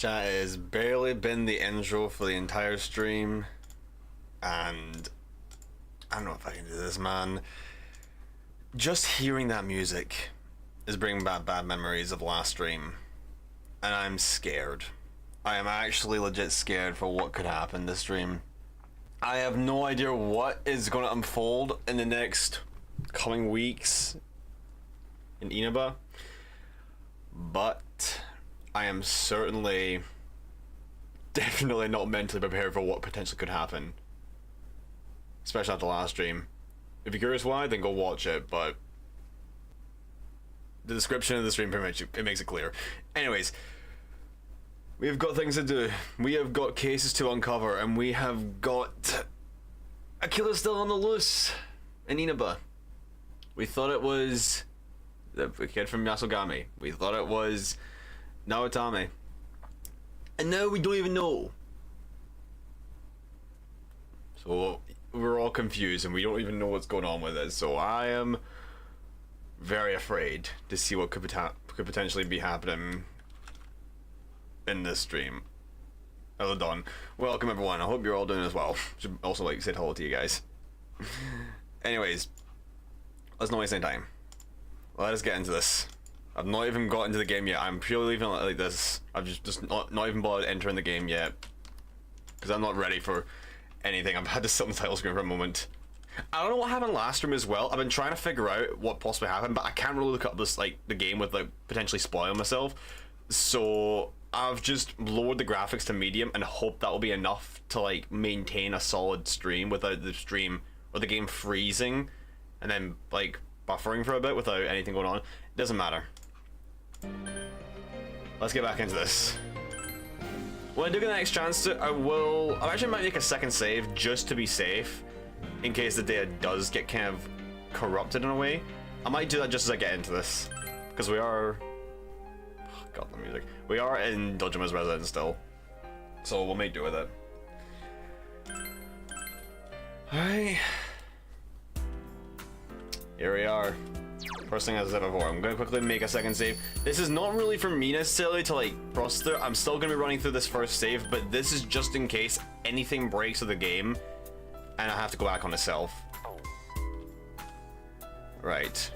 Chat has barely been the intro for the entire stream, and I don't know if I can do this, man. Just hearing that music is bringing back bad memories of last stream, and I'm scared. I am actually legit scared for what could happen this stream. I have no idea what is going to unfold in the next coming weeks in Inaba, but I am certainly definitely not mentally prepared for what potentially could happen, especially after the last stream. If you're curious why, then go watch it, but the description of the stream pretty much it makes it clear. Anyways, we've got things to do. We have got cases to uncover, and we have got a killer still on the loose in Inaba. We thought it was the kid from Yasogami. We thought it was Naotame. And now we don't even know. So we're all confused and we don't even know what's going on with it. So I am very afraid to see what could potentially be happening in this stream. Hello Don. Welcome everyone. I hope you're all doing as well. Should also like say hello to you guys. Anyways, let's not waste any time. Let us get into this. I've not even got into the game yet. I'm purely leaving it like this. I've just not even bothered entering the game yet, because I'm not ready for anything. I've had to sit on the title screen for a moment. I don't know what happened last stream as well. I've been trying to figure out what possibly happened, but I can't really look up this the game with potentially spoiling myself. So I've just lowered the graphics to medium and hope that will be enough to maintain a solid stream without the stream or the game freezing and then buffering for a bit without anything going on. It doesn't matter. Let's get back into this. When I do get the next chance to, I actually might make a second save just to be safe, in case the data does get kind of corrupted in a way. I might do that just as I get into this, because we are, oh god, the music. We are in Dojima's residence still, so we'll make do with it. Alright, here we are. First thing as I said before, I'm gonna quickly make a second save. This is not really for me necessarily to process through. I'm still gonna be running through this first save, but this is just in case anything breaks with the game and I have to go back on itself. Right.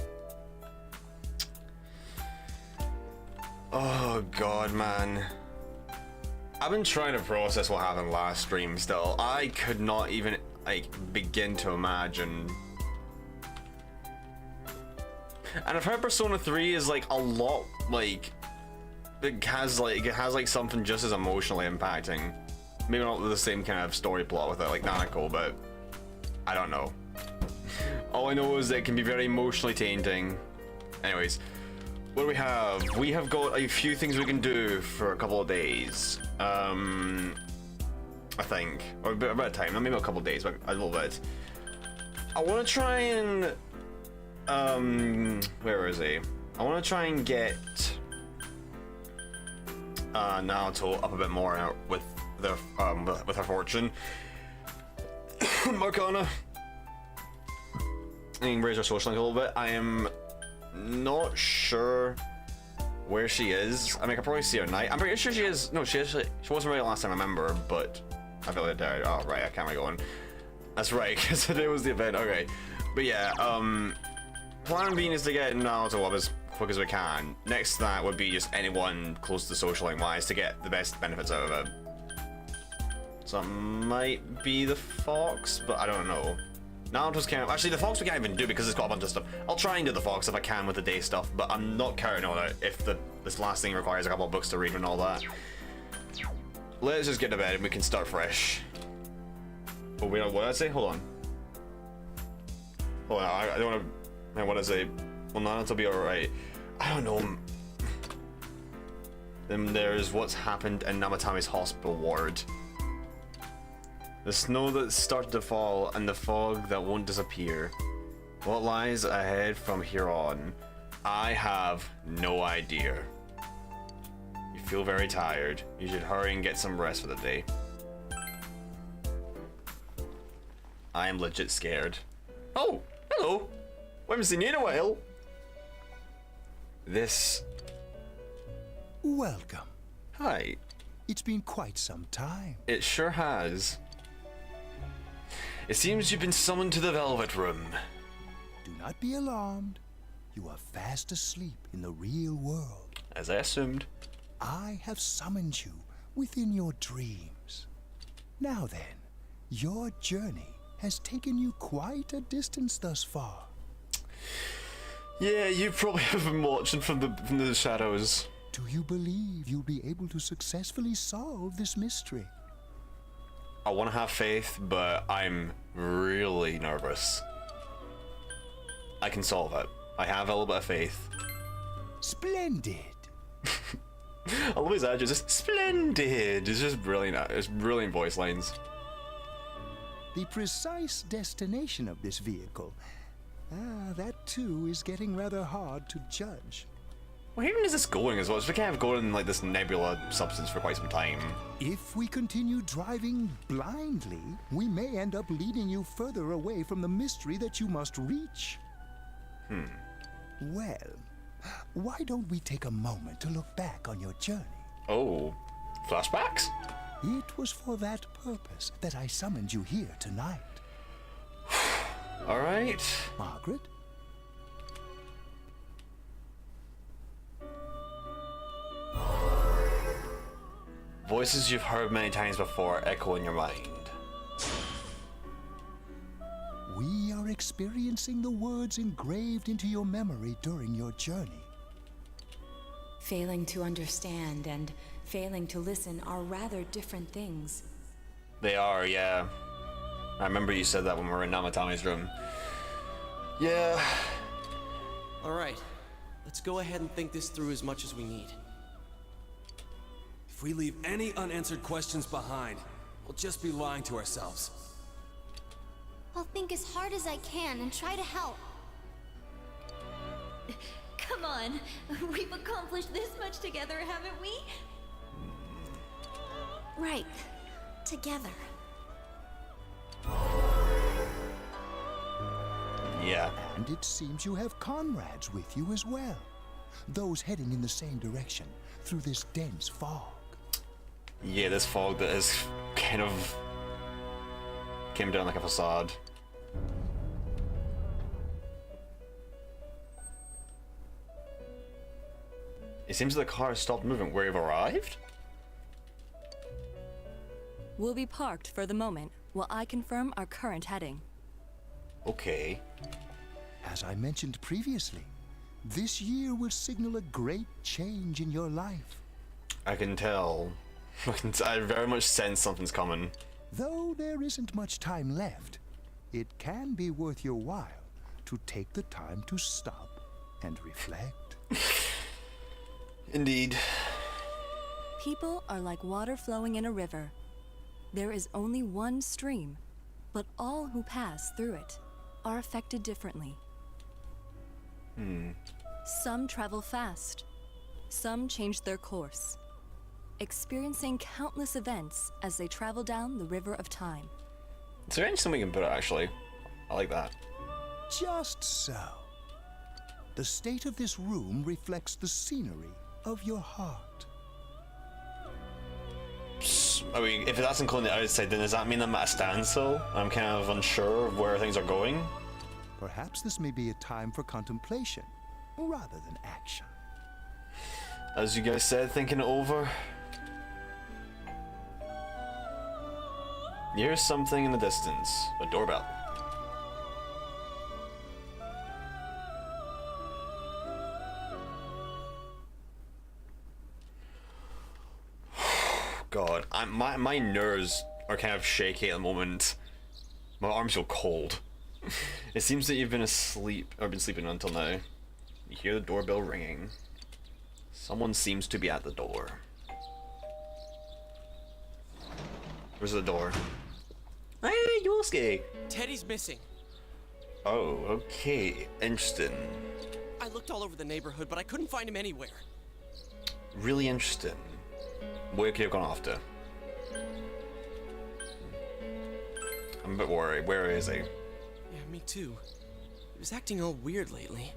Oh god, man. I've been trying to process what happened last stream still. I could not even begin to imagine. And I've heard Persona 3 is a lot it has something just as emotionally impacting. Maybe not the same kind of story plot with it like Nanako, but I don't know. All I know is that it can be very emotionally tainting. Anyways, what do we have? We have got a few things we can do for a couple of days. I think, or a bit of time, not maybe a couple of days, but a little bit. I want to try and where is he? I want to try and get Naoto up a bit more with her fortune. Marcana. And raise her social link a little bit. I am not sure where she is. I mean, I can probably see her at night. I'm pretty sure she is. No, she wasn't right last time I remember, but I feel like I died. Oh right, I can't really go on. That's right, because today was the event. Okay, but yeah, plan B is to get Naruto up as quick as we can. Next to that would be just anyone close to social link wise to get the best benefits out of it. So it might be the Fox, but I don't know. Naruto's kind of, actually the Fox we can't even do because it's got a bunch of stuff. I'll try and do the Fox if I can with the day stuff, but I'm not counting on it if this last thing requires a couple of books to read and all that. Let's just get to bed and we can start fresh. Oh wait, what did I say? Hold on. Hold on, I don't want to. Man, what did I say? Well, Naruto will be alright. I don't know. Then there's what's happened in Namatame's hospital ward. The snow that started to fall and the fog that won't disappear. What lies ahead from here on? I have no idea. You feel very tired. You should hurry and get some rest for the day. I am legit scared. Oh, hello. We haven't seen you in a while. This. Welcome. Hi. It's been quite some time. It sure has. It seems you've been summoned to the Velvet Room. Do not be alarmed. You are fast asleep in the real world. As I assumed. I have summoned you within your dreams. Now then, your journey has taken you quite a distance thus far. Yeah, you probably have been watching from the shadows. Do you believe you'll be able to successfully solve this mystery? I want to have faith, but I'm really nervous. I can solve it. I have a little bit of faith. Splendid! I love his edge. It's just splendid. It's just brilliant. It's brilliant voice lines. The precise destination of this vehicle, that too is getting rather hard to judge. Where even is this going as well? It's kind of going in like this nebula substance for quite some time. If we continue driving blindly, we may end up leading you further away from the mystery that you must reach. Well, why don't we take a moment to look back on your journey? Oh, flashbacks? It was for that purpose that I summoned you here tonight. All right. Margaret? Voices you've heard many times before echo in your mind. We are experiencing the words engraved into your memory during your journey. Failing to understand and failing to listen are rather different things. They are, yeah. I remember you said that when we were in Namatami's room. Yeah. All right, let's go ahead and think this through as much as we need. If we leave any unanswered questions behind, we'll just be lying to ourselves. I'll think as hard as I can and try to help. Come on, we've accomplished this much together, haven't we? Right. Together. Yeah. And it seems you have comrades with you as well. Those heading in the same direction through this dense fog. Yeah, this fog that has kind of came down like a facade. It seems the car has stopped moving. Where you've arrived? We'll be parked for the moment while I confirm our current heading. Okay. As I mentioned previously, this year will signal a great change in your life. I can tell. I very much sense something's coming. Though there isn't much time left, it can be worth your while to take the time to stop and reflect. Indeed. People are like water flowing in a river. There is only one stream, but all who pass through it are affected differently. Some travel fast. Some change their course, experiencing countless events as they travel down the river of time. Is there anything we can put it, actually? I like that. Just so. The state of this room reflects the scenery of your heart. I mean, if that's including the outside, then does that mean I'm at a standstill? I'm kind of unsure of where things are going? Perhaps this may be a time for contemplation rather than action. As you guys said, thinking it over. Here's something in the distance. A doorbell. God, my nerves are kind of shaky at the moment. My arms feel cold. It seems that you've been asleep, or been sleeping until now. You hear the doorbell ringing. Someone seems to be at the door. Where's the door? Hey, Yosuke! Teddy's missing. Oh, okay. Interesting. I looked all over the neighborhood, but I couldn't find him anywhere. Really interesting. Where could he have gone after? I'm a bit worried. Where is he? Yeah, me too. He was acting all weird lately.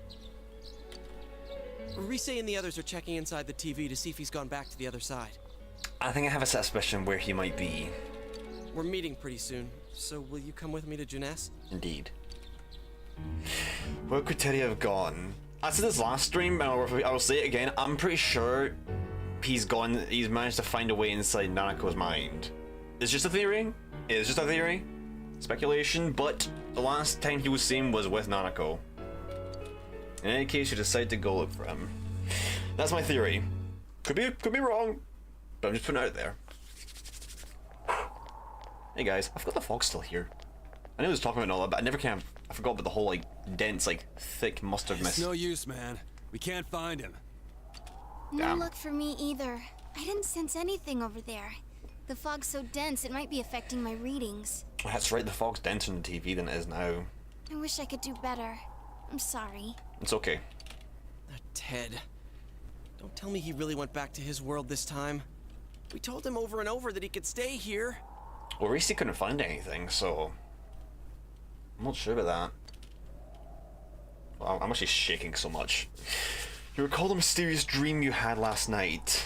Rise and the others are checking inside the TV to see if he's gone back to the other side. I think I have a suspicion where he might be. We're meeting pretty soon, so will you come with me to Jeunesse? Indeed. Where could Teddy have gone? I said this last stream, and I will say it again. I'm pretty sure he's gone. He's managed to find a way inside Nanako's mind. It's just a theory. It's just a theory, speculation. But the last time he was seen was with Nanako. In any case, you decide to go look for him. That's my theory. Could be wrong, but I'm just putting it out there. Hey guys, I forgot the fog's still here. I know I was talking about all that, but I forgot about the whole like dense, like thick mustard mist. It's no use, man. We can't find him. No Damn. luck for me either. I didn't sense anything over there. The fog's so dense it might be affecting my readings. That's right, the fog's denser on the TV than it is now. I wish I could do better. I'm sorry. It's okay. Ted. Don't tell me he really went back to his world this time. We told him over and over that he could stay here. Well, at least he couldn't find anything, so I'm not sure about that. Well, I'm actually shaking so much. You recall the mysterious dream you had last night.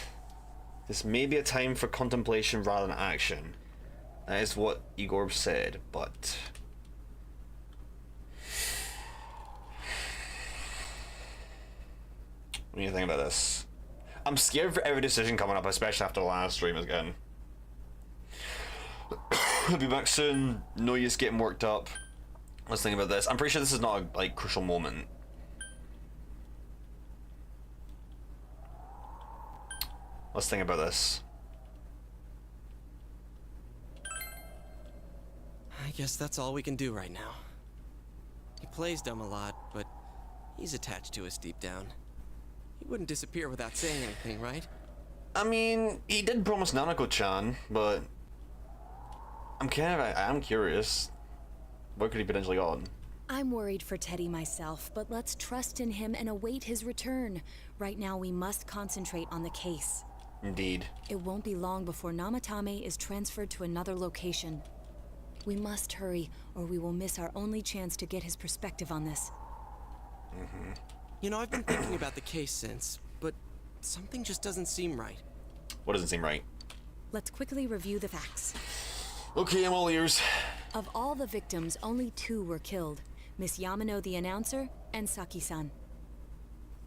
This may be a time for contemplation rather than action. That is what Igor said, but... What do you think about this? I'm scared for every decision coming up, especially after the last stream again. I'll be back soon. No use getting worked up. Let's think about this. I'm pretty sure this is not a like crucial moment. Let's think about this. I guess that's all we can do right now. He plays dumb a lot, but he's attached to us deep down. He wouldn't disappear without saying anything, right? I mean, he did promise Nanako-chan, but I'm curious. What could he potentially on? I'm worried for Teddy myself, but let's trust in him and await his return. Right now, we must concentrate on the case. Indeed. It won't be long before Namatame is transferred to another location. We must hurry, or we will miss our only chance to get his perspective on this. You know, I've been thinking about the case since, but something just doesn't seem right. What doesn't seem right? Let's quickly review the facts. Okay, I'm all ears. Of all the victims, only 2 were killed. Miss Yamano the announcer, and Saki-san.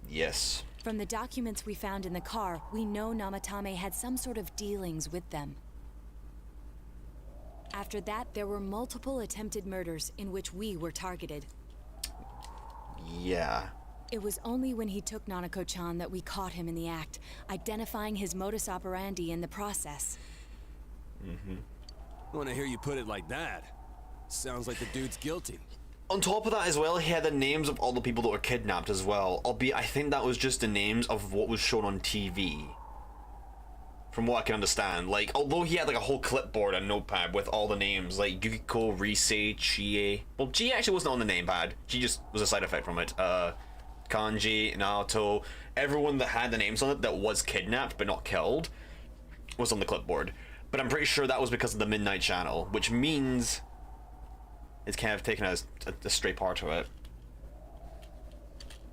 Yes. From the documents we found in the car, we know Namatame had some sort of dealings with them. After that, there were multiple attempted murders in which we were targeted. Yeah. It was only when he took Nanako-chan that we caught him in the act, identifying his modus operandi in the process. When I hear you put it like that, sounds like the dude's guilty. On top of that as well, he had the names of all the people that were kidnapped as well. Albeit, I think that was just the names of what was shown on TV. From what I can understand. Like, although he had like a whole clipboard and notepad with all the names, like Yukiko, Risei, Chie. Well, Chie actually wasn't on the name pad. She just was a side effect from it. Kanji, Naoto, everyone that had the names on it that was kidnapped but not killed was on the clipboard. But I'm pretty sure that was because of the Midnight Channel, which means it's kind of taken a straight part to it.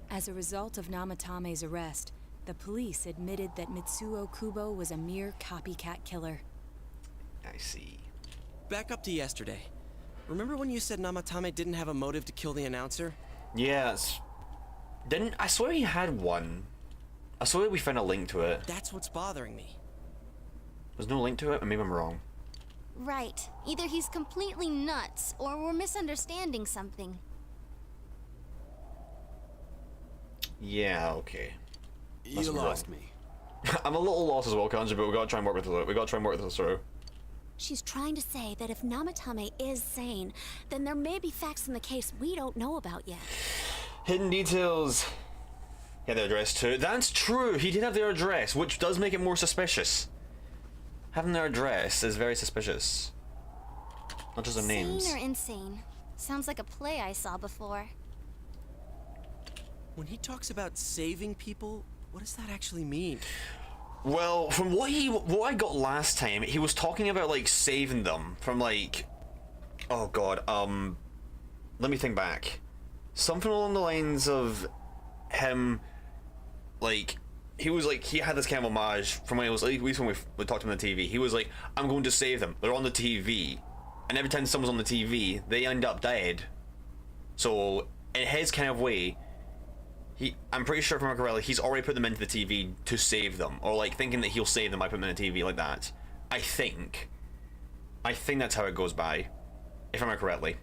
As a result of Namatame's arrest, the police admitted that Mitsuo Kubo was a mere copycat killer. I see. Back up to yesterday. Remember when you said Namatame didn't have a motive to kill the announcer? Yes. I swear he had one. I swear we found a link to it. That's what's bothering me. There's no link to it, or maybe I'm wrong. Right. Either he's completely nuts, or we're misunderstanding something. Yeah, okay. You lost me. I'm a little lost as well, Kanji, but we gotta try and work with it. We gotta try and work this through. She's trying to say that if Namatame is sane, then there may be facts in the case we don't know about yet. Hidden details. He had their address too. That's true. He did have their address, which does make it more suspicious. Having their address is very suspicious. Not just their names. Sane or insane? Sounds like a play I saw before. When he talks about saving people, what does that actually mean? Well, from what I got last time, he was talking about like saving them from like, oh god, let me think back. Something along the lines of him like he was like, he had this kind of homage from when it was, at least when we talked to him on the TV. He was like, I'm going to save them. They're on the TV. And every time someone's on the TV, they end up dead. So, in his kind of way, I'm pretty sure from Corelli, he's already put them into the TV to save them. Or like thinking that he'll save them by putting them in the TV like that. I think that's how it goes by. If I remember correctly.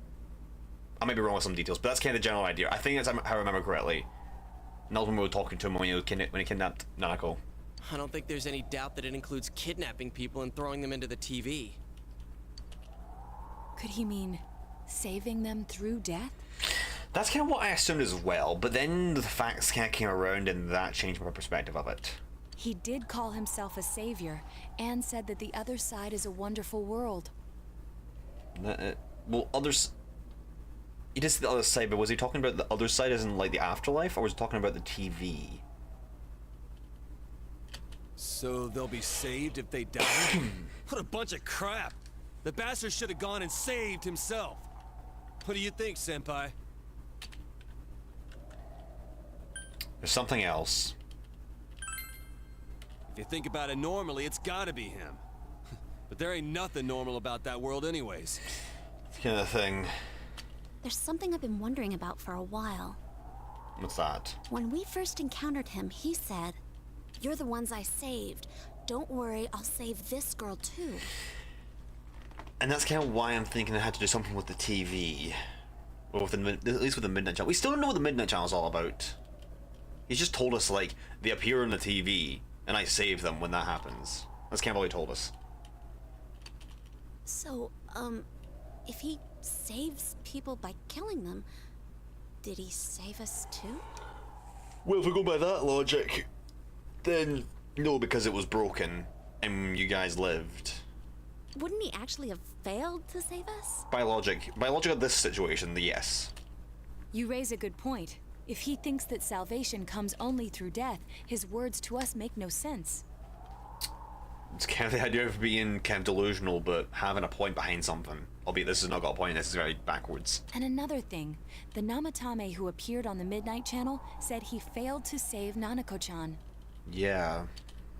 I might be wrong with some details, but that's kind of the general idea. I think that's how I remember correctly. And that was when we were talking to him when he kidnapped Nanako. I don't think there's any doubt that it includes kidnapping people and throwing them into the TV. Could he mean saving them through death? That's kind of what I assumed as well, but then the facts kind of came around and that changed my perspective of it. He did call himself a savior and said that the other side is a wonderful world. Well, others... He did say the other side, but was he talking about the other side as in like the afterlife, or was he talking about the TV? So they'll be saved if they die? What a bunch of crap! The bastard should have gone and saved himself. What do you think, Senpai? There's something else. If you think about it normally, it's gotta be him. But there ain't nothing normal about that world anyways. Kind of thing. There's something I've been wondering about for a while. What's that? When we first encountered him, he said, "You're the ones I saved. Don't worry, I'll save this girl too." And that's kind of why I'm thinking I had to do something with the TV. Or with at least with the Midnight Channel. We still don't know what the Midnight Channel is all about. He's just told us, like, they appear on the TV, and I save them when that happens. That's kind of all he told us. So, if he saves people by killing them, did he save us too? Well, if we go by that logic, then no, because it was broken, and you guys lived. Wouldn't he actually have failed to save us? By logic of this situation, yes. You raise a good point. If he thinks that salvation comes only through death, his words to us make no sense. It's kind of the idea of being kind of delusional, but having a point behind something. Albeit this has not got a point, this is very backwards. And another thing, the Namatame who appeared on the Midnight Channel said he failed to save Nanako-chan. Yeah.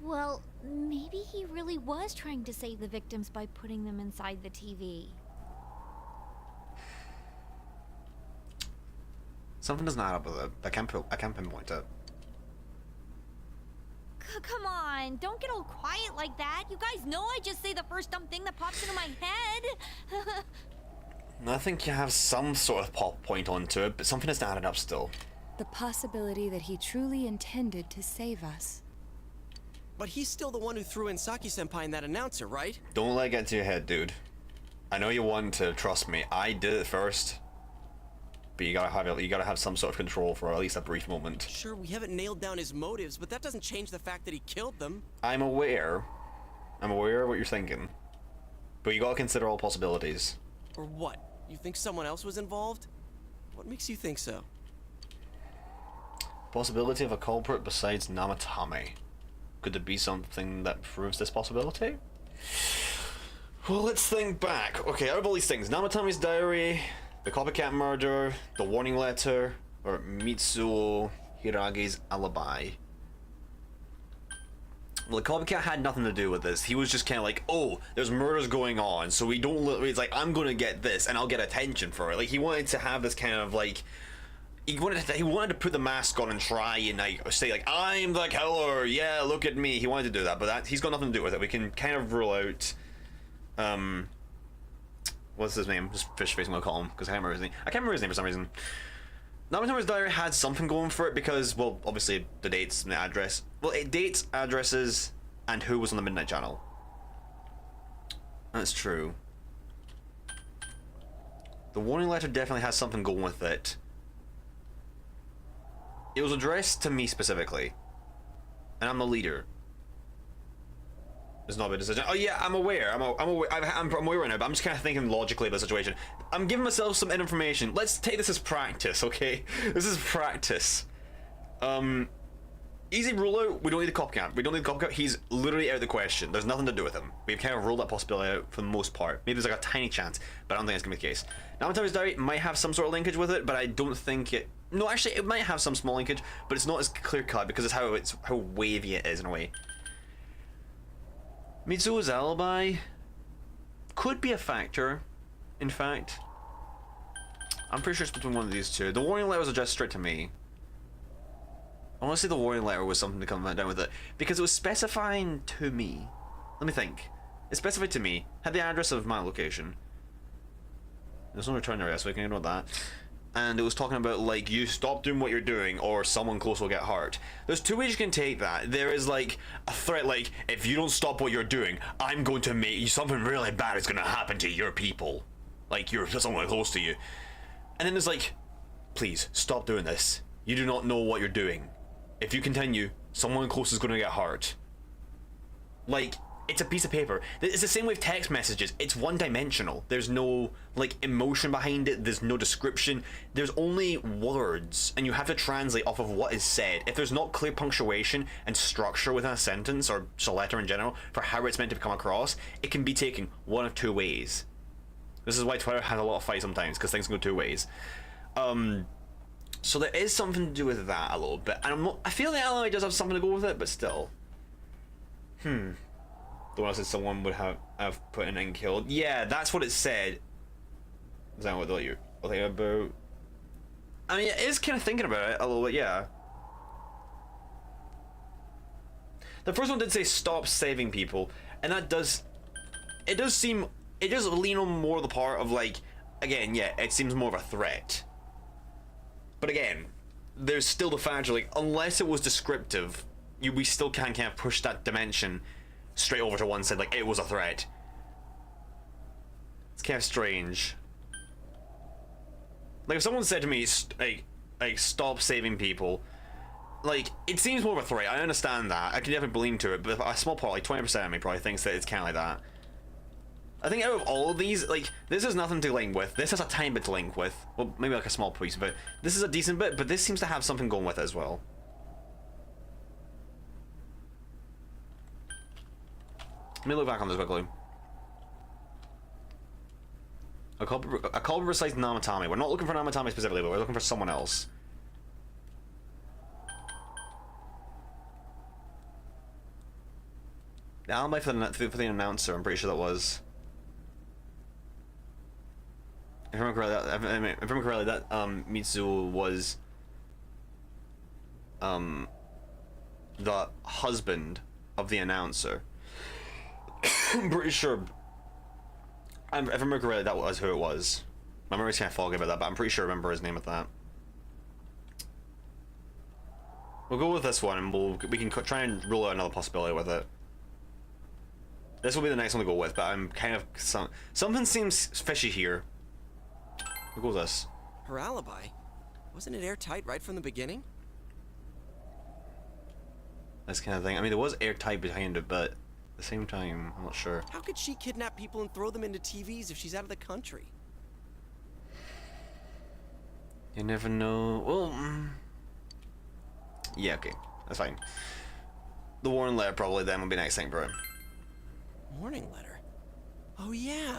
Well, maybe he really was trying to save the victims by putting them inside the TV. Something doesn't add up with it. I can't pinpoint it. Come on, don't get all quiet like that. You guys know I just say the first dumb thing that pops into my head. I think you have some sort of pop point onto it, but something hasn't added up still. The possibility that he truly intended to save us. But he's still the one who threw in Saki-senpai in that announcer, right? Don't let it get to your head, dude. I know you want to trust me. I did it first. But you gotta have some sort of control for at least a brief moment. Sure, we haven't nailed down his motives, but that doesn't change the fact that he killed them. I'm aware of what you're thinking. But you gotta consider all possibilities. Or what? You think someone else was involved? What makes you think so? Possibility of a culprit besides Namatame. Could there be something that proves this possibility? Well, let's think back. Okay, out of all these things, Namatame's diary, the copycat murder, the warning letter, or Mitsuo Hirage's alibi. Well, the copycat had nothing to do with this. He was just kind of like, oh, there's murders going on, so we don't. It's like, I'm gonna get this, and I'll get attention for it. Like, he wanted to have this kind of like, he wanted to put the mask on and try and like say like, I'm the killer. Yeah, look at me. He wanted to do that, but he's got nothing to do with it. We can kind of rule out. What's his name? Just fish face, I'm gonna call him because I can't remember his name. I can't remember his name for some reason. Namatame's diary had something going for it because, well, obviously the dates and the address. Well, it dates, addresses, and who was on the Midnight Channel. That's true. The warning letter definitely has something going with it. It was addressed to me specifically, and I'm the leader. It's not a big decision. Oh yeah, I'm aware. I'm aware right now, but I'm just kind of thinking logically about the situation. I'm giving myself some information. Let's take this as practice, okay? This is practice. Easy rule out. We don't need the copycat. We don't need the copycat. He's literally out of the question. There's nothing to do with him. We've kind of ruled that possibility out for the most part. Maybe there's like a tiny chance, but I don't think it's gonna be the case. Namatame's diary might have some sort of linkage with it, but I don't think it No, actually, it might have some small linkage, but it's not as clear cut because it's how wavy it is in a way. Mitsuo's alibi could be a factor, in fact. I'm pretty sure it's between one of these two. The warning letter was addressed straight to me. I want to say the warning letter was something to come down with it, because it was specifying to me. Let me think. It specified to me, had the address of my location. There's no return area, so we can ignore that. And it was talking about, like, you stop doing what you're doing or someone close will get hurt. There's two ways you can take that. There is, like, a threat, like, if you don't stop what you're doing, I'm going to make you, something really bad is going to happen to your people. Like, you're someone close to you. And then there's, like, please, stop doing this. You do not know what you're doing. If you continue, someone close is going to get hurt. Like, it's a piece of paper. It's the same with text messages. It's one-dimensional. There's no, like, emotion behind it. There's no description. There's only words, and you have to translate off of what is said. If there's not clear punctuation and structure within a sentence, or just a letter in general, for how it's meant to come across, it can be taken one of two ways. This is why Twitter has a lot of fight sometimes, because things can go two ways. So there is something to do with that a little bit. And I feel the ally does have something to go with it, but still. The one that said someone would have put in and killed. Yeah, that's what it said. Is that what you're thinking about? I mean, it is kind of thinking about it a little bit, yeah. The first one did say stop saving people, and that does... It does lean on more the part of, like... Again, yeah, it seems more of a threat. But again, there's still the fact of, like, unless it was descriptive, we still can't kind of push that dimension straight over to one side, like it was a threat. It's kind of strange. Like if someone said to me, like stop saving people, like it seems more of a threat. I understand that. I can definitely believe to it, but a small part, like 20% of me, probably thinks that it's kind of like that. I think out of all of these, like this has nothing to link with. This has a tiny bit to link with. Well, maybe like a small piece, but this is a decent bit. But this seems to have something going with it as well. Let me look back on this quickly. A culprit recites Namatame. We're not looking for Namatame specifically, but we're looking for someone else. The alibi for the announcer, I'm pretty sure that was. If I remember correctly, that Mitsuo was the husband of the announcer. I'm pretty sure. If I remember correctly, that was who it was. My memory's kind of foggy about that, but I'm pretty sure I remember his name at that. We'll go with this one, and we can try and rule out another possibility with it. This will be the next one to go with, but I'm kind of something seems fishy here. We'll go with this. Her alibi? Wasn't it airtight right from the beginning? This kind of thing. I mean, there was airtight behind it, but at the same time, I'm not sure. How could she kidnap people and throw them into TVs if she's out of the country? You never know. Well, yeah, okay, that's fine. The warning letter probably then will be next thing, bro. Warning letter? Oh yeah.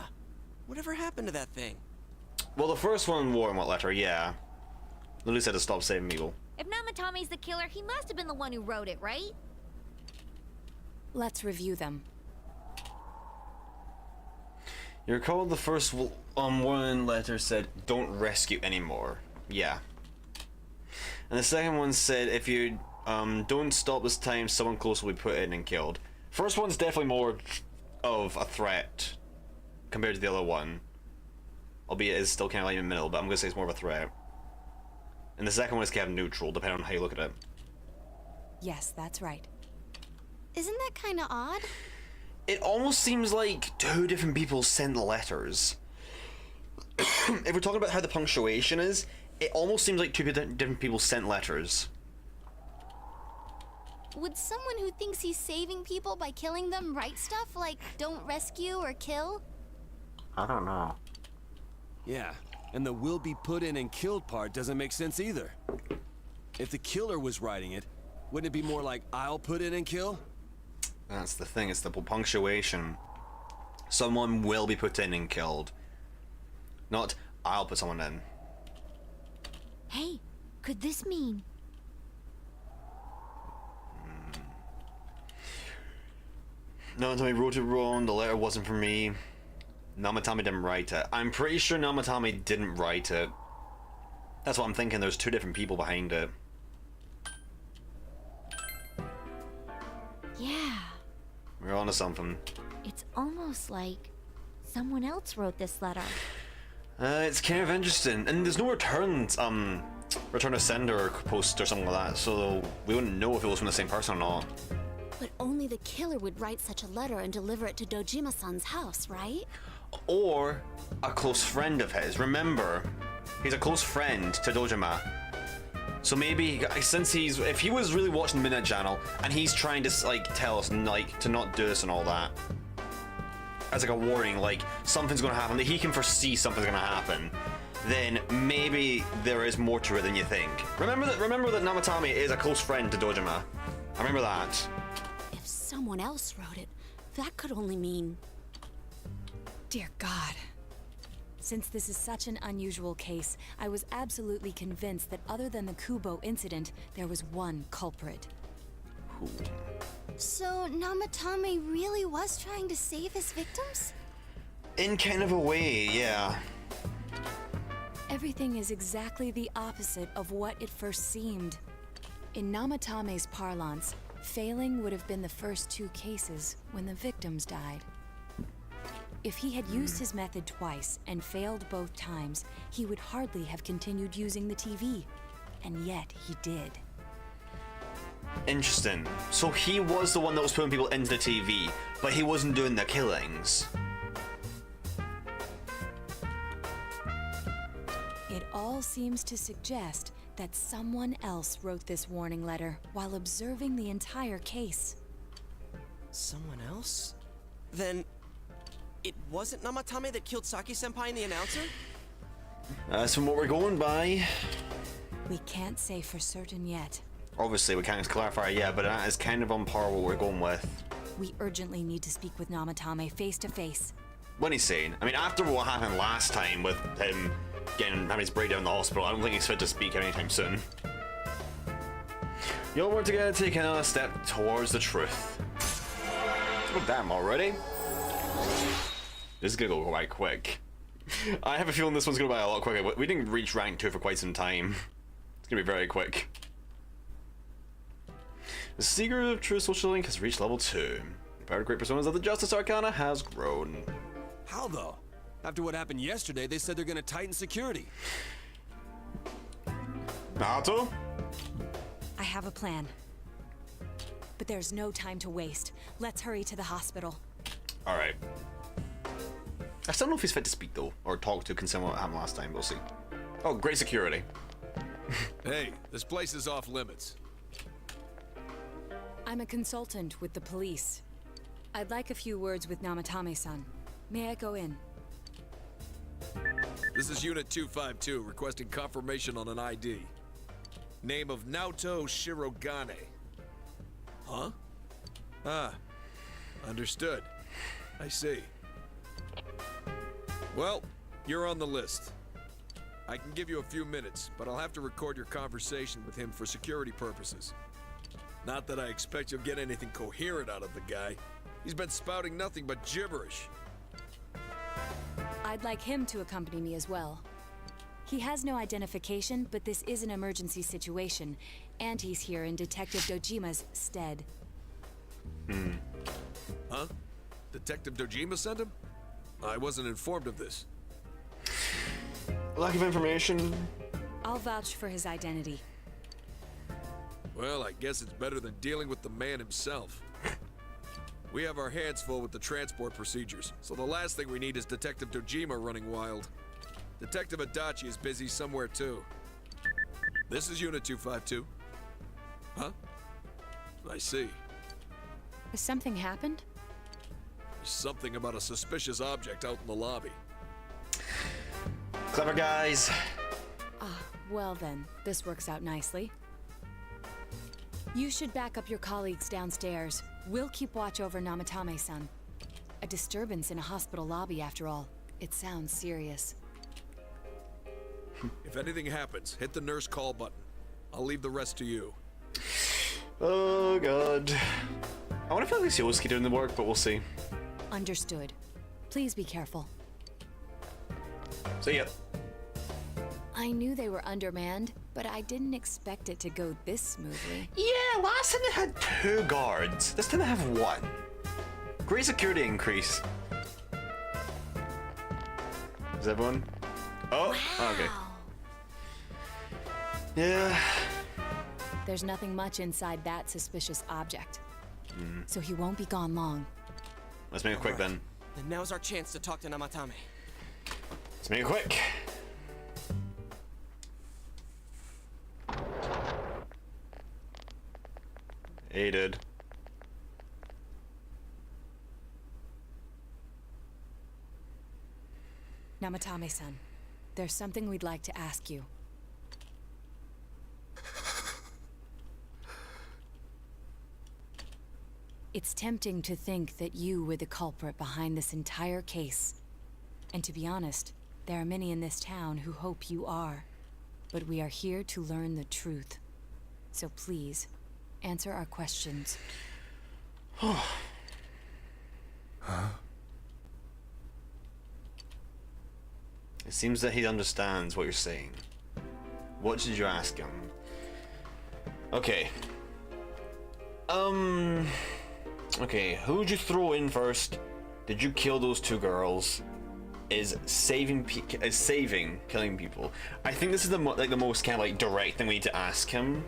Whatever happened to that thing? Well, the first one, warning letter, yeah. Literally said to stop saving people. If Namatame's the killer, he must have been the one who wrote it, right? Let's review them. You recall the first warning letter said, don't rescue anymore. Yeah. And the second one said, if you don't stop this time, someone close will be put in and killed. First one's definitely more of a threat compared to the other one. Albeit it's still kind of like in the middle, but I'm going to say it's more of a threat. And the second one is kind of neutral, depending on how you look at it. Yes, that's right. Isn't that kind of odd? It almost seems like two different people sent letters. If we're talking about how the punctuation is, it almost seems like two different people sent letters. Would someone who thinks he's saving people by killing them write stuff like don't rescue or kill? I don't know. Yeah, and the will be put in and killed part doesn't make sense either. If the killer was writing it, wouldn't it be more like I'll put in and kill? That's the thing, it's the punctuation. Someone will be put in and killed. Not, I'll put someone in. Hey, Could this mean? Namatame wrote it wrong. The letter wasn't for me. Namatame didn't write it. I'm pretty sure Namatame didn't write it. That's what I'm thinking. There's two different people behind it. Yeah. We're on to something. It's almost like someone else wrote this letter. It's kind of interesting, and there's no return to sender post or something like that, so we wouldn't know if it was from the same person or not. But only the killer would write such a letter and deliver it to Dojima-san's house, right? Or a close friend of his. Remember, he's a close friend to Dojima. So maybe, if he was really watching the Midnight Channel and he's trying to like tell us like to not do this and all that, as like a warning, like something's gonna happen, that he can foresee something's gonna happen, then maybe there is more to it than you think. Remember that Namatame is a close friend to Dojima. I remember that. If someone else wrote it, that could only mean... Dear God. Since this is such an unusual case, I was absolutely convinced that other than the Kubo incident, there was one culprit. Who? So Namatame really was trying to save his victims? In kind of a way, yeah. Everything is exactly the opposite of what it first seemed. In Namatame's parlance, failing would have been the first two cases when the victims died. If he had used his method twice and failed both times, he would hardly have continued using the TV. And yet he did. Interesting. So he was the one that was putting people into the TV, but he wasn't doing the killings. It all seems to suggest that someone else wrote this warning letter while observing the entire case. Someone else? Then it wasn't Namatame that killed Saki-senpai and the announcer? That's from what we're going by. We can't say for certain yet. Obviously, we can't clarify it yet, but that is kind of on par with what we're going with. We urgently need to speak with Namatame face to face. When he's saying, I mean, after what happened last time with him having his breakdown in the hospital, I don't think he's fit to speak anytime soon. You'll work together to take another step towards the truth. Oh, damn, already? This is gonna go quite quick. I have a feeling this one's gonna go by a lot quicker. We didn't reach rank 2 for quite some time. It's gonna be very quick. The Secret of True Social Link has reached level 2. The power of great personas of the Justice Arcana has grown. How though? After what happened yesterday, they said they're gonna tighten security. Naoto? I have a plan. But there's no time to waste. Let's hurry to the hospital. Alright. I still don't know if he's fit to speak though, or talk to, considering what happened last time. We'll see. Oh, great security. Hey, this place is off limits. I'm a consultant with the police. I'd like a few words with Namatame-san. May I go in? This is Unit 252, requesting confirmation on an ID. Name of Naoto Shirogane. Huh? Ah. Understood. I see. Well, you're on the list. I can give you a few minutes, but I'll have to record your conversation with him for security purposes. Not that I expect you'll get anything coherent out of the guy. He's been spouting nothing but gibberish. I'd like him to accompany me as well. He has no identification, but this is an emergency situation, and he's here in Detective Dojima's stead. Huh? Detective Dojima sent him? I wasn't informed of this. Lack of information. I'll vouch for his identity. Well, I guess it's better than dealing with the man himself. We have our hands full with the transport procedures, so the last thing we need is Detective Dojima running wild. Detective Adachi is busy somewhere too. This is Unit 252. Huh? I see. Has something happened? There's something about a suspicious object out in the lobby. Clever guys. Well then, this works out nicely. You should back up your colleagues downstairs. We'll keep watch over Namatame-san. A disturbance in a hospital lobby, after all. It sounds serious. If anything happens, hit the nurse call button. I'll leave the rest to you. Oh god. I wonder if at least Yosuke doing the work, but we'll see. Understood. Please be careful. See ya. I knew they were undermanned, but I didn't expect it to go this smoothly. Yeah, last time they had 2 guards. This time they have 1. Great security increase. Is everyone? Oh, okay. Yeah. There's nothing much inside that suspicious object. So he won't be gone long. Let's make it quick then. Then now's our chance to talk to Namatame. Let's make it quick. Aided. Namatame-san, there's something we'd like to ask you. It's tempting to think that you were the culprit behind this entire case. And to be honest, there are many in this town who hope you are. But we are here to learn the truth. So please, answer our questions. Huh? It seems that he understands what you're saying. What did you ask him? Okay. Okay, who'd you throw in first? Did you kill those 2 girls? Is saving killing people? I think this is the most kind of like direct thing we need to ask him.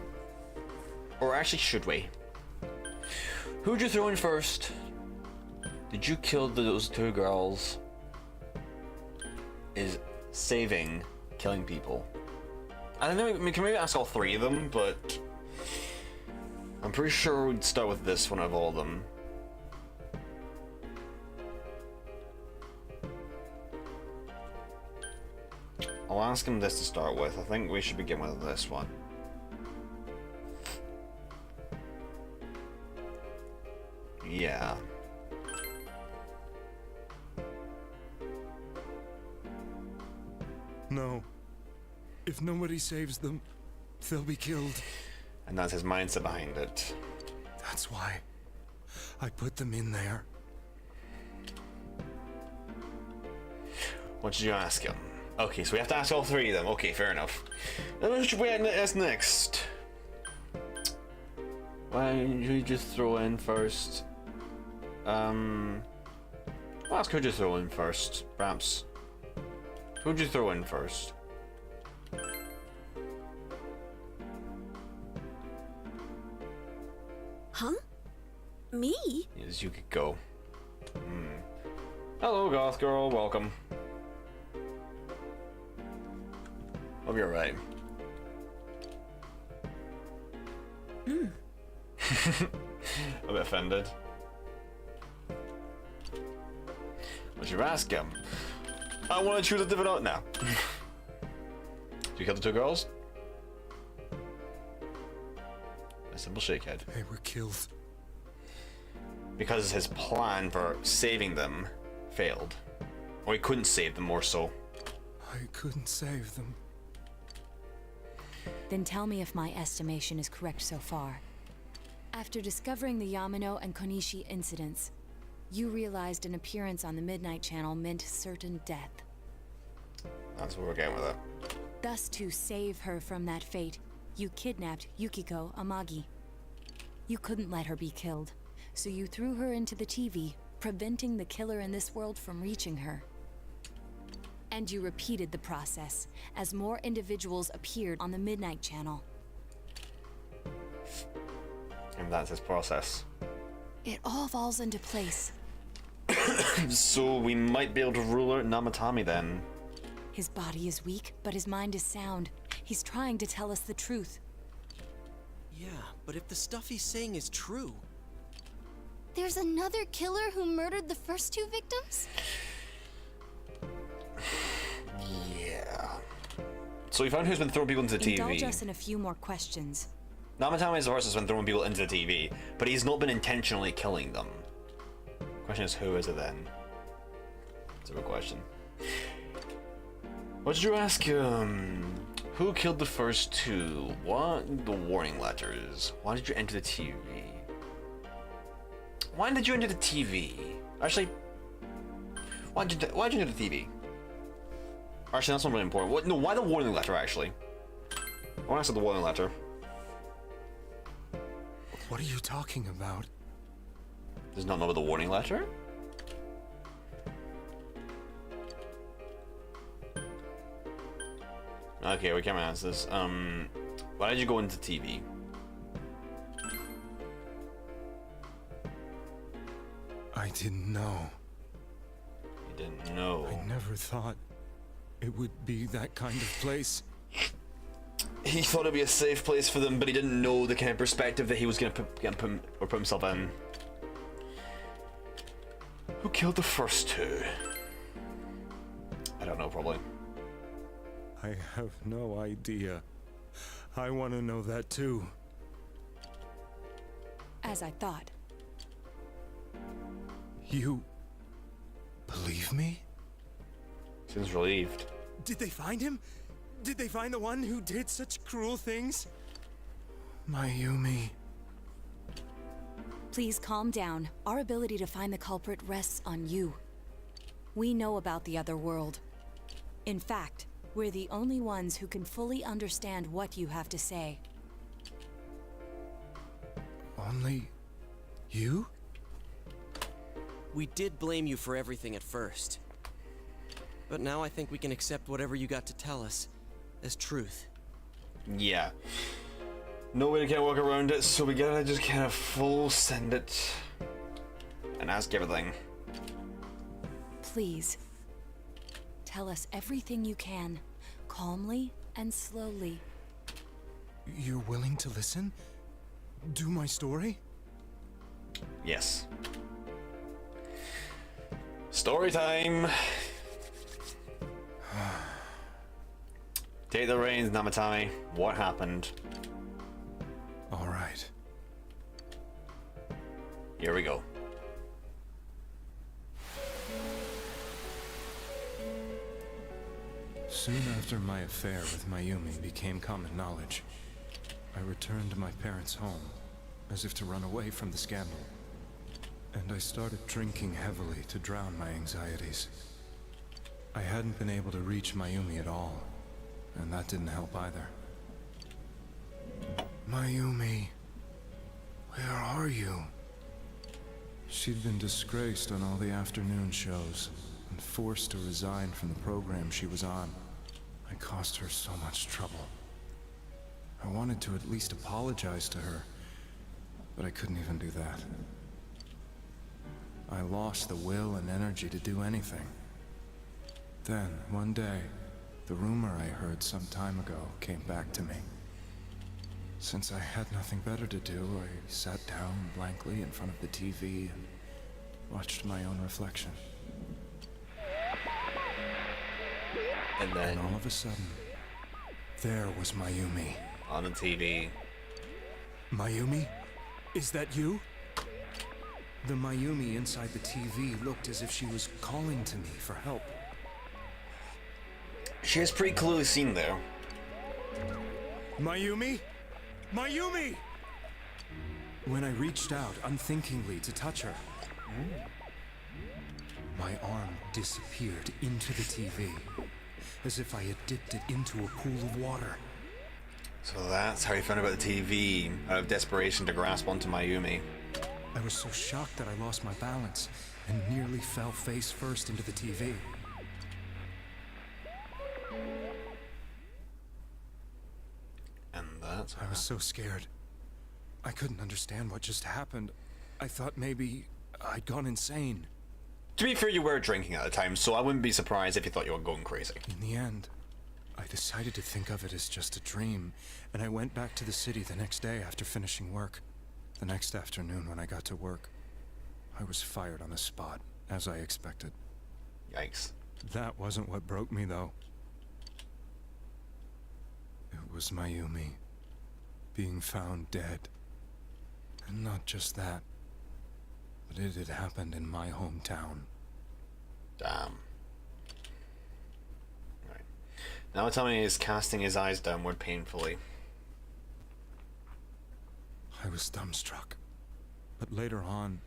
Or actually, should we? Who'd you throw in first? Did you kill those 2 girls? Is saving killing people? I don't know, we can maybe ask all 3 of them, but I'm pretty sure we'd start with this one of all of them. I'll ask him this to start with. I think we should begin with this one. Yeah. No. If nobody saves them, they'll be killed. And that's his mindset behind it. That's why I put them in there. What did you ask him? Okay, so we have to ask all 3 of them. Okay, fair enough. Then what should we ask next? Why don't you just throw in first? I'll ask who'd you throw in first, perhaps. Who'd you throw in first? Huh? Me? Yes, you could go. Hello, goth girl. Welcome. Hope you're right. A bit offended. What you ask him? I want to choose a different out now. Did you kill the 2 girls? A simple shakehead. They were killed. Because his plan for saving them failed. Or he couldn't save them, more so. I couldn't save them. Then tell me if my estimation is correct so far. After discovering the Yamano and Konishi incidents, you realized an appearance on the Midnight Channel meant certain death. That's what we're getting with it. Thus, to save her from that fate, you kidnapped Yukiko Amagi. You couldn't let her be killed, so you threw her into the TV, preventing the killer in this world from reaching her. And you repeated the process, as more individuals appeared on the Midnight Channel. And that's his process. It all falls into place. So we might be able to rule out Namatame then. His body is weak, but his mind is sound. He's trying to tell us the truth. Yeah, but if the stuff he's saying is true... There's another killer who murdered the first 2 victims? Yeah. So we found who's been throwing people into the TV. Indulge us in a few more questions. Namatame is the person who's been throwing people into the TV, but he's not been intentionally killing them. Question is, who is it then? That's a good question. What did you ask him? Who killed the first two? What? The warning letters. Why did you enter the TV? Why did you enter the TV? Actually, why'd you enter the TV? Actually, that's not really important. What? No, why the warning letter, actually? I want to say the warning letter. What are you talking about? Does not know about the warning letter? Okay, we can't answer this. Why did you go into TV? I didn't know. You didn't know. I never thought it would be that kind of place. He thought it'd be a safe place for them, but he didn't know the kind of perspective that he was gonna put himself in. Who killed the first two? I don't know, probably. I have no idea. I want to know that too. As I thought. You believe me? Seems relieved. Did they find him? Did they find the one who did such cruel things? Mayumi. Please calm down. Our ability to find the culprit rests on you. We know about the other world. In fact, we're the only ones who can fully understand what you have to say. Only you? We did blame you for everything at first. But now I think we can accept whatever you got to tell us as truth. Yeah. No way to kind of walk around it, so we gotta just kind of full send it and ask everything. Please. Tell us everything you can, calmly and slowly. You're willing to listen? Do my story? Yes. Story time! Take the reins, Namatame. What happened? All right. Here we go. Soon after my affair with Mayumi became common knowledge, I returned to my parents' home, as if to run away from the scandal. And I started drinking heavily to drown my anxieties. I hadn't been able to reach Mayumi at all, and that didn't help either. Mayumi, where are you? She'd been disgraced on all the afternoon shows, and forced to resign from the program she was on. I caused her so much trouble. I wanted to at least apologize to her, but I couldn't even do that. I lost the will and energy to do anything. Then, one day, the rumor I heard some time ago came back to me. Since I had nothing better to do, I sat down blankly in front of the TV and watched my own reflection. And then, all of a sudden, there was Mayumi. On the TV. Mayumi? Is that you? The Mayumi inside the TV looked as if she was calling to me for help. She is pretty clearly seen there. Mayumi? Mayumi! When I reached out unthinkingly to touch her, my arm disappeared into the TV, as if I had dipped it into a pool of water. So that's how he found out about the TV, out of desperation to grasp onto Mayumi. I was so shocked that I lost my balance and nearly fell face first into the TV. And that's I was so scared. I couldn't understand what just happened. I thought maybe I'd gone insane. To be fair, you were drinking at the time, so I wouldn't be surprised if you thought you were going crazy. In the end, I decided to think of it as just a dream, and I went back to the city the next day after finishing work. The next afternoon when I got to work, I was fired on the spot, as I expected. Yikes. That wasn't what broke me, though. It was Mayumi being found dead. And not just that, but it had happened in my hometown. Damn. Right. Now Tommy is casting his eyes downward painfully. I was dumbstruck. But later on,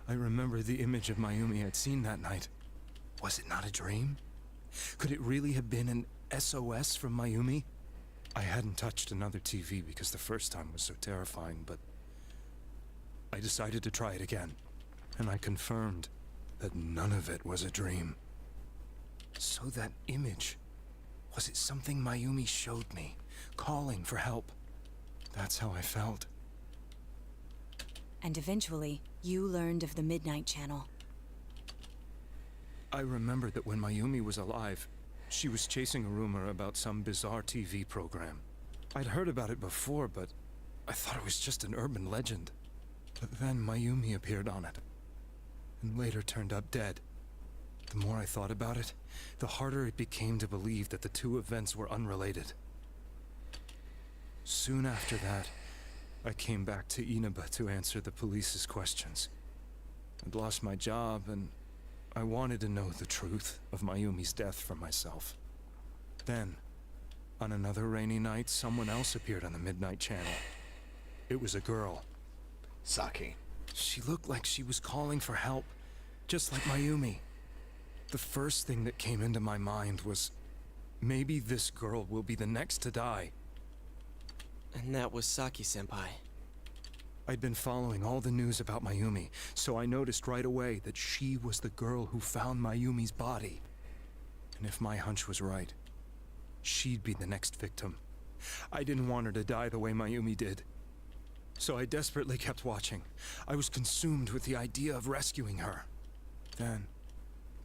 I remember the image of Mayumi I'd seen that night. Was it not a dream? Could it really have been an SOS from Mayumi? I hadn't touched another TV because the first time was so terrifying, but I decided to try it again, and I confirmed that none of it was a dream. So that image, was it something Mayumi showed me, calling for help? That's how I felt. And eventually, you learned of the Midnight Channel. I remembered that when Mayumi was alive, she was chasing a rumor about some bizarre TV program. I'd heard about it before, but I thought it was just an urban legend. But then Mayumi appeared on it, and later turned up dead. The more I thought about it, the harder it became to believe that the two events were unrelated. Soon after that, I came back to Inaba to answer the police's questions. I'd lost my job, and I wanted to know the truth of Mayumi's death for myself. Then, on another rainy night, someone else appeared on the Midnight Channel. It was a girl. Saki. She looked like she was calling for help, just like Mayumi. The first thing that came into my mind was, maybe this girl will be the next to die. And that was Saki-senpai. I'd been following all the news about Mayumi, so I noticed right away that she was the girl who found Mayumi's body. And if my hunch was right, she'd be the next victim. I didn't want her to die the way Mayumi did. So I desperately kept watching. I was consumed with the idea of rescuing her. Then,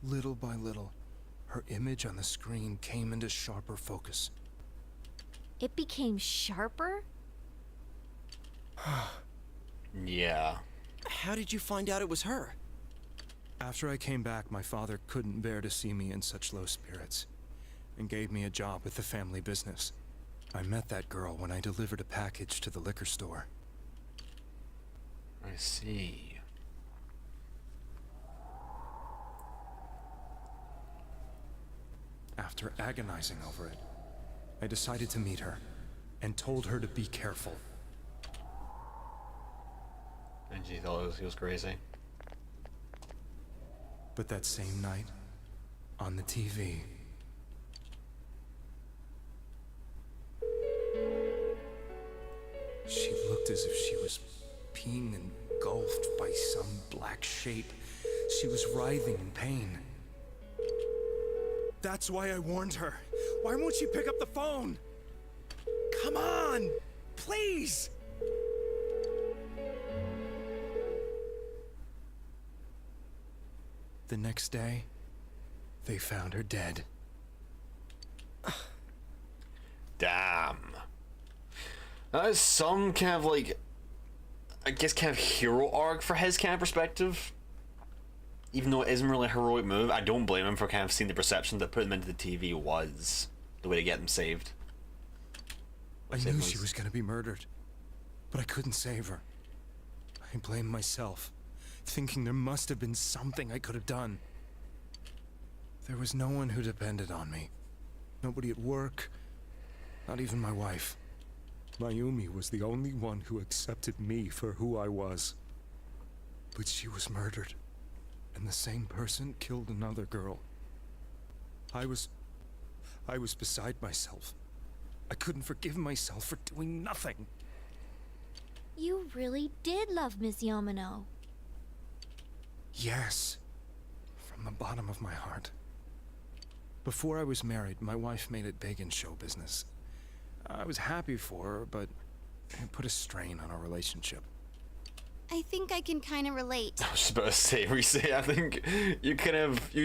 little by little, her image on the screen came into sharper focus. It became sharper? Yeah. How did you find out it was her? After I came back, my father couldn't bear to see me in such low spirits, and gave me a job with the family business. I met that girl when I delivered a package to the liquor store. I see. After agonizing over it, I decided to meet her, and told her to be careful. And she thought he was crazy. But that same night, on the TV, she looked as if she was being engulfed by some black shape. She was writhing in pain. That's why I warned her. Why won't she pick up the phone? Come on, please! The next day, they found her dead. Damn. That is some kind of like, I guess, kind of hero arc for his kind of perspective. Even though it isn't really a heroic move, I don't blame him for kind of seeing the perception that put him into the TV was the way to get them saved. I knew she was going to be murdered, but I couldn't save her. I blamed myself, thinking there must have been something I could have done. There was no one who depended on me. Nobody at work, not even my wife. Mayumi was the only one who accepted me for who I was. But she was murdered, and the same person killed another girl. I was beside myself. I couldn't forgive myself for doing nothing. You really did love Miss Yamano. Yes, from the bottom of my heart. Before I was married, my wife made it big in show business. I was happy for her, but it put a strain on our relationship. I think I can kind of relate. I was just about to say, I think you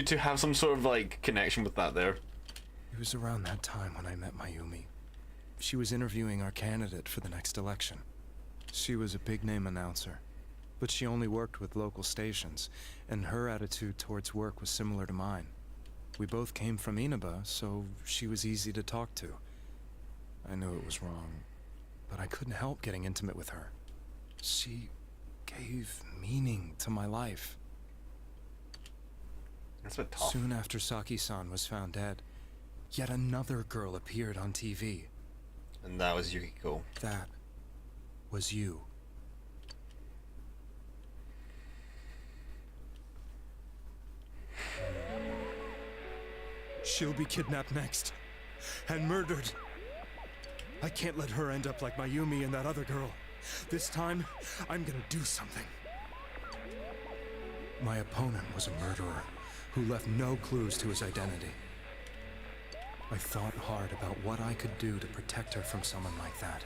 two have some sort of like connection with that there. It was around that time when I met Mayumi. She was interviewing our candidate for the next election. She was a big-name announcer, but she only worked with local stations, and her attitude towards work was similar to mine. We both came from Inaba, so she was easy to talk to. I knew it was wrong, but I couldn't help getting intimate with her. She gave meaning to my life. That's a bit tough. Soon after Saki-san was found dead, Yet another girl appeared on TV. And that was Yukiko. That was you. She'll be kidnapped next. And murdered. I can't let her end up like Mayumi and that other girl. This time, I'm gonna do something. My opponent was a murderer who left no clues to his identity. I thought hard about what I could do to protect her from someone like that.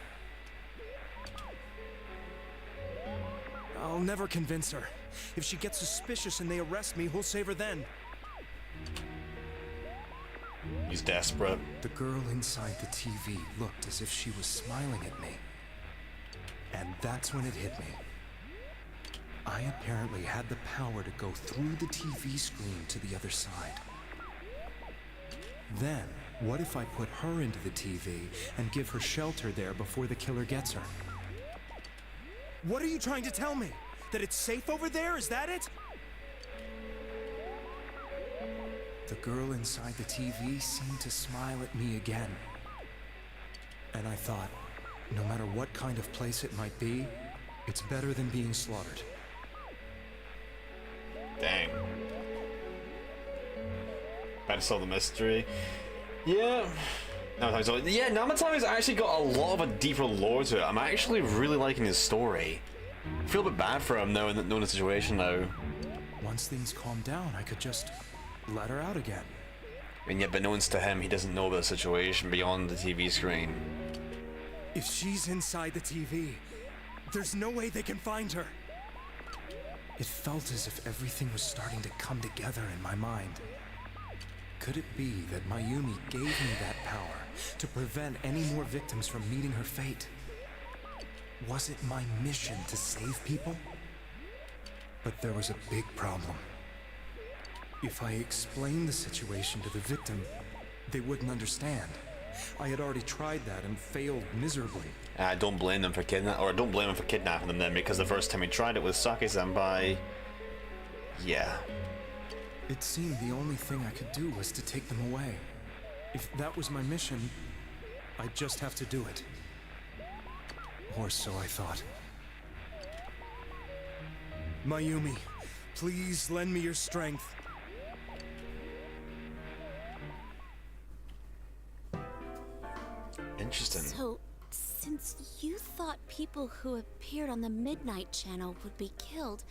I'll never convince her. If she gets suspicious and they arrest me, we'll save her then. He's desperate. The girl inside the TV looked as if she was smiling at me. And that's when it hit me. I apparently had the power to go through the TV screen to the other side. Then, what if I put her into the TV and give her shelter there before the killer gets her? What are you trying to tell me? That it's safe over there? Is that it? The girl inside the TV seemed to smile at me again. And I thought, no matter what kind of place it might be, it's better than being slaughtered. Dang. Better solve the mystery. Yeah. Namatami's actually got a lot of a deeper lore to it. I'm actually really liking his story. I feel a bit bad for him knowing the situation now. Once things calm down, I could just let her out again. And yet, beknownst to him, he doesn't know about the situation beyond the TV screen. If she's inside the TV, there's no way they can find her. It felt as if everything was starting to come together in my mind. Could it be that Mayumi gave me that power to prevent any more victims from meeting her fate? Was it my mission to save people? But there was a big problem. If I explained the situation to the victim, they wouldn't understand. I had already tried that and failed miserably. I don't blame them for kidnapping them then, because the first time he tried it with Saki-senpai, yeah. It seemed the only thing I could do was to take them away. If that was my mission, I'd just have to do it. Or so I thought. Mayumi, please lend me your strength. Interesting. So, since you thought people who appeared on the Midnight Channel would be killed,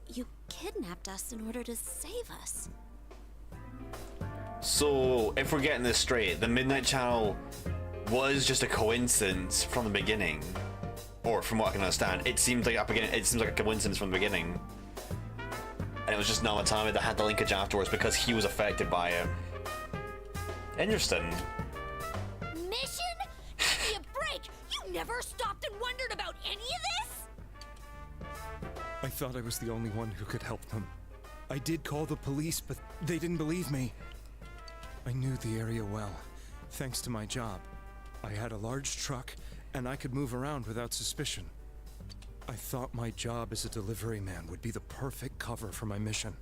you kidnapped us in order to save us. So, if we're getting this straight, the Midnight Channel was just a coincidence from the beginning. Or from what I can understand, it seems like a coincidence from the beginning. And it was just Namatame that had the linkage afterwards because he was affected by it. Interesting. Mission? Give me a break! You never stopped and wondered about any of this? I thought I was the only one who could help them. I did call the police, but they didn't believe me. I knew the area well, thanks to my job. I had a large truck, and I could move around without suspicion. I thought my job as a delivery man would be the perfect cover for my mission.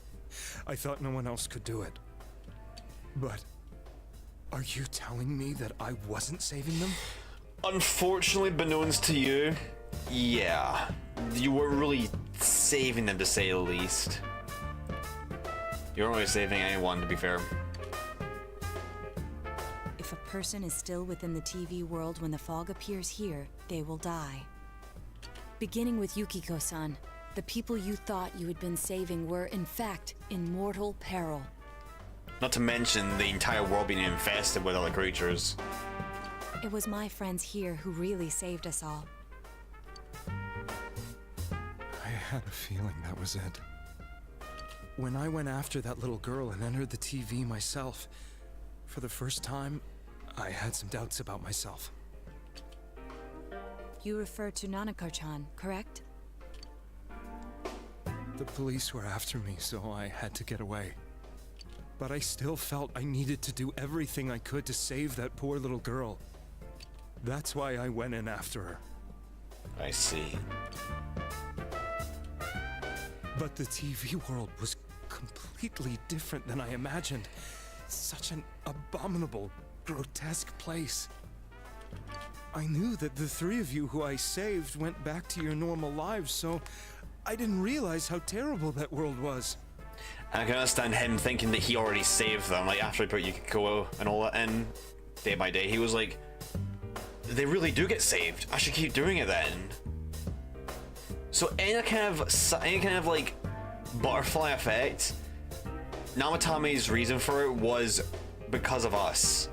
I thought no one else could do it. But are you telling me that I wasn't saving them? Unfortunately, beknownst to you, yeah. You were really saving them, to say the least. You weren't really saving anyone, to be fair. If a person is still within the TV world when the fog appears here, they will die. Beginning with Yukiko-san, the people you thought you had been saving were, in fact, in mortal peril. Not to mention the entire world being infested with other creatures. It was my friends here who really saved us all. I had a feeling that was it. When I went after that little girl and entered the TV myself, for the first time, I had some doubts about myself. You refer to Nanako-chan, correct? The police were after me, so I had to get away. But I still felt I needed to do everything I could to save that poor little girl. That's why I went in after her. I see. But the TV world was completely different than I imagined. Such an abominable, grotesque place. I knew that the three of you who I saved went back to your normal lives, so I didn't realize how terrible that world was. And I can understand him thinking that he already saved them. Like, after he put Yukiko and all that in, day by day, he was like, they really do get saved. I should keep doing it then. So any kind of like butterfly effect, Namatame's reason for it was because of us.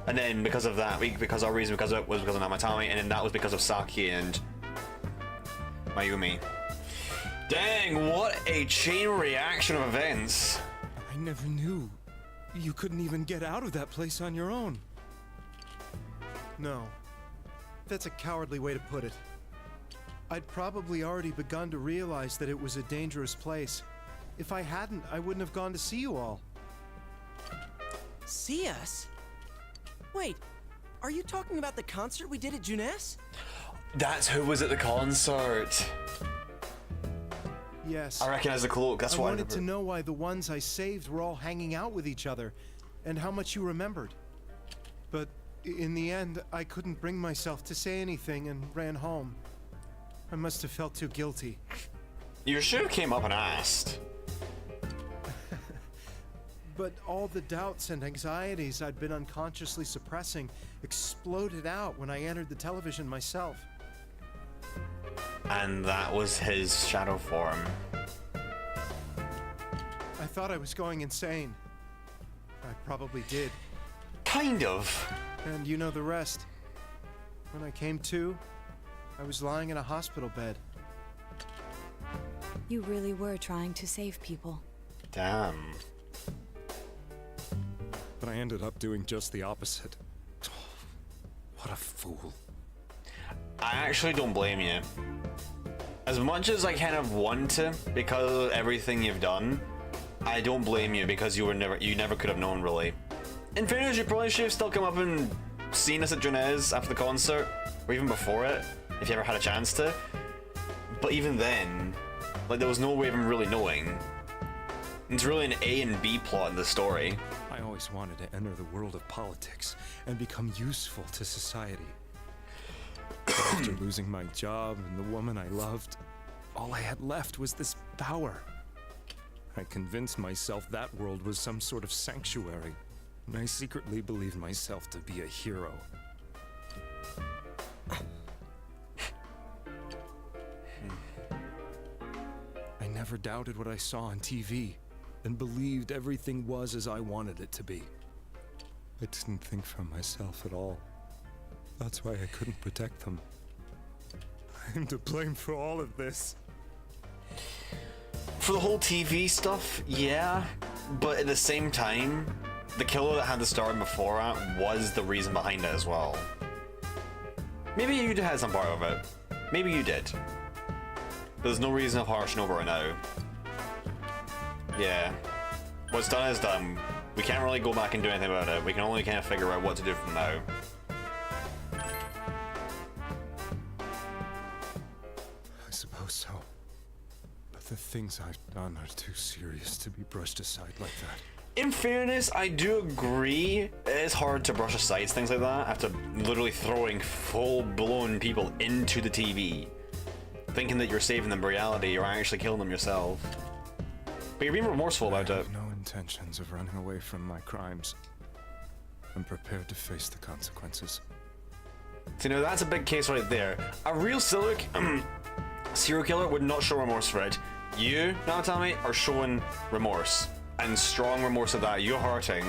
And then because of that, because our reason was because of Namatame, and then that was because of Saki and Mayumi. Dang, what a chain reaction of events. I never knew. You couldn't even get out of that place on your own. No. That's a cowardly way to put it. I'd probably already begun to realize that it was a dangerous place. If I hadn't, I wouldn't have gone to see you all. See us? Wait, are you talking about the concert we did at Junes? That's who was at the concert. Yes. I recognize the cloak. That's what I wanted to know why the ones I saved were all hanging out with each other, and how much you remembered. But in the end, I couldn't bring myself to say anything and ran home. I must have felt too guilty. You should have came up and asked. But all the doubts and anxieties I'd been unconsciously suppressing exploded out when I entered the television myself. And that was his shadow form. I thought I was going insane. I probably did. Kind of. And you know the rest. When I came to, I was lying in a hospital bed. You really were trying to save people. Damn. But I ended up doing just the opposite. What a fool. I actually don't blame you. As much as I kind of want to, because of everything you've done, I don't blame you because you never could have known, really. In fairness, you probably should have still come up and seen us at Junes after the concert, or even before it, if you ever had a chance to. But even then, like, there was no way of him really knowing. It's really an A and B plot in the story. I always wanted to enter the world of politics and become useful to society. But after losing my job and the woman I loved, all I had left was this power. I convinced myself that world was some sort of sanctuary, and I secretly believed myself to be a hero. I never doubted what I saw on TV, and believed everything was as I wanted it to be. I didn't think for myself at all. That's why I couldn't protect them. I'm to blame for all of this. For the whole TV stuff, yeah, but at the same time, the killer that had the star before it was the reason behind it as well. Maybe you had some part of it. Maybe you did. There's no reason of harshing over it now. Yeah. What's done is done. We can't really go back and do anything about it. We can only kind of figure out what to do from now. I suppose so. But the things I've done are too serious to be brushed aside like that. In fairness, I do agree. It's hard to brush aside things like that after literally throwing full-blown people into the TV. Thinking that you're saving them, but in reality, you're actually killing them yourself. But you're being remorseful about it. I have no intentions of running away from my crimes. I'm prepared to face the consequences. So, you know, that's a big case right there. A real serial killer would not show remorse for it. You, Namatame, are showing remorse. And strong remorse of that. You're hurting.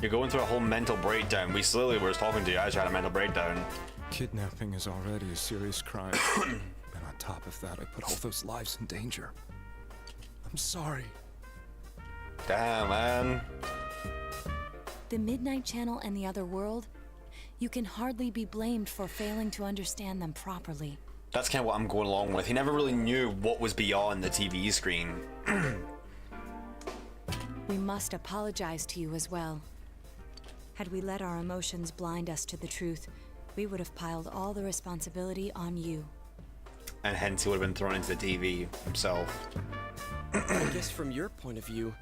You're going through a whole mental breakdown. We slowly were talking to you as you had a mental breakdown. Kidnapping is already a serious crime. And on top of that, I put all those lives in danger. I'm sorry. Damn, man. The Midnight Channel and the other world, you can hardly be blamed for failing to understand them properly. That's kind of what I'm going along with. He never really knew what was beyond the TV screen. We must apologize to you as well. Had we let our emotions blind us to the truth, we would have piled all the responsibility on you. And hence he would have been thrown into the TV himself. I guess from your point of view,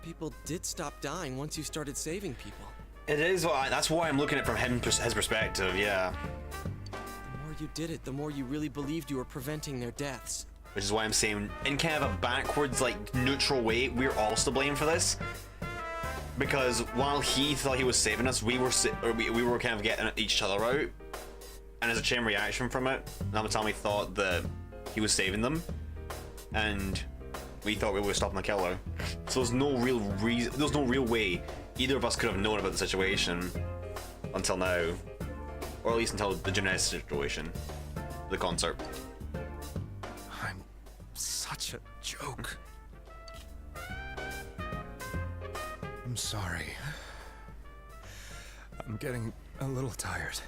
people did stop dying once you started saving people. It is. That's why I'm looking at it from his perspective. Yeah. The more you did it, the more you really believed you were preventing their deaths. Which is why I'm saying, in kind of a backwards, like, neutral way, we're all to blame for this. Because while he thought he was saving us, we were kind of getting each other out. And as a chain reaction from it, Namatami thought that he was saving them. And we thought we were stopping the killer. So there's no real reason, there's no real way either of us could have known about the situation until now. Or at least until the Genesis situation. The concert. I'm such a joke. I'm sorry. I'm getting a little tired.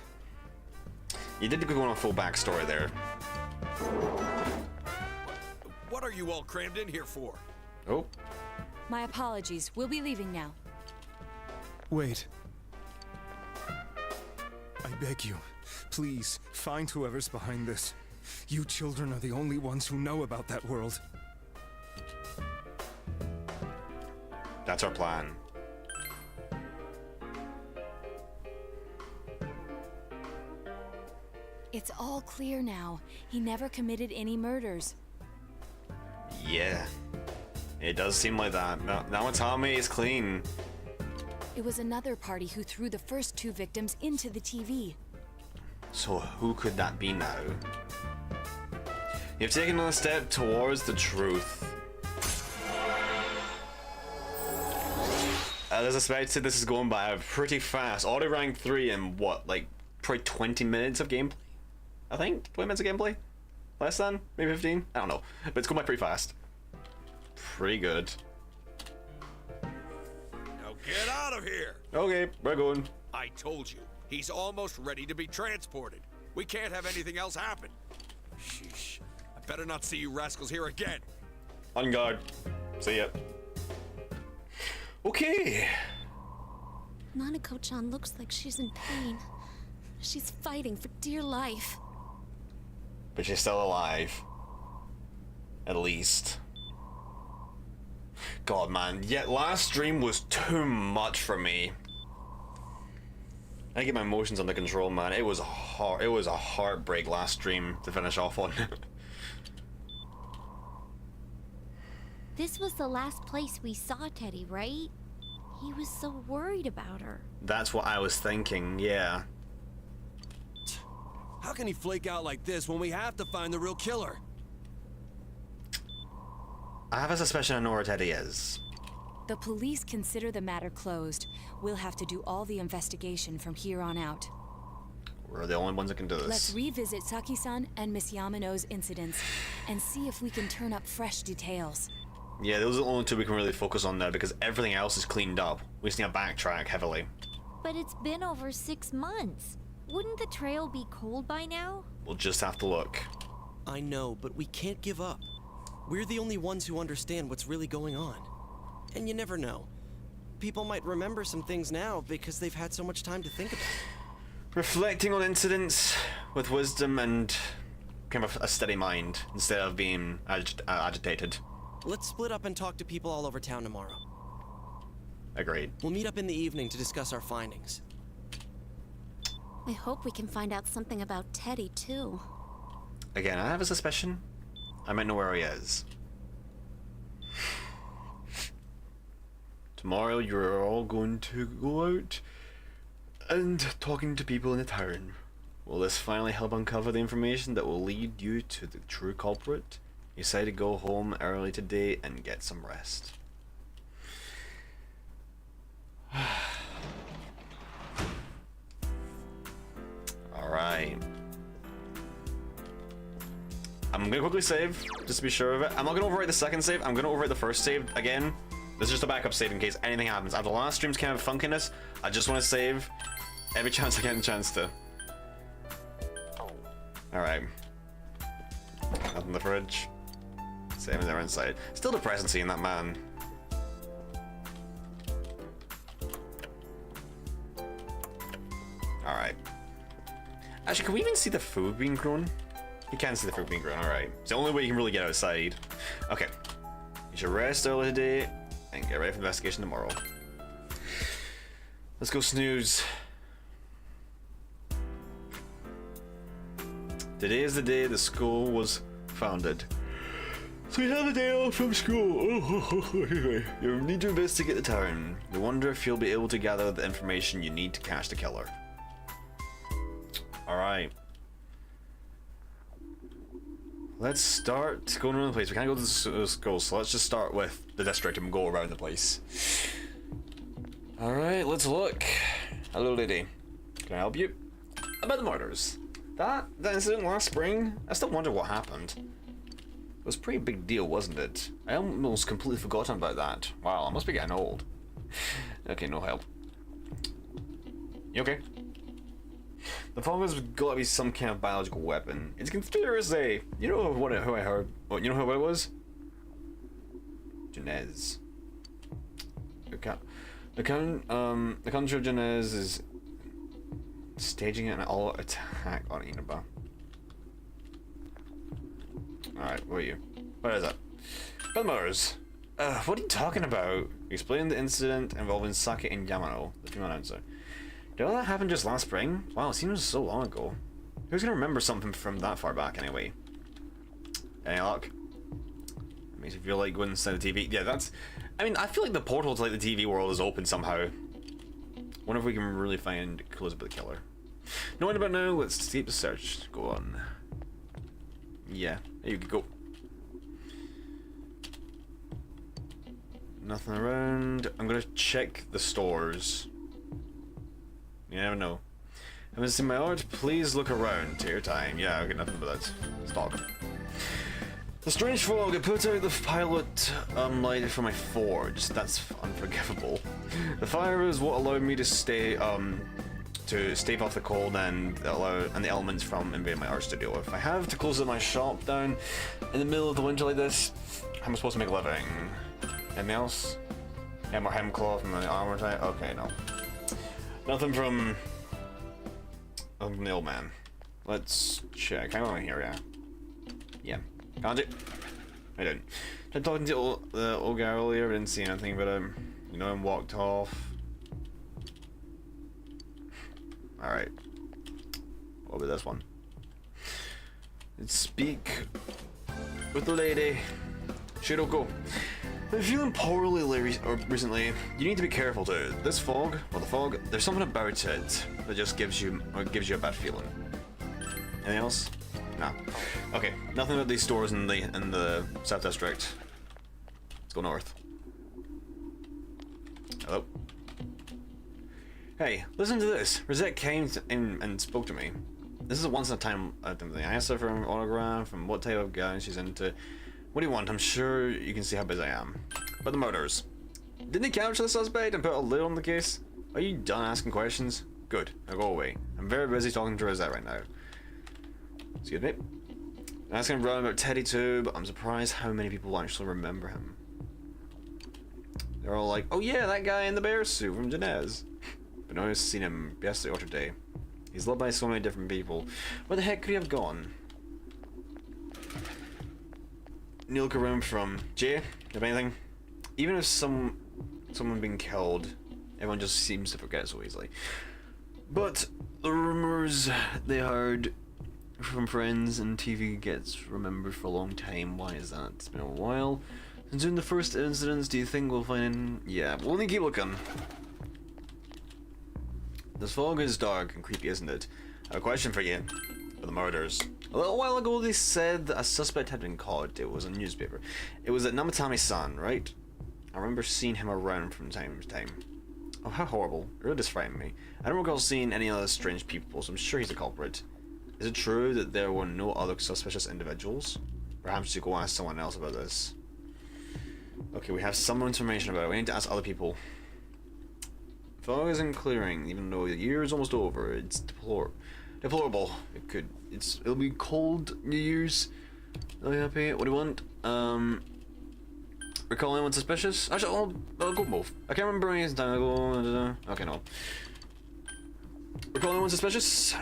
You did go on a full backstory there. What are you all crammed in here for? Oh. My apologies. We'll be leaving now. Wait. I beg you, please, find whoever's behind this. You children are the only ones who know about that world. That's our plan. It's all clear now. He never committed any murders. Yeah. It does seem like that. Namatami is clean. It was another party who threw the first 2 victims into the TV. So who could that be now? You've taken a step towards the truth. As expected, this is going by pretty fast. Auto rank 3 in what, like probably 20 minutes of gameplay? I think 20 minutes of gameplay? Less than? Maybe 15? I don't know. But it's going by pretty fast. Pretty good. Now get out of here! Okay, we're going. I told you, he's almost ready to be transported. We can't have anything else happen. Sheesh. I better not see you rascals here again. On guard. See ya. Okay. Nanako-chan looks like she's in pain. She's fighting for dear life. But she's still alive. At least. God, man. Yet last stream was too much for me. I get my emotions under control, man. It was a heartbreak last stream to finish off on. This was the last place we saw Teddy, right? He was so worried about her. That's what I was thinking, yeah. How can he flake out like this when we have to find the real killer? I have a suspicion I know where Teddy is. The police consider the matter closed. We'll have to do all the investigation from here on out. We're the only ones that can do this. Let's revisit Saki-san and Miss Yamano's incidents and see if we can turn up fresh details. Yeah, those are the only 2 we can really focus on now because everything else is cleaned up. We just need to backtrack heavily. But it's been over 6 months. Wouldn't the trail be cold by now? We'll just have to look. I know, but we can't give up. We're the only ones who understand what's really going on. And you never know. People might remember some things now because they've had so much time to think about it. Reflecting on incidents with wisdom and kind of a steady mind instead of being agitated. Let's split up and talk to people all over town tomorrow. Agreed. We'll meet up in the evening to discuss our findings. I hope we can find out something about Teddy, too. Again, I have a suspicion. I might know where he is. Tomorrow you're all going to go out and talking to people in the town. Will this finally help uncover the information that will lead you to the true culprit? You decide to go home early today and get some rest. Alright. I'm gonna quickly save, just to be sure of it. I'm not gonna overwrite the second save, I'm gonna overwrite the first save again. This is just a backup save in case anything happens. After the last stream's kind of funkiness, I just want to save every chance I get a chance to. Alright. Nothing in the fridge. Same as ever inside. Still depressing seeing that man. Alright. Actually, can we even see the food being grown? You can see the food being grown, alright. It's the only way you can really get outside. Okay. You should rest early today and get ready for the investigation tomorrow. Let's go snooze. Today is the day the school was founded. So you have a day off from school. Anyway, you need to investigate the town. You wonder if you'll be able to gather the information you need to catch the killer. Alright. Let's start going around the place. We can't go to the school, so let's just start with the district and go around the place. Alright, let's look. Hello, lady. Can I help you? About the murders. That incident last spring, I still wonder what happened. It was a pretty big deal, wasn't it? I almost completely forgotten about that. Wow, I must be getting old. Okay, no help. You okay? The fog has got to be some kind of biological weapon. It's a conspiracy. You know who I heard? You know who it was? Janez. The country of Janez is staging an all attack on Inaba. Alright, what are you? What is that? Belmars! What are you talking about? Explain the incident involving Sake and Yamano, the female announcer. Did all that happen just last spring? Wow, it seems so long ago. Who's gonna remember something from that far back anyway? Any luck? It makes you feel like going inside the TV. Yeah, that's... I mean, I feel like the portal to like the TV world is open somehow. Wonder if we can really find clues about the killer. Knowing about now, let's keep the search. Go on. Yeah, there you go. Nothing around. I'm gonna check the stores. You never know. Haven't seen my art? Please look around. Take your time. Yeah, I got nothing but that. Stock. The strange fog. I put out the pilot light for my forge. That's unforgivable. The fire is what allowed me to stave off the cold and the elements from invading my art studio. If I have to close my shop down in the middle of the winter like this, how am I supposed to make a living? Anything else? Yeah, more hemcloth and the armor type. Okay, no. Nothing from the old man. Let's check. Hang on here, yeah. Yeah. Can't it? I didn't. Tried talking to the old guy earlier, but didn't see anything, but you know, and walked off. Alright. What about this one? Let's speak with the lady. Shiroko. I'm feeling poorly recently. You need to be careful too. This fog, well, the fog, there's something about it that just gives you a bad feeling. Anything else? No. Okay, nothing about these stores in the South District. Let's go north. Hello. Hey, listen to this. Rosette came in and spoke to me. This is a once in a time thing. I asked her for an autograph and what type of guy she's into. What do you want? I'm sure you can see how busy I am. But the murders. Didn't they capture the suspect and put a lid on the case? Are you done asking questions? Good. Now go away. I'm very busy talking to Rosette right now. Excuse me. I'm asking around about Teddy too, but I'm surprised how many people actually remember him. They're all like, oh yeah, that guy in the bear suit from Janez. But no one's seen him yesterday or today. He's loved by so many different people. Where the heck could he have gone? Neil Karoom from Jay, if anything. Even if someone being killed, everyone just seems to forget so easily. But the rumors they heard from friends and TV gets remembered for a long time. Why is that? It's been a while. Since doing the first incidents, do you think we'll find... Yeah, we'll only keep looking. This fog is dark and creepy, isn't it? I have a question for you. For the murders. A little while ago they said that a suspect had been caught. It was a newspaper. It was at Namatame-san, right? I remember seeing him around from time to time. Oh, how horrible. It really just frightened me. I don't recall seeing any other strange people, so I'm sure he's a culprit. Is it true that there were no other suspicious individuals? Perhaps you go ask someone else about this. Okay, we have some more information about it. We need to ask other people. Fog isn't clearing, even though the year is almost over. It's deplorable. It'll be cold New Year's. Are you happy? What do you want? Recall anyone suspicious? Actually, I'll go both. I can't remember any time ago. Okay, no. Recall anyone suspicious?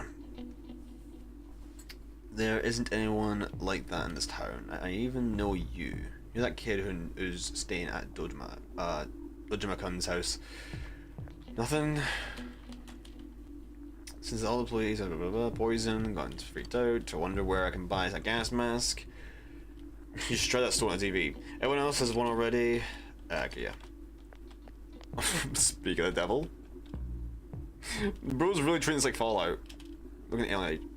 There isn't anyone like that in this town. I even know you. You're that kid who's staying at Dojima-kun's house. Nothing. Since all the police have poison, gotten freaked out, I wonder where I can buy a gas mask. You should try that store on TV. Everyone else has one already. Okay, yeah. Speak of the devil. Bro's really treating this like Fallout. Look at the alien.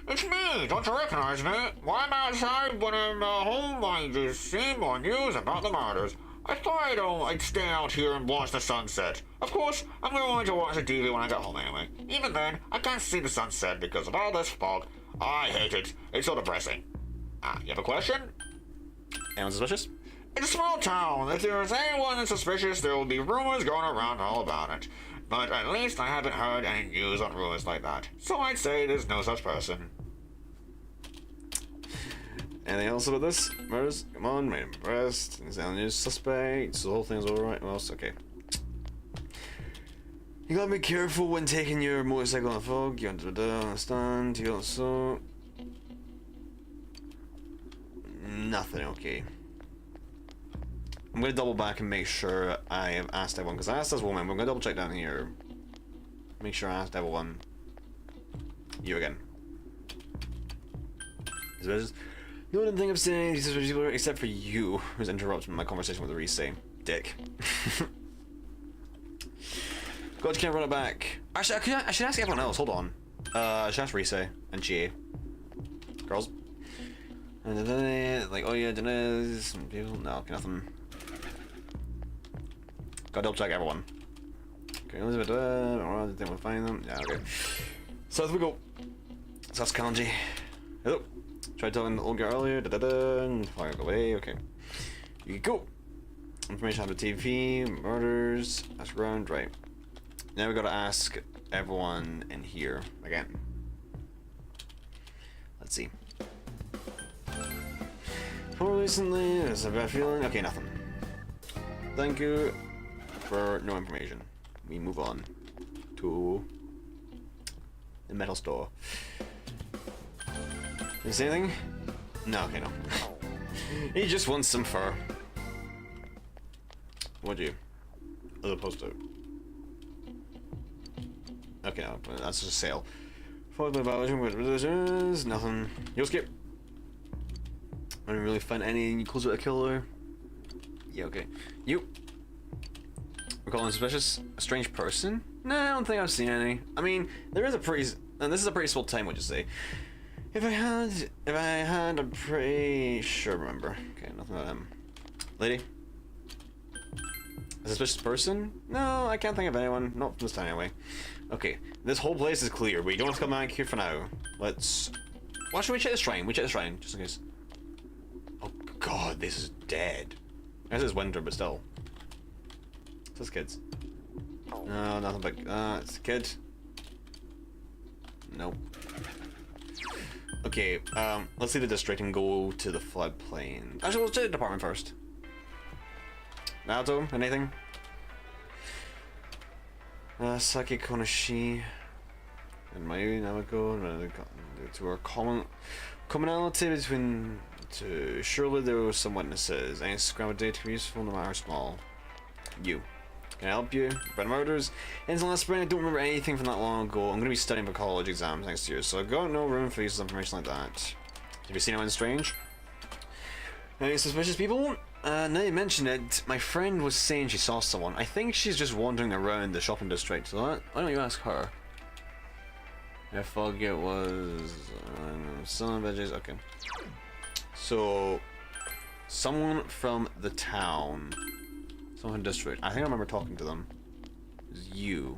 It's me! Don't you recognize me? Why am I outside when I'm home? I just see more news about the murders. I thought I'd stay out here and watch the sunset. Of course, I'm going to watch the TV when I get home anyway. Even then, I can't see the sunset because of all this fog. I hate it. It's so depressing. You have a question? Anyone suspicious? It's a small town. If there's anyone suspicious, there will be rumors going around all about it. But at least I haven't heard any news on rumors like that. So I'd say there's no such person. Anything else about this? Murders? Come on, made him arrest. Is that news suspect? So the whole thing's alright. Well, it's okay. You gotta be careful when taking your motorcycle in the fog. You understand. You also. Nothing, okay. I'm gonna double back and make sure I have asked everyone, because I asked this woman. We're gonna double check down here. Make sure I asked everyone. You again. You wouldn't think of saying these people except for you, who's interrupting my conversation with the Resay. Dick. God, you can't run it back. Actually, I should ask everyone else. Hold on. I should ask Resay and GA. Girls. Like, oh yeah, Denez, people. No, okay, nothing. Gotta double check everyone. Okay, Elizabeth, I think we'll find them. Yeah, okay. South we go. South Kanji. Hello. Tried telling the old girl earlier. Fire away. Okay. You go. Information on the TV. Murders. That's around. Right. Now we gotta ask everyone in here again. Let's see. More recently, there's a bad feeling. Okay, nothing. Thank you for no information. We move on to the metal store. Is there anything? No, okay, no. He just wants some fur. Would you? As opposed to. Okay, no, that's just a sale. Nothing. You'll skip. I didn't really find any close with a killer. Yeah, okay. You. We're calling suspicious a strange person? No, I don't think I've seen any. I mean, there is a pretty, and this is a pretty small town, would you say? If I had, I'm pretty sure. Remember? Okay, nothing about him. Lady. A suspicious person? No, I can't think of anyone. Not from this time anyway. Okay, this whole place is clear. We don't have to come back here for now. Let's. Why should we check the shrine? We check the shrine just in case. Oh God, this is dead. I guess it's winter, but still. It says kids. No, nothing but it's a kid. Nope. Okay, let's leave the district and go to the floodplain. Actually, let's check the department first. Naoto, anything? Saki Konoshi and Mayu Nanako to our commonality between two. Surely there were some witnesses. Any scrap of data be useful, no matter how small. You. Can I help you? About murders? In the last spring, I don't remember anything from that long ago. I'm going to be studying for college exams next year, so I've got no room for useless information like that. Have you seen anyone strange? Any suspicious people? Now you mention it, my friend was saying she saw someone. I think she's just wandering around the shopping district, so why don't you ask her? I forget it was... selling veggies, okay. So, someone from the town. Someone from the district. I think I remember talking to them. It was you.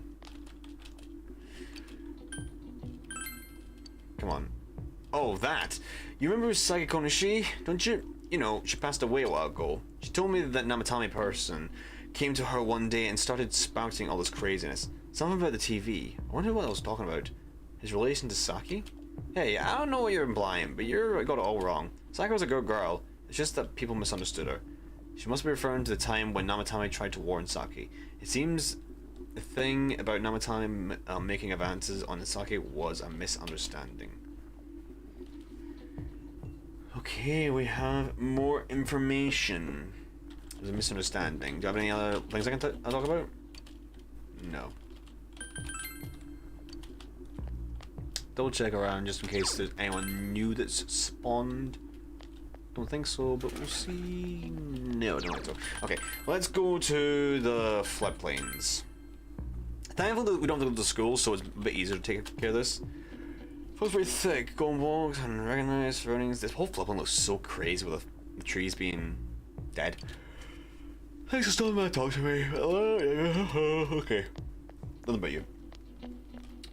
Come on. Oh, that! You remember Saki Konoshi, don't you? You know, she passed away a while ago. She told me that Namatame person came to her one day and started spouting all this craziness. Something about the TV. I wonder what I was talking about. His relation to Saki? Hey, I don't know what you're implying, but you got it all wrong. Saki was a good girl. It's just that people misunderstood her. She must be referring to the time when Namatame tried to warn Saki. It seems the thing about Namatame making advances on Saki was a misunderstanding. Okay, we have more information. There's a misunderstanding. Do you have any other things I can talk about? No. Double check around just in case there's anyone new that's spawned. Don't think so, but we'll see. No, I don't think so. Okay, let's go to the floodplains. Thankfully, we don't have to go to school, so it's a bit easier to take care of this. Feels very thick. Golden walks and recognized surroundings. This whole floodplain looks so crazy with the trees being dead. Thanks for stopping by to talk to me. Okay. Nothing about you.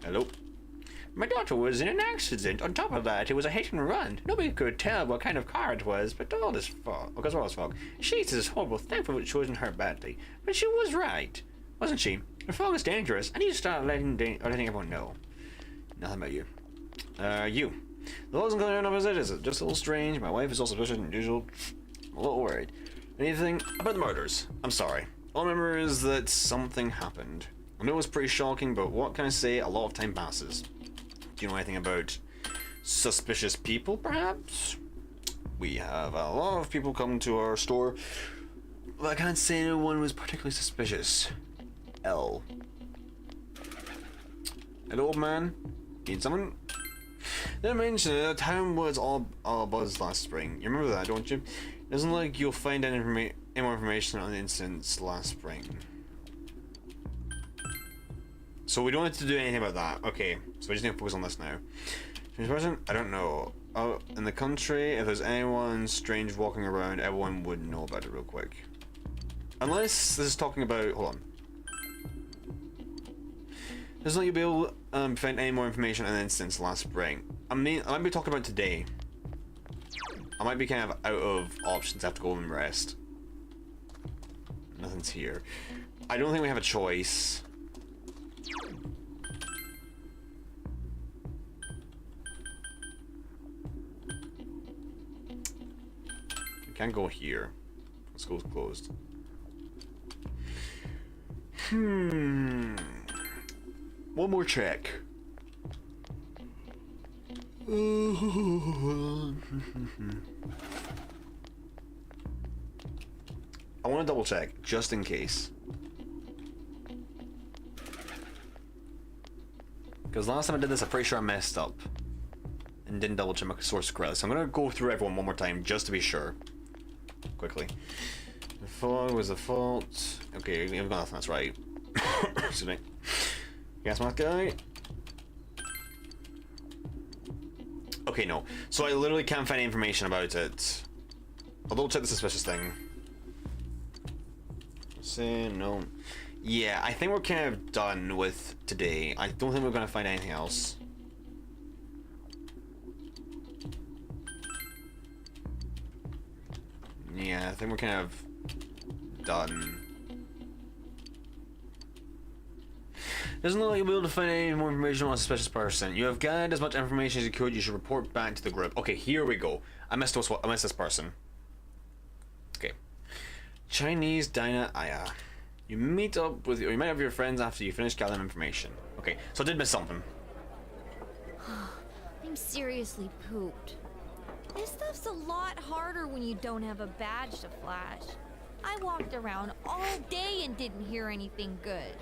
Hello? My daughter was in an accident. On top of that, it was a hit and run. Nobody could tell what kind of car it was, but all this fog. Because all this fog. She says it's horrible. Thankfully, it wasn't hurt badly. But she was right, wasn't she? The fog is dangerous. I need to start letting everyone know. Nothing about you. You. The wasn't clear enough as it is. Just a little strange. My wife is also suspicious than usual. I'm a little worried. Anything about the murders? I'm sorry. All I remember is that something happened. I know it was pretty shocking, but what can I say? A lot of time passes. Do you know anything about suspicious people, perhaps? We have a lot of people come to our store, but I can't say no one was particularly suspicious. L. Hello, old man. Need someone? Did I mention that the town was all buzz last spring? You remember that, don't you? It doesn't look like you'll find any more information on the incidents last spring. So we don't have to do anything about that. Okay, so we just need to focus on this now. Strange person? I don't know. Out in the country, if there's anyone strange walking around, everyone would know about it real quick. Unless this is talking about... Hold on. Doesn't let you be able to find any more information on the incidents last spring. I mean, I might be talking about today. I might be kind of out of options. I have to go and rest. Nothing's here. I don't think we have a choice. We can't go here. The school's closed. One more check. I want to double check, just in case. Because last time I did this, I'm pretty sure I messed up. And didn't double check my source correctly. So I'm going to go through everyone one more time, just to be sure. Quickly. The fog was the fault. Okay, you've got nothing, that's right. Excuse me. Gas mask guy. Okay, no. So I literally can't find any information about it. I'll double check the suspicious thing. Say no. Yeah, I think we're kind of done with today. I don't think we're gonna find anything else. Yeah, I think we're kind of done. Doesn't look like you'll be able to find any more information on a suspicious person. You have gathered as much information as you could. You should report back to the group. Okay, here we go. I missed this person. Okay. Chinese Dinah Aya. You meet up with, or you might have your friends after you finish gathering information. Okay, so I did miss something. I'm seriously pooped. This stuff's a lot harder when you don't have a badge to flash. I walked around all day and didn't hear anything good.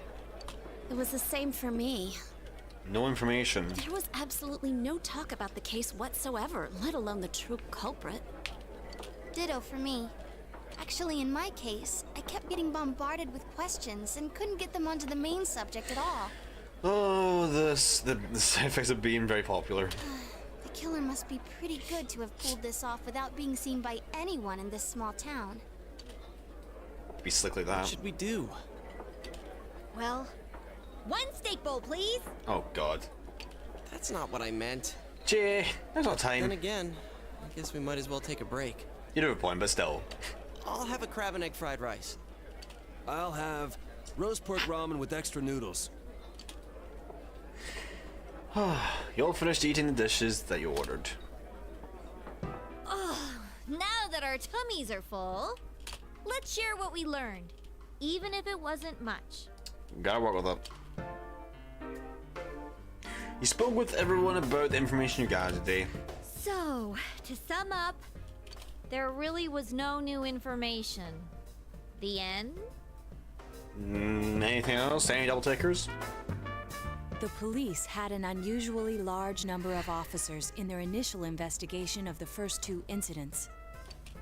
It was the same for me. No information. There was absolutely no talk about the case whatsoever, let alone the true culprit. Ditto for me. Actually, in my case, I kept getting bombarded with questions and couldn't get them onto the main subject at all. Oh, the side effects of being very popular. The killer must be pretty good to have pulled this off without being seen by anyone in this small town. Be slick like that. What should we do? Well, one steak bowl, please. Oh God. That's not what I meant. Jay, there's no time. Then again, I guess we might as well take a break. You do have a point, but still. I'll have a crab and egg fried rice. I'll have roast pork ramen with extra noodles. You all finished eating the dishes that you ordered. Now that our tummies are full, let's share what we learned, even if it wasn't much. Gotta work with it. You spoke with everyone about the information you gathered today. So, to sum up, there really was no new information. The end? Anything else? Any double takers? The police had an unusually large number of officers in their initial investigation of the first two incidents.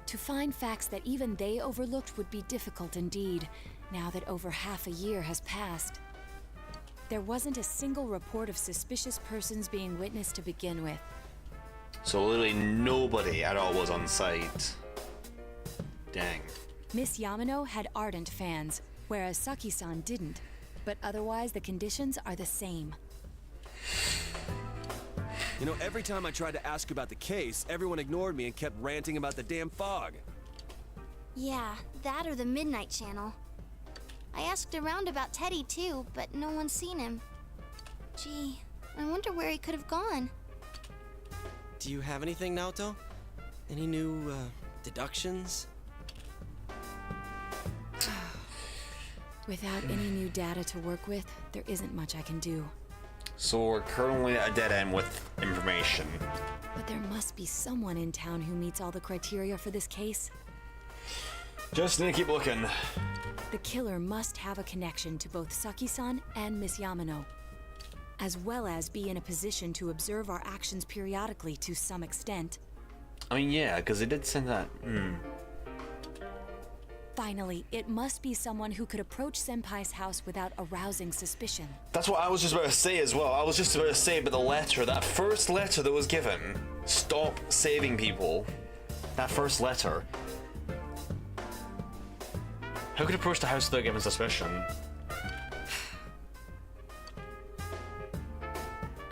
To find facts that even they overlooked would be difficult indeed, now that over half a year has passed. There wasn't a single report of suspicious persons being witnessed to begin with. So literally nobody at all was on site. Dang. Miss Yamano had ardent fans, whereas Saki-san didn't. But otherwise, the conditions are the same. You know, every time I tried to ask about the case, everyone ignored me and kept ranting about the damn fog. Yeah, that or the Midnight Channel. I asked around about Teddy too, but no one's seen him. Gee, I wonder where he could have gone. Do you have anything, Naoto? Any new, deductions? Without any new data to work with, there isn't much I can do. So we're currently at a dead end with information. But there must be someone in town who meets all the criteria for this case. Just need to keep looking. The killer must have a connection to both Saki-san and Miss Yamano, as well as be in a position to observe our actions periodically to some extent. I mean, yeah, because they did send that. Finally, it must be someone who could approach Senpai's house without arousing suspicion. That's what I was just about to say as well. I was just about to say about the letter, that first letter that was given. Stop saving people. That first letter. Who could approach the house without giving suspicion?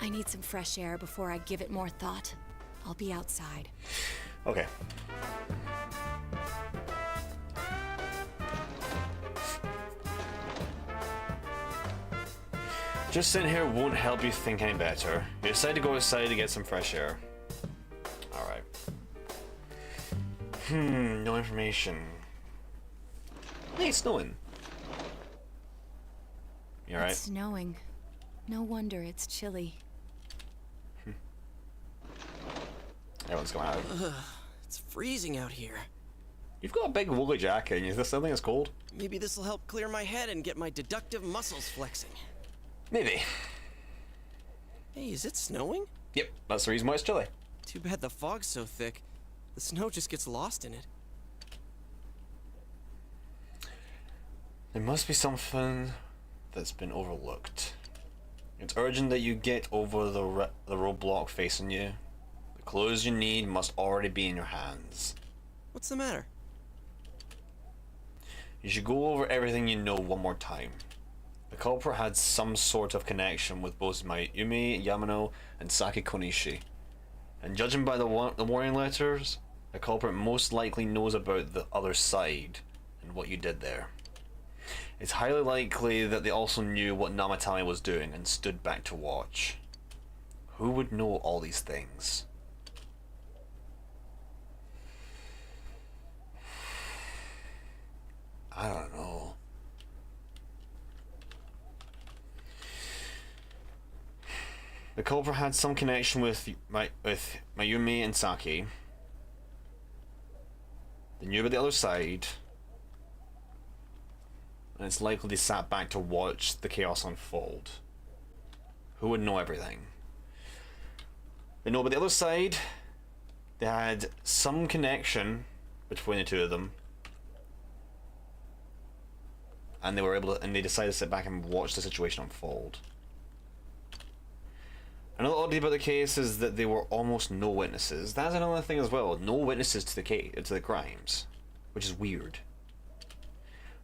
I need some fresh air before I give it more thought. I'll be outside. Okay. Just sitting here won't help you think any better. You decide to go outside to get some fresh air. Alright. No information. Hey, it's snowing. You alright? It's snowing. No wonder it's chilly. Everyone's going out. It's freezing out here. You've got a big woolly jacket, and is this something that's cold? Maybe this'll help clear my head and get my deductive muscles flexing. Maybe. Hey, is it snowing? Yep, that's the reason why it's chilly. Too bad the fog's so thick. The snow just gets lost in it. There must be something that's been overlooked. It's urgent that you get over the roadblock facing you. The clothes you need must already be in your hands. What's the matter? You should go over everything you know one more time. The culprit had some sort of connection with both Mayumi Yamano and Saki Konishi. And judging by the warning letters, the culprit most likely knows about the other side and what you did there. It's highly likely that they also knew what Namatame was doing and stood back to watch. Who would know all these things? I don't know. The culprit had some connection with Mayumi and Saki. They knew about the other side. And it's likely they sat back to watch the chaos unfold. Who would know everything? They know about the other side. They had some connection between the two of them. And they were able to, and they decided to sit back and watch the situation unfold. Another oddity about the case is that there were almost no witnesses. That's another thing as well. No witnesses to the crimes, which is weird.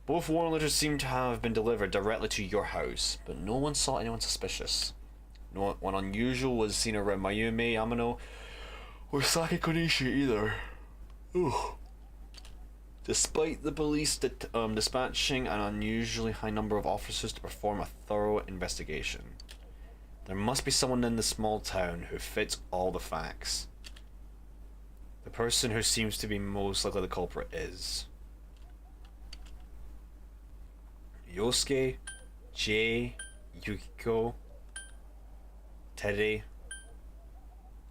Both warning letters seem to have been delivered directly to your house, but no one saw anyone suspicious. No one unusual was seen around Mayumi Yamano or Saki Konishi either. Ooh. Despite the police dispatching an unusually high number of officers to perform a thorough investigation, there must be someone in the small town who fits all the facts. The person who seems to be most likely the culprit is Yosuke, Jay, Yukiko, Teddy,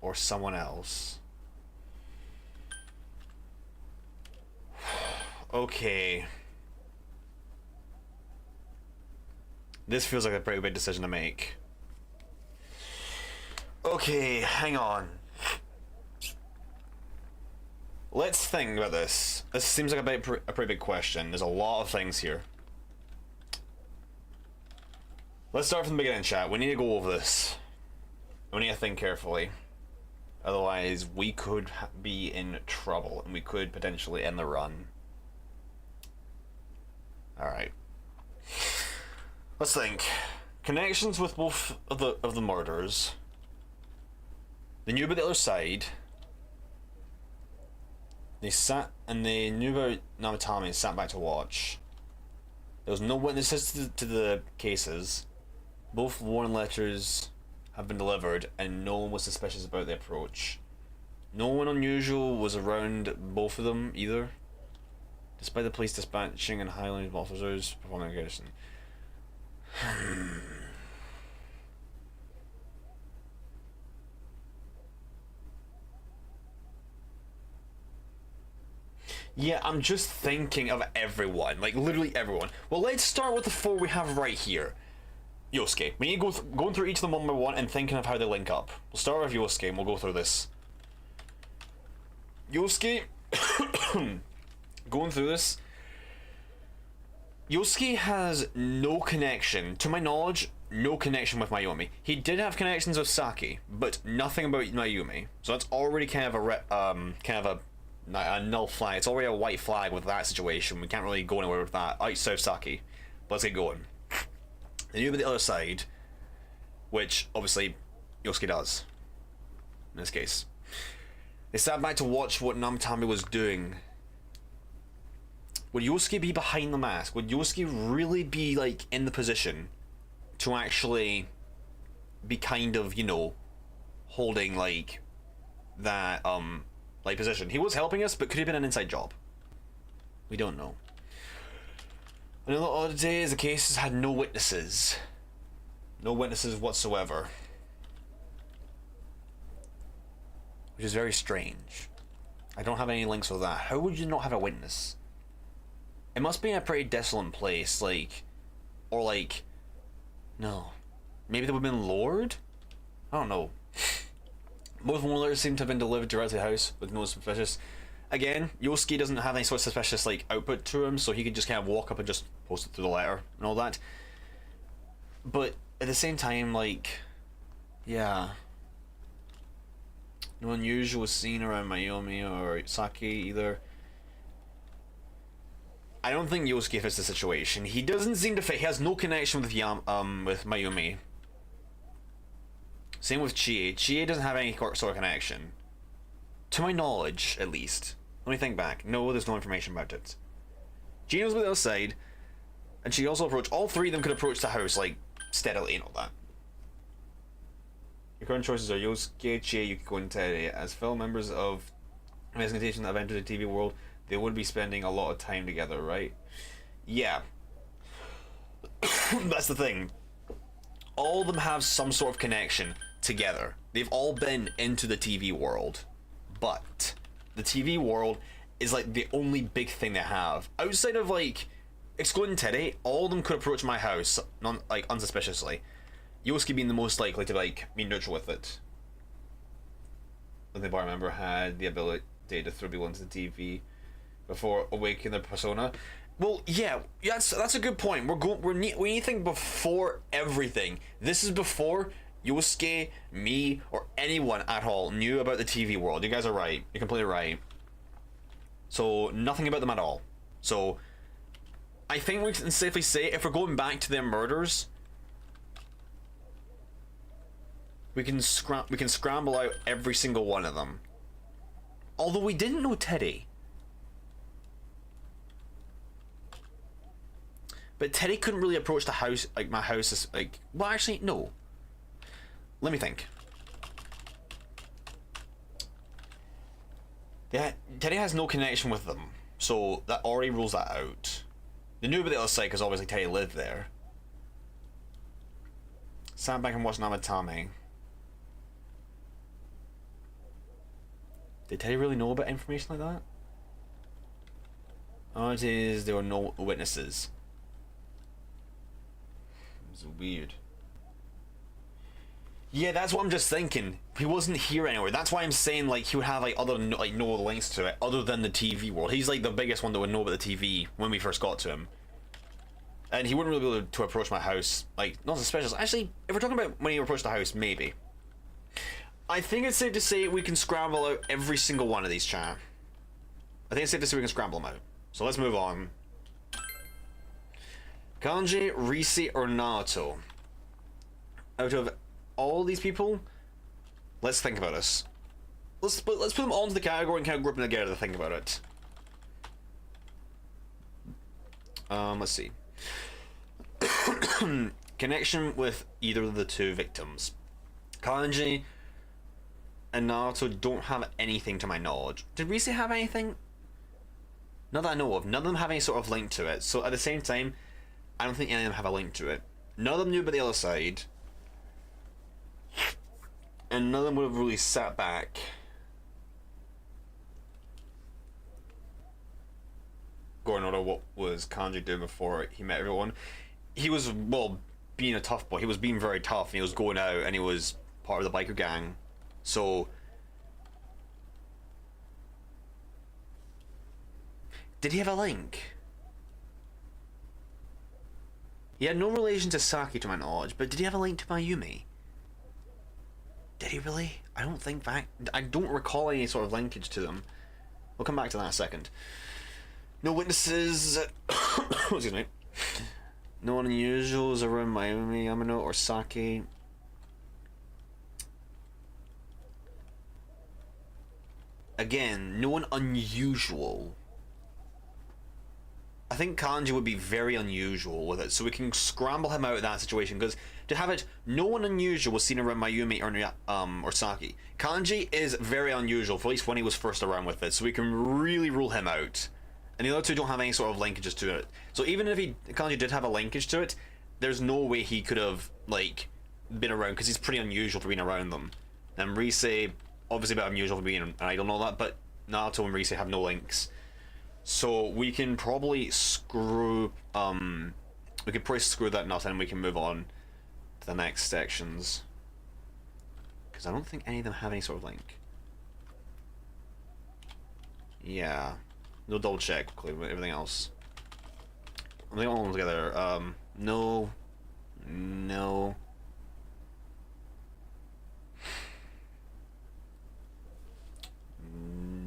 or someone else. Okay. This feels like a pretty big decision to make. Okay, hang on. Let's think about this. This seems like a pretty big question. There's a lot of things here. Let's start from the beginning, chat. We need to go over this. We need to think carefully. Otherwise, we could be in trouble, and we could potentially end the run. Alright. Let's think. Connections with both of the murders. They knew about the other side. They knew about Namatame and sat back to watch. There was no witnesses to the cases. Both warning letters have been delivered, and no one was suspicious about the approach. No one unusual was around both of them either, despite the police dispatching and Highland officers performing investigation. Yeah, I'm just thinking of everyone, like literally everyone. Well, let's start with the 4 we have right here. Yosuke. We need to go going through each of them one by one and thinking of how they link up. We'll start with Yosuke and we'll go through this. Yosuke, going through this. Yosuke has no connection, to my knowledge, no connection with Mayumi. He did have connections with Saki, but nothing about Mayumi. So that's already kind of a null flag. It's already a white flag with that situation. We can't really go anywhere with that outside of Saki. But let's get going. They knew about the other side, which obviously Yosuke does in this case. They sat back to watch what Namatame was doing. Would Yosuke be behind the mask? Would Yosuke really be like in the position to actually be kind of, you know, holding like that like position? He was helping us, but could have been an inside job. We don't know. Another oddity is the case had no witnesses. No witnesses whatsoever. Which is very strange. I don't have any links with that. How would you not have a witness? It must be in a pretty desolate place, like... Or like... No. Maybe they would have been lured? I don't know. Both letters seem to have been delivered directly to the house with no suspicious. Again, Yosuke doesn't have any sort of suspicious like output to him, so he could just kind of walk up and just post it through the letter and all that. But at the same time, like, yeah, no unusual was seen around Mayumi or Saki either. I don't think Yosuke fits the situation. He doesn't seem to fit. He has no connection with with Mayumi. Same with Chie. Chie doesn't have any sort of connection. To my knowledge, at least. Let me think back. No, there's no information about it. Gino's with the other side, and she also approached. All 3 of them could approach the house, like, steadily and all that. Your current choices are Yosuke, Chie, Yukiko, and Teddy. As fellow members of investigation that have entered the TV world, they would be spending a lot of time together, right? Yeah. That's the thing. All of them have some sort of connection together. They've all been into the TV world. But the TV world is like the only big thing they have. Outside of like excluding Teddy, all of them could approach my house unsuspiciously. Yosuke being the most likely to like be neutral with it. The bar member had the ability to throw people into the TV before awakening their persona. Well, yeah, that's a good point. We need to think before everything. This is before Yosuke, me, or anyone at all knew about the TV world. You guys are right. You're completely right. So, nothing about them at all. So, I think we can safely say, if we're going back to their murders, we can scramble out every single one of them. Although we didn't know Teddy. But Teddy couldn't really approach the house, like my house is like, well actually, no. Let me think. Yeah, Teddy has no connection with them, so that already rules that out. They knew about the other side because obviously Teddy lived there. Sat back and watched Namatame. Did Teddy really know about information like that? Oh, it is, there were no witnesses. It's weird. Yeah, that's what I'm just thinking. He wasn't here anywhere. That's why I'm saying like he would have like other like no links to it other than the TV world. He's like the biggest one that would know about the TV when we first got to him. And he wouldn't really be able to approach my house, like, not suspicious. Actually, if we're talking about when he approached the house, maybe. I think it's safe to say we can scramble out every single one of these, chat. I think it's safe to say we can scramble them out. So let's move on. Kanji, Rise, or Naoto? Out of all these people, let's think about this. Let's put them all into the category and kind of group them together to think about it. Let's see. Connection with either of the two victims. Kanji and Naruto don't have anything to my knowledge. Did Rise have anything? Not that I know of. None of them have any sort of link to it. So at the same time, I don't think any of them have a link to it. None of them knew about the other side. And none of them would have really sat back. Going over what was Kanji doing before he met everyone. He was, well, being a tough boy. He was being very tough, and he was going out, and he was part of the biker gang. So, did he have a link? He had no relation to Saki, to my knowledge, but did he have a link to Mayumi? Did he really? I don't think back. I don't recall any sort of linkage to them. We'll come back to that in a second. No witnesses. Excuse me. No one unusual is around Mayumi, Yamano, or Saki. Again, no one unusual. I think Kanji would be very unusual with it, so we can scramble him out of that situation, because to have it, no one unusual was seen around Mayumi or Saki. Kanji is very unusual, for at least when he was first around with it, so we can really rule him out. And the other two don't have any sort of linkages to it. So even if Kanji did have a linkage to it, there's no way he could have, like, been around, because he's pretty unusual for being around them. And Rise, obviously a bit unusual for being an idol and all that, but Naruto and Rise have no links. So we can probably screw that nut and we can move on to the next sections. Because I don't think any of them have any sort of link. Yeah. No double check, everything else. I think all of them together. No. No.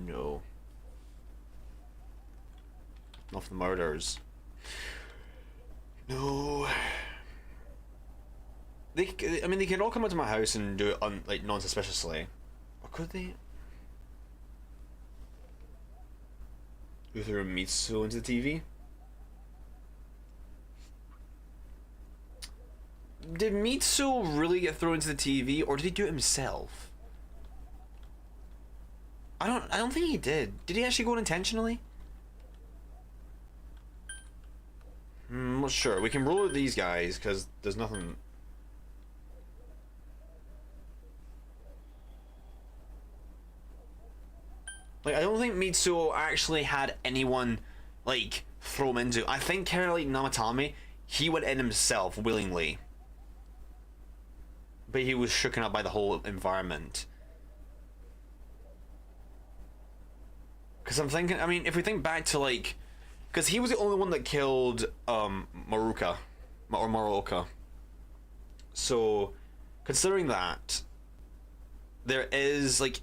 No. Not for the murders. No. I mean, they can all come into my house and do it like non-suspiciously, or could they? Who threw Mitsu into the TV? Did Mitsu really get thrown into the TV, or did he do it himself? I don't think he did. Did he actually go in intentionally? I'm not sure. We can roll with these guys because there's nothing. Like, I don't think Mitsuo actually had anyone, like, throw him into. I think kind of like Namatame, he went in himself willingly. But he was shooken up by the whole environment. Because I'm thinking, I mean, if we think back to, like, because he was the only one that killed Maruka, or Maruoka. So, considering that, there is, like,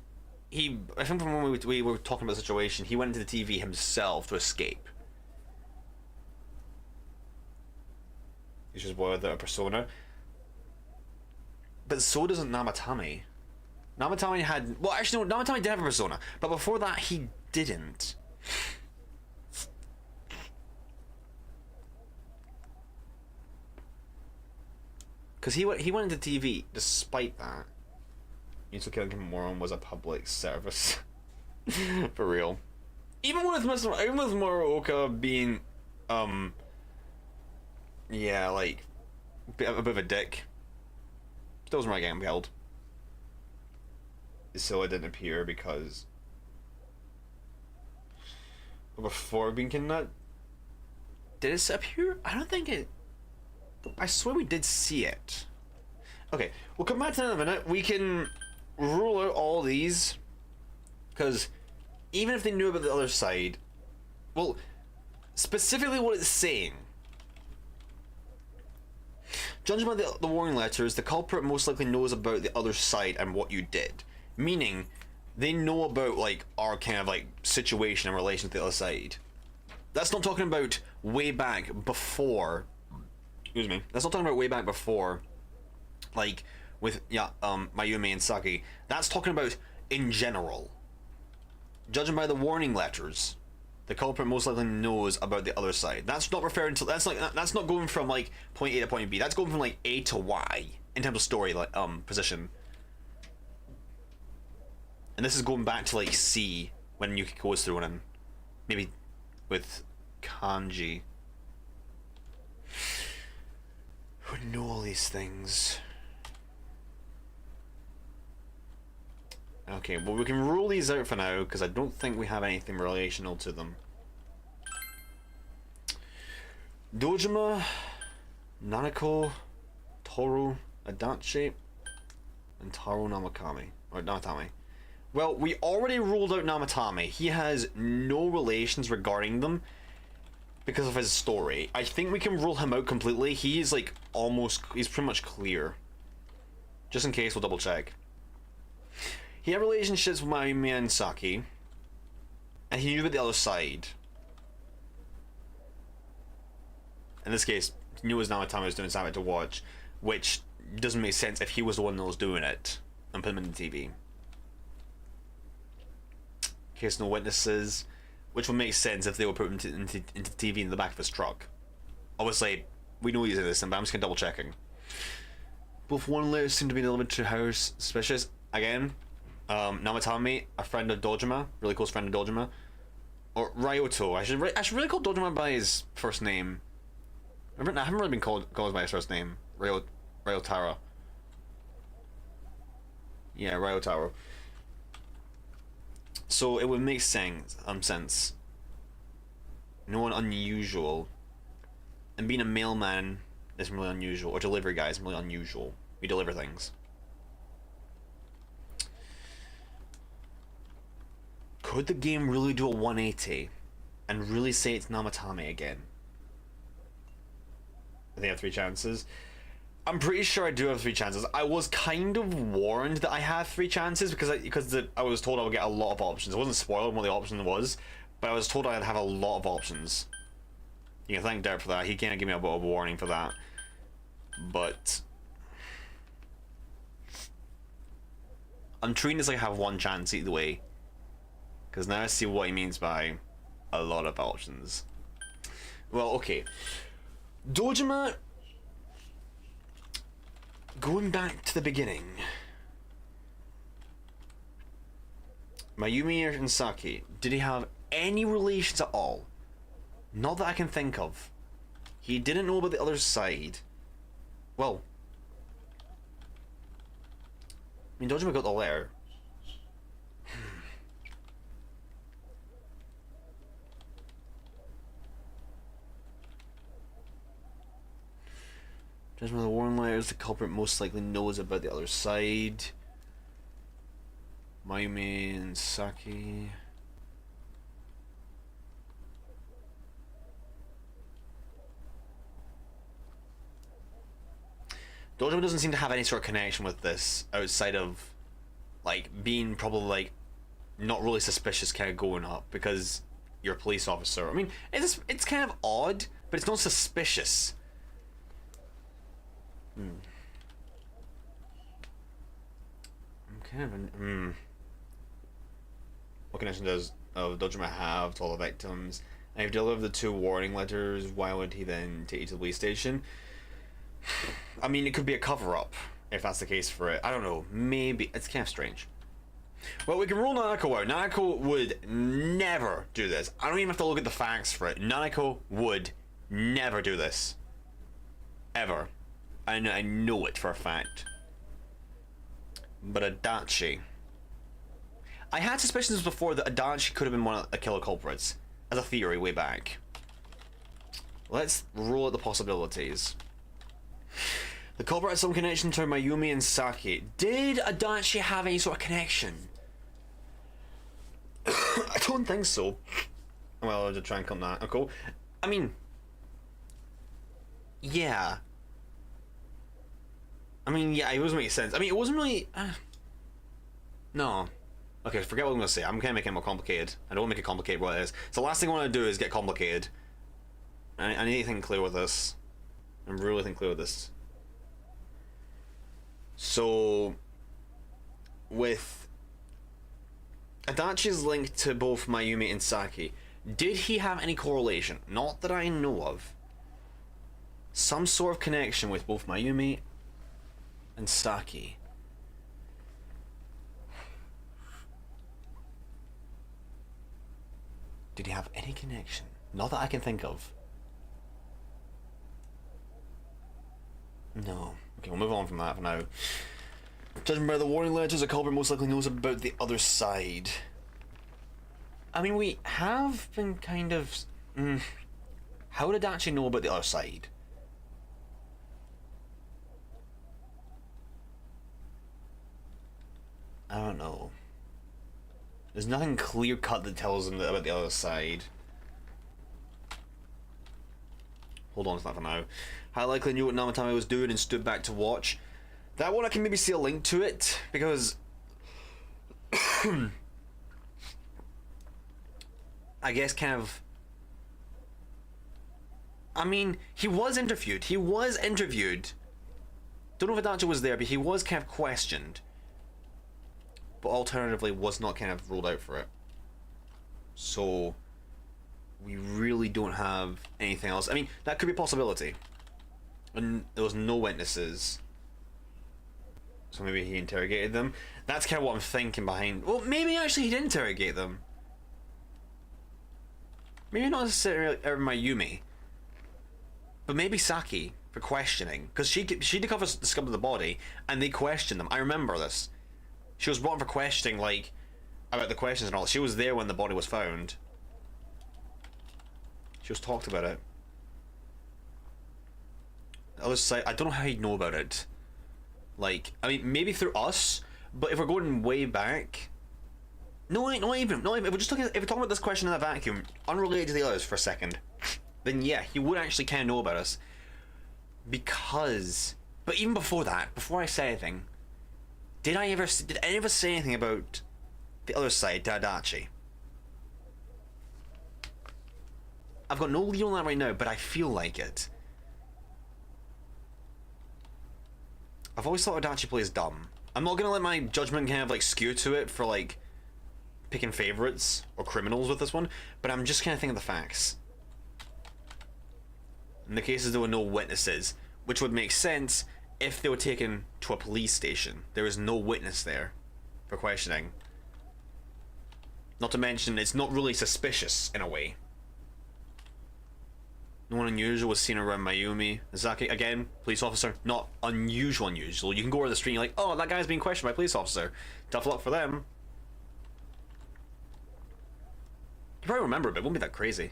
I think from when we were talking about the situation, he went into the TV himself to escape. He's just without a persona. But so doesn't Namatame. Namatame had... Well, actually, no, Namatame did have a persona. But before that, he didn't. Because he went into TV despite that. Yusuke killing Moron was a public service. For real. Even with Moroka being, yeah, like, a bit of a dick. Still wasn't right getting killed. So it didn't appear because... Before being kidnapped? Did it appear? I don't think it I swear we did see it. Okay, we'll come back to that in a minute. We can rule out all these, because even if they knew about the other side, well, specifically what it's saying. Judging by the warning letters, the culprit most likely knows about the other side and what you did. Meaning, they know about, like, our kind of, like, situation in relation to the other side. That's not talking about way back before... Excuse me. That's not talking about way back before, like, with, Mayumi and Saki. That's talking about in general. Judging by the warning letters, the culprit most likely knows about the other side. That's not referring to... That's not going from, like, point A to point B. That's going from, like, A to Y in terms of story, like, position. And this is going back to, like, C when Yuki goes through one, maybe with Kanji. Who know all these things? Okay, well, we can rule these out for now, because I don't think we have anything relational to them. Dojima, Nanako, Toru, Adachi, and Taro Namakami. Or Namatame. Well, we already ruled out Namatame. He has no relations regarding them because of his story. I think we can rule him out completely. He is, like, he's pretty much clear. Just in case, we'll double check. He had relationships with Mayumi and Saki, and he knew about the other side. In this case, he knew it was Namatame was doing something to watch, which doesn't make sense if he was the one that was doing it and put him in the TV. In case no witnesses, which would make sense if they were put into the TV in the back of his truck. Obviously, we know he's innocent, but I'm just gonna double checking. Both warning letters seem to be delivered to house suspicious. Again, Namatame, a friend of Dojima, really close friend of Dojima, or Ryoto. I should really call Dojima by his first name. I haven't really been called by his first name. Ryotaro. Yeah, Ryotaro. So it would make sense. No one unusual, and being a mailman isn't really unusual, or delivery guy isn't really unusual. We deliver things. Could the game really do a 180 and really say it's Namatame again? I think I have 3 chances. I'm pretty sure I do have 3 chances. I was kind of warned that I have 3 chances because I was told I would get a lot of options. I wasn't spoiled what the option was, but I was told I'd have a lot of options. You can thank Derek for that. He kind of gave me a bit of a warning for that. But I'm treating this like I have 1 chance either way, because now I see what he means by a lot of options. Well, okay. Dojima, going back to the beginning. Mayumi and Saki, did he have any relations at all? Not that I can think of. He didn't know about the other side. Well, I mean, Dojima got the letter. Judgment of the warning letters, the culprit most likely knows about the other side. Mayumi and Saki. Dojima doesn't seem to have any sort of connection with this outside of, like, being probably, like, not really suspicious kind of going up because you're a police officer. I mean, it's kind of odd, but it's not suspicious. I'm kind of what connection does Dojima have to all the victims? And if you deliver the 2 warning letters, why would he then take you to the police station? I mean, it could be a cover-up if that's the case for it. I don't know. Maybe it's kind of strange. Well, we can rule Nanako out. Nanako would never do this. I don't even have to look at the facts for it. Nanako would never do this. Ever. I know it for a fact. But Adachi. I had suspicions before that Adachi could have been one of the killer culprits. As a theory way back. Let's rule out the possibilities. The culprit had some connection to Mayumi and Saki. Did Adachi have any sort of connection? I don't think so. Well, I'll just try and cut that. Cool. I mean, yeah. I mean, yeah, it doesn't make sense. I mean, it wasn't really... no. Okay, forget what I'm going to say. I'm kind of making it more complicated. I don't want to make it complicated what it is. So the last thing I want to do is get complicated. I need to think clear with this. I'm really thinking clear with this. So, with Adachi's link to both Mayumi and Saki, did he have any correlation? Not that I know of. Some sort of connection with both Mayumi and Saki. Did he have any connection? Not that I can think of. No. Okay, we'll move on from that for now. Judging by the warning letters, the culprit most likely knows about the other side. I mean, we have been kind of... how did Adachi know about the other side? I don't know. There's nothing clear-cut that tells him about the other side. Hold on, it's not for now. How likely knew what Namatame was doing and stood back to watch? That one I can maybe see a link to it, because... I guess kind of... I mean, he was interviewed. He was interviewed. Don't know if Adachi was there, but he was kind of questioned. But alternatively was not kind of ruled out for it. So... we really don't have anything else. I mean, that could be a possibility. And there was no witnesses. So maybe he interrogated them. That's kind of what I'm thinking behind... well, maybe actually he did interrogate them. Maybe not necessarily Mayumi. But maybe Saki, for questioning. Because she discovered the body, and they questioned them. I remember this. She was brought in for questioning, like, about the questions and all. She was there when the body was found. She was talked about it. The other side, I don't know how he'd know about it. Like, I mean, maybe through us, but if we're going way back... No, not even. If we're just if we're talking about this question in a vacuum, unrelated to the others for a second, then yeah, he would actually kind of know about us. Because... but even before that, before I say anything, did any of us say anything about the other side to Adachi? I've got no lead on that right now, but I feel like it. I've always thought Adachi plays dumb. I'm not gonna let my judgment kind of like skew to it for like picking favorites or criminals with this one, but I'm just kind of thinking of the facts. In the cases there were no witnesses, which would make sense if they were taken to a police station. There is no witness there for questioning. Not to mention, it's not really suspicious in a way. No one unusual was seen around Mayumi. Zaki, again, police officer, not unusual. You can go over the street and you're like, oh, that guy's being questioned by a police officer. Tough luck for them. You probably remember, but it won't be that crazy.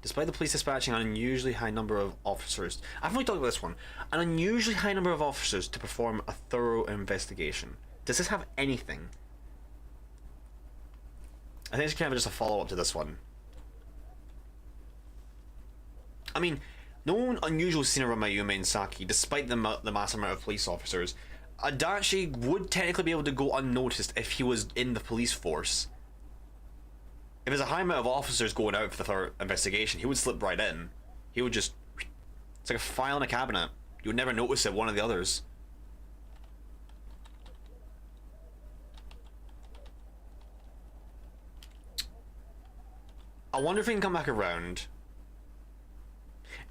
Despite the police dispatching an unusually high number of officers... I've only talked about this one. An unusually high number of officers to perform a thorough investigation. Does this have anything? I think it's kind of just a follow-up to this one. I mean, no one unusual is seen around Mayumi and Saki, despite the mass amount of police officers. Adachi would technically be able to go unnoticed if he was in the police force. If there's a high amount of officers going out for the thorough investigation, he would slip right in. He would just... it's like a file in a cabinet. You would never notice it, one of the others. I wonder if we can come back around.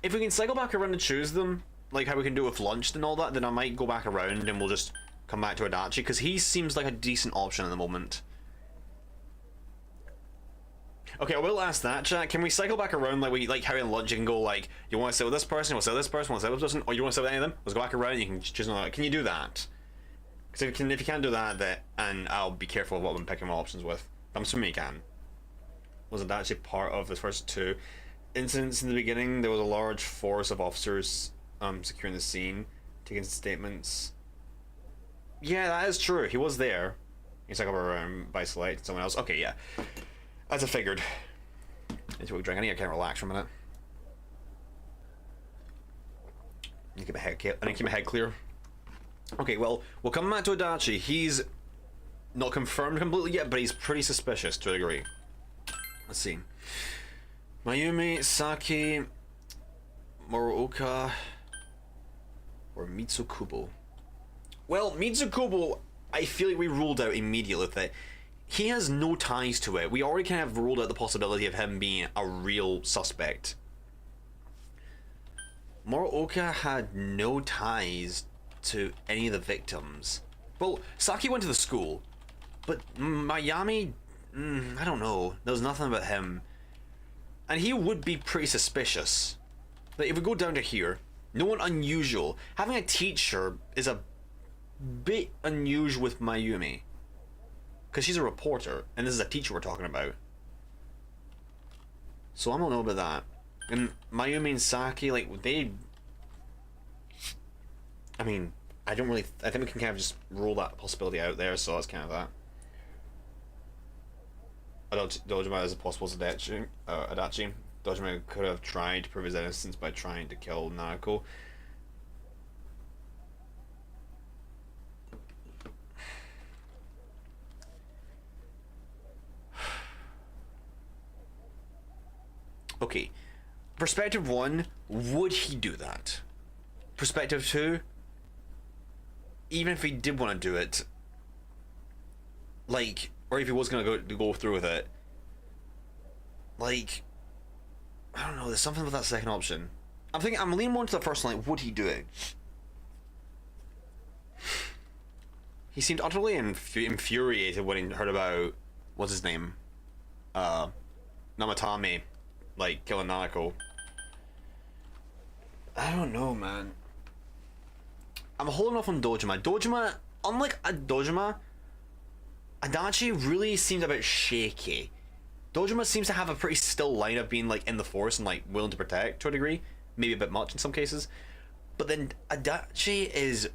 If we can cycle back around and choose them, like how we can do with lunch and all that, then I might go back around and we'll just come back to Adachi, because he seems like a decent option at the moment. Okay, I will ask that, chat. Can we cycle back around like how in lunch you can go like, you want to sit with this person, you want to sit with this person, you want to sit with this person, or you want to sit with any of them? Let's go back around and you can choose another. Can you do that? Because if you can't do that, and I'll be careful of what I'm picking my options with. I'm assuming you can. Was it actually part of the first two incidents in the beginning? There was a large force of officers securing the scene. taking statements. Yeah, that is true. He was there. He's like over by select someone else. Okay, yeah. As I figured. Into a drink. I need to kind of relax for a minute. I need to keep my head clear. Okay, well, we'll come back to Adachi. He's not confirmed completely yet, but he's pretty suspicious to a degree. Let's see. Mayumi, Saki, Moroka, or Mitsukubo. Well, Mitsukubo, I feel like we ruled out immediately that he has no ties to it. We already kind of ruled out the possibility of him being a real suspect. Moroka had no ties to any of the victims. Well, Saki went to the school, but Mayami, I don't know. There was nothing about him. And he would be pretty suspicious. Like, if we go down to here, no one unusual. Having a teacher is a bit unusual with Mayumi. Because she's a reporter, and this is a teacher we're talking about. So I don't know about that. And Mayumi and Saki, like, they... I mean, I think we can kind of just rule that possibility out there, so that's kind of that. Dojima is a possible Adachi. Dojima could have tried to prove his innocence by trying to kill Nanako. Okay, perspective 1, would he do that? Perspective 2, even if he did want to do it, like, or if he was gonna go through with it, like, I don't know. There's something with that second option. I'm leaning more into the first one. Like, would he do it? He seemed utterly infuriated when he heard about what's his name, Namatame, like killing Nanako. I don't know, man. I'm holding off on Dojima. Dojima, unlike Dojima, Adachi really seems a bit shaky. Dojima seems to have a pretty still line of being like in the force and like willing to protect to a degree, maybe a bit much in some cases. But then Adachi is,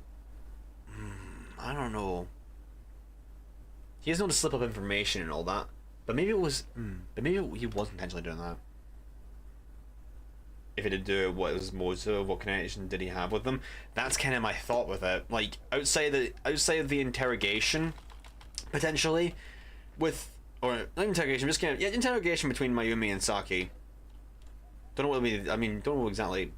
I don't know. He doesn't know to slip up information and all that. But maybe it was, but maybe he was intentionally doing that. If he did do it, what was his motive? What connection did he have with them? That's kind of my thought with it. Like outside of the interrogation, potentially, with or not interrogation, just kind of interrogation between Mayumi and Saki. Don't know what it would be. I mean, don't know exactly.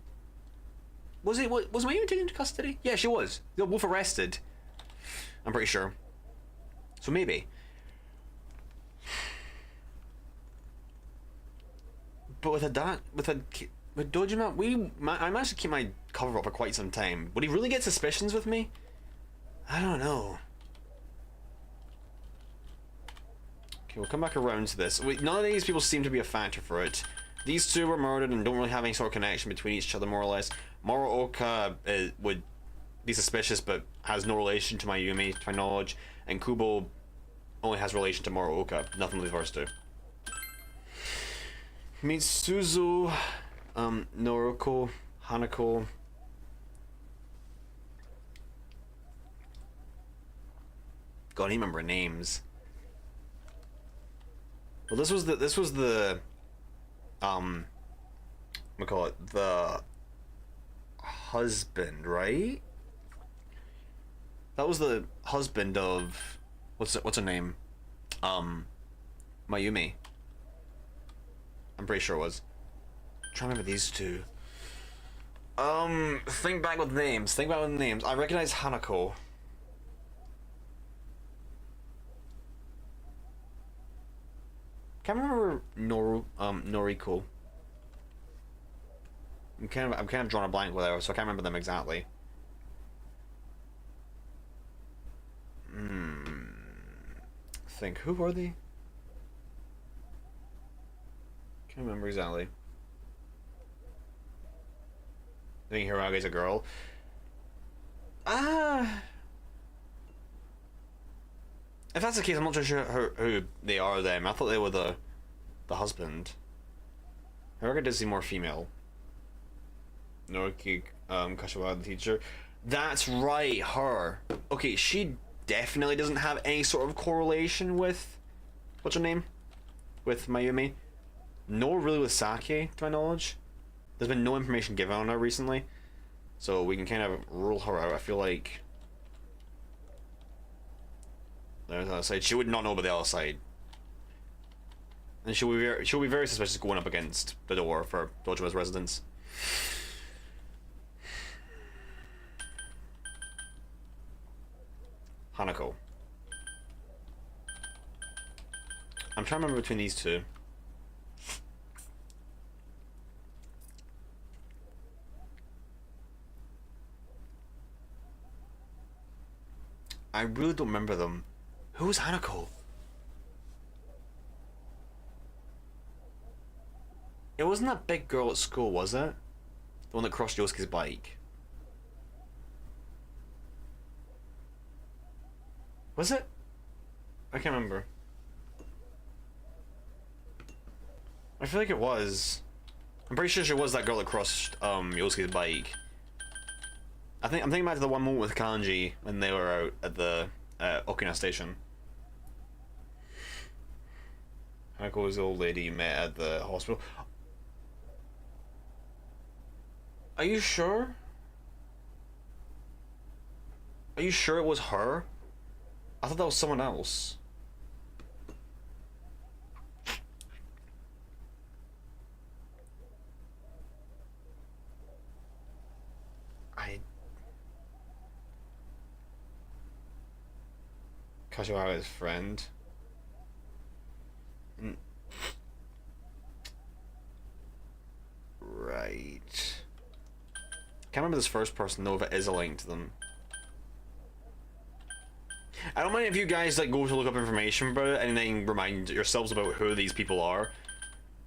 Was Mayumi taken into custody? Yeah, she was. They were both arrested. I'm pretty sure. So maybe. But with Dojima, I managed to keep my cover up for quite some time. Would he really get suspicions with me? I don't know. Okay, we'll come back around to this. None of these people seem to be a factor for it. These two were murdered and don't really have any sort of connection between each other, more or less. Morooka would be suspicious, but has no relation to Mayumi, to my knowledge. And Kubo only has relation to Morooka. Nothing with the first two. Mitsuzu, Noriko, Hanako. God, I don't remember names. Well, this was the we call it the husband, right? That was the husband of what's her name? Mayumi. I'm pretty sure it was. I'm trying to remember these two. Think back with names. I recognize Hanako. Can't remember Noriko. I'm kind of drawing a blank with her, so I can't remember them exactly. Think, who are they? Can't remember exactly. I think Hirage's a girl. If that's the case, I'm not too sure who they are then. I thought they were the husband. Hirage does seem more female. Noriki, Kashiwara, the teacher. That's right, her. Okay, she definitely doesn't have any sort of correlation with... What's her name? With Mayumi. Nor really with Saki, to my knowledge. There's been no information given on her recently. So we can kind of rule her out. I feel like... There's the other side. She would not know about the other side. And she'll be very suspicious going up against the door for Dojima's residence. Hanako. I'm trying to remember between these two. I really don't remember them. Who was Hanako? It wasn't that big girl at school, was it? The one that crossed Yosuke's bike. Was it? I can't remember. I feel like it was. I'm pretty sure she was that girl that crossed Yosuke's bike. I'm thinking back to the one moment with Kanji when they were out at the Okina station. Hanako was the old lady you met at the hospital. Are you sure? Are you sure it was her? I thought that was someone else. Kashiwara's friend. Right. Can't remember this first person though if it is a link to them. I don't mind if you guys like go to look up information about it and then remind yourselves about who these people are.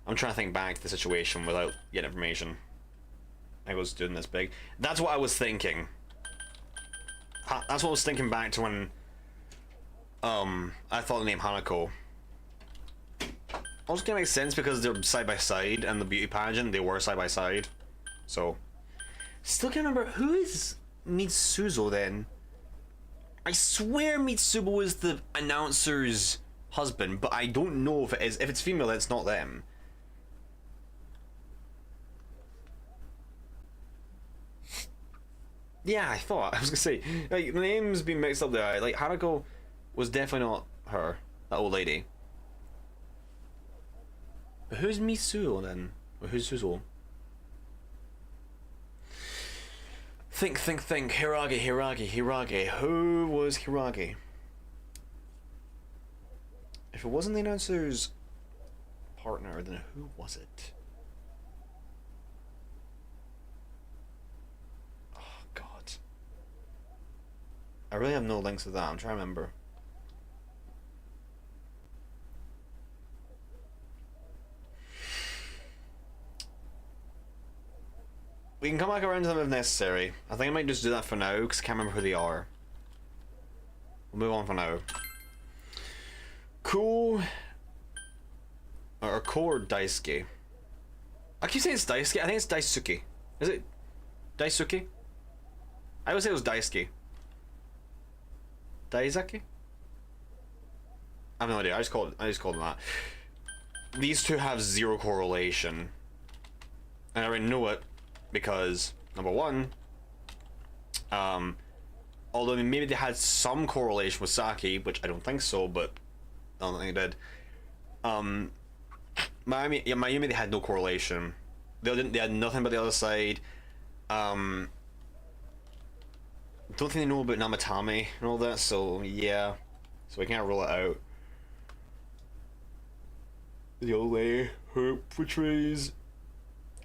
I'm trying to think back to the situation without getting information. I was doing this big. That's what I was thinking. That's what I was thinking back to when I thought the name Hanako. Also, can make sense because they're side by side, and the beauty pageant they were side by side. So, still can't remember who is Mitsuzo then. I swear Mitsubo was the announcer's husband, but I don't know if it is. If it's female, it's not them. Yeah, I thought. I was gonna say, like, the name's been mixed up there. Like, Hanako was definitely not her, that old lady. But who's Mitsuo then? Or who's Suzo? Think. Hirage. Who was Hirage? If it wasn't the announcer's partner, then who was it? Oh, God. I really have no links to that. I'm trying to remember. We can come back around to them if necessary. I think I might just do that for now, because I can't remember who they are. We'll move on for now. Ko... Or Ko or Daisuke? I keep saying it's Daisuke. I think it's Daisuke. Is it Daisuke? I would say it was Daisuke. Daizaki? I have no idea. I just called them that. These two have zero correlation. And I already know it. Because, number one, although maybe they had some correlation with Saki, which I don't think so, but I don't think they did. Mayumi, they had no correlation. They had nothing but the other side. Don't think they know about Namatame and all that, so yeah. So we can't rule it out. The old lady who portrays...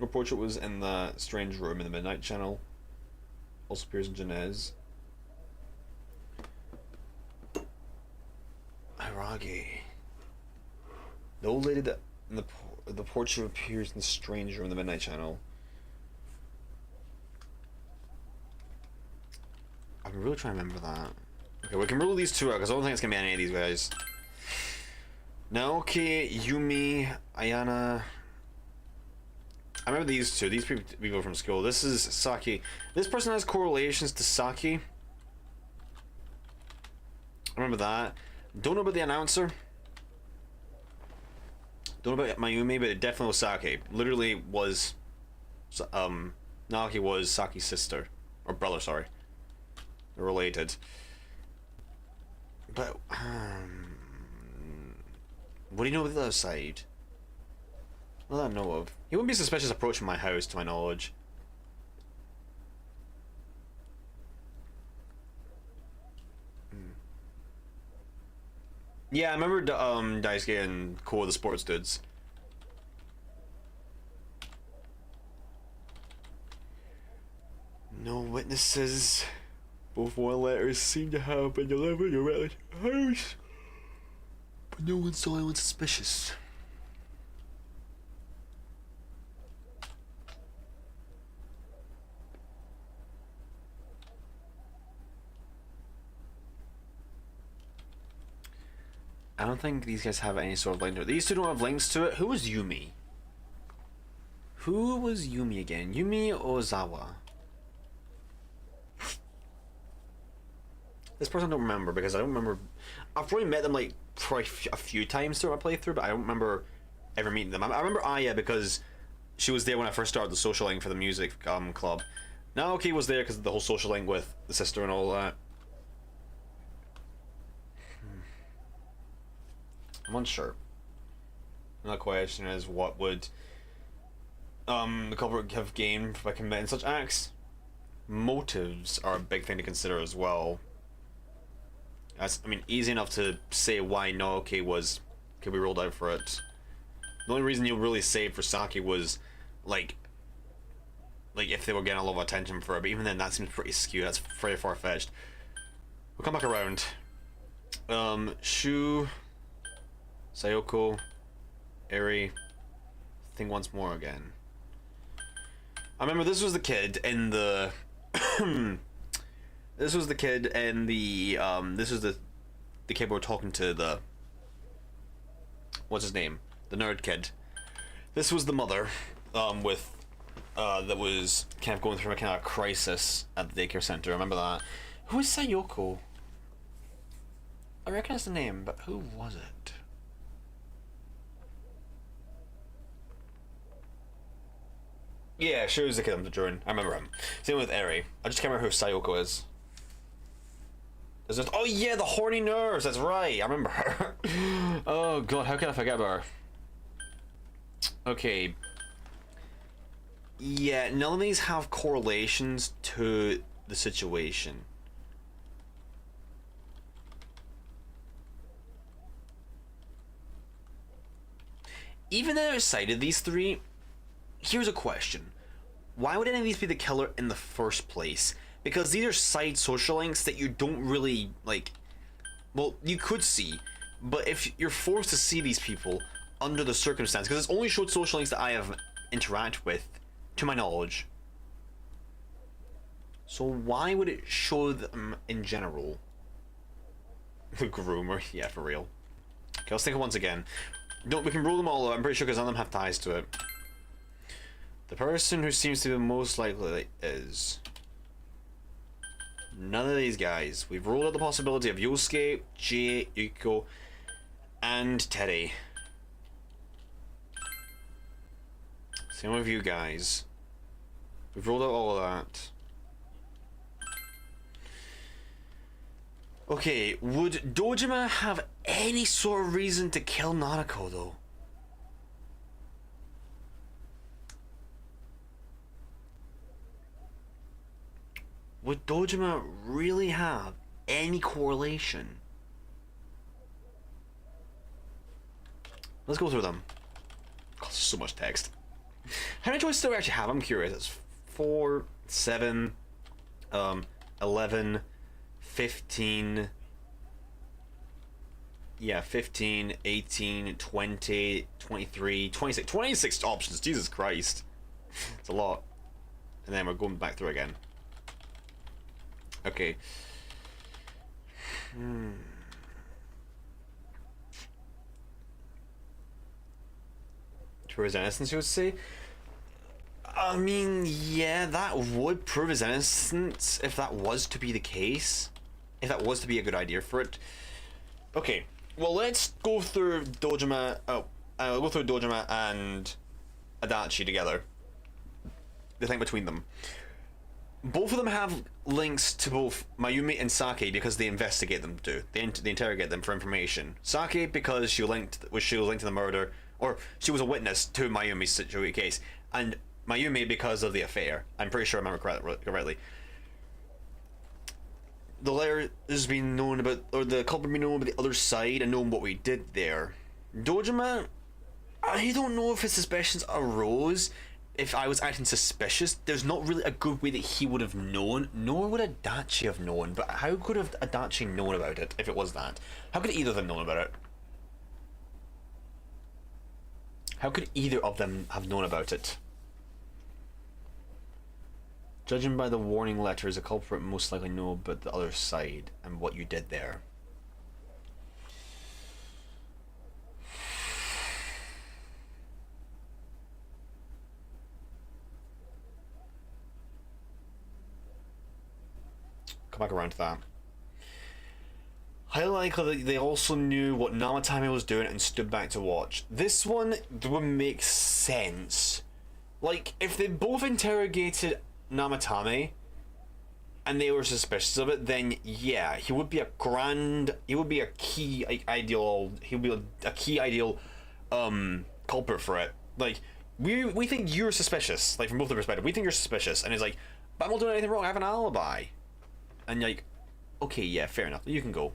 Her portrait was in the strange room in the Midnight Channel. Also appears in Janez. Hirage. The old lady that in the portrait appears in the strange room in the Midnight Channel. I'm really trying to remember that. Okay, we can rule these two out because I don't think it's gonna be any of these guys. Naoki, Yumi, Ayana. I remember these two. These people from school. This is Saki. This person has correlations to Saki. I remember that. Don't know about the announcer. Don't know about Mayumi, but it definitely was Saki. Literally was, Naoki was Saki's sister. Or brother, sorry. They're related. But, what do you know about the other side? Not that I know of. He wouldn't be suspicious approaching my house, to my knowledge. Yeah, I remember Daisuke and Ko, the sports dudes. No witnesses. Both one letters seem to have been delivered directly to your house. But no one saw anyone suspicious. I don't think these guys have any sort of link to it. These two don't have links to it. Who was Yumi? Who was Yumi again? Yumi Ozawa. This person I don't remember because I don't remember. I've probably met them like probably a few times throughout my playthrough, but I don't remember ever meeting them. I remember Aya because she was there when I first started the social link for the music club. Naoki was there because of the whole social link with the sister and all that. I'm unsure. Another question is, what would the culprit have gained by committing such acts? Motives are a big thing to consider as well. That's, I mean, easy enough to say why Naoki could be ruled out for it. The only reason you'll really say for Saki was, like if they were getting a lot of attention for it, but even then that seems pretty skewed. That's very far-fetched. We'll come back around. Shu, Sayoko, Eri, think once more again. I remember this was the kid in the this was the kid in the this was the kid we were talking to, the what's his name? The nerd kid. This was the mother with that was kind of going through a kind of crisis at the daycare center. Remember that? Who is Sayoko? I recognize the name, but who was it? Yeah, she was the kid I'm drawing. I remember him. Same with Eri. I just can't remember who Sayoko is. Is it? Oh yeah, the horny nurse. That's right. I remember her. Oh god, how can I forget about her? Okay. Yeah, none of these have correlations to the situation. Even outside of these three, here's a question. Why would any of these be the killer in the first place? Because these are side social links that you don't really, like... Well, you could see, but if you're forced to see these people under the circumstance, because it's only showed social links that I have interacted with, to my knowledge. So why would it show them in general? The groomer, yeah, for real. Okay, let's think of once again. We can rule them all out, I'm pretty sure, because none of them have ties to it. The person who seems to be most likely is... none of these guys. We've ruled out the possibility of Yosuke, Jie, Yukiko, and Teddy. Same with you guys. We've ruled out all of that. Okay, would Dojima have any sort of reason to kill Nanako though? Would Dojima really have any correlation? Let's go through them. God, there's so much text. How many choices do we actually have? I'm curious. It's 4, 7, 11, 15. Yeah, 15, 18, 20, 23, 26. 26 options. Jesus Christ. It's a lot. And then we're going back through again. Okay. Towards innocence, you would say? I mean, yeah, that would prove his innocence if that was to be the case. If that was to be a good idea for it. Okay, well, let's go through Dojima. Go through Dojima and Adachi together. The thing between them. Both of them have links to both Mayumi and Sake because they investigate them too. They interrogate them for information. Sake because she was linked to the murder, or she was a witness to Mayumi's situation case, and Mayumi because of the affair. I'm pretty sure I remember correctly. The letter has been known about, or the culprit being known about the other side and knowing what we did there. Dojima, I don't know if his suspicions arose if I was acting suspicious. There's not really a good way that he would have known, nor would Adachi have known. But how could have Adachi known about it if it was that? How could either of them known about it? How could either of them have known about it? Judging by the warning letters, the culprit most likely know about the other side and what you did there. Come back around to that. Highly likely that they also knew what Namatame was doing and stood back to watch. This one would make sense. Like, if they both interrogated Namatame and they were suspicious of it, then yeah, he would be a key ideal culprit for it. Like, we think you're suspicious, like from both their perspective, we think you're suspicious, and he's like, but I'm not doing anything wrong, I have an alibi. And you're like, okay, yeah, fair enough, you can go.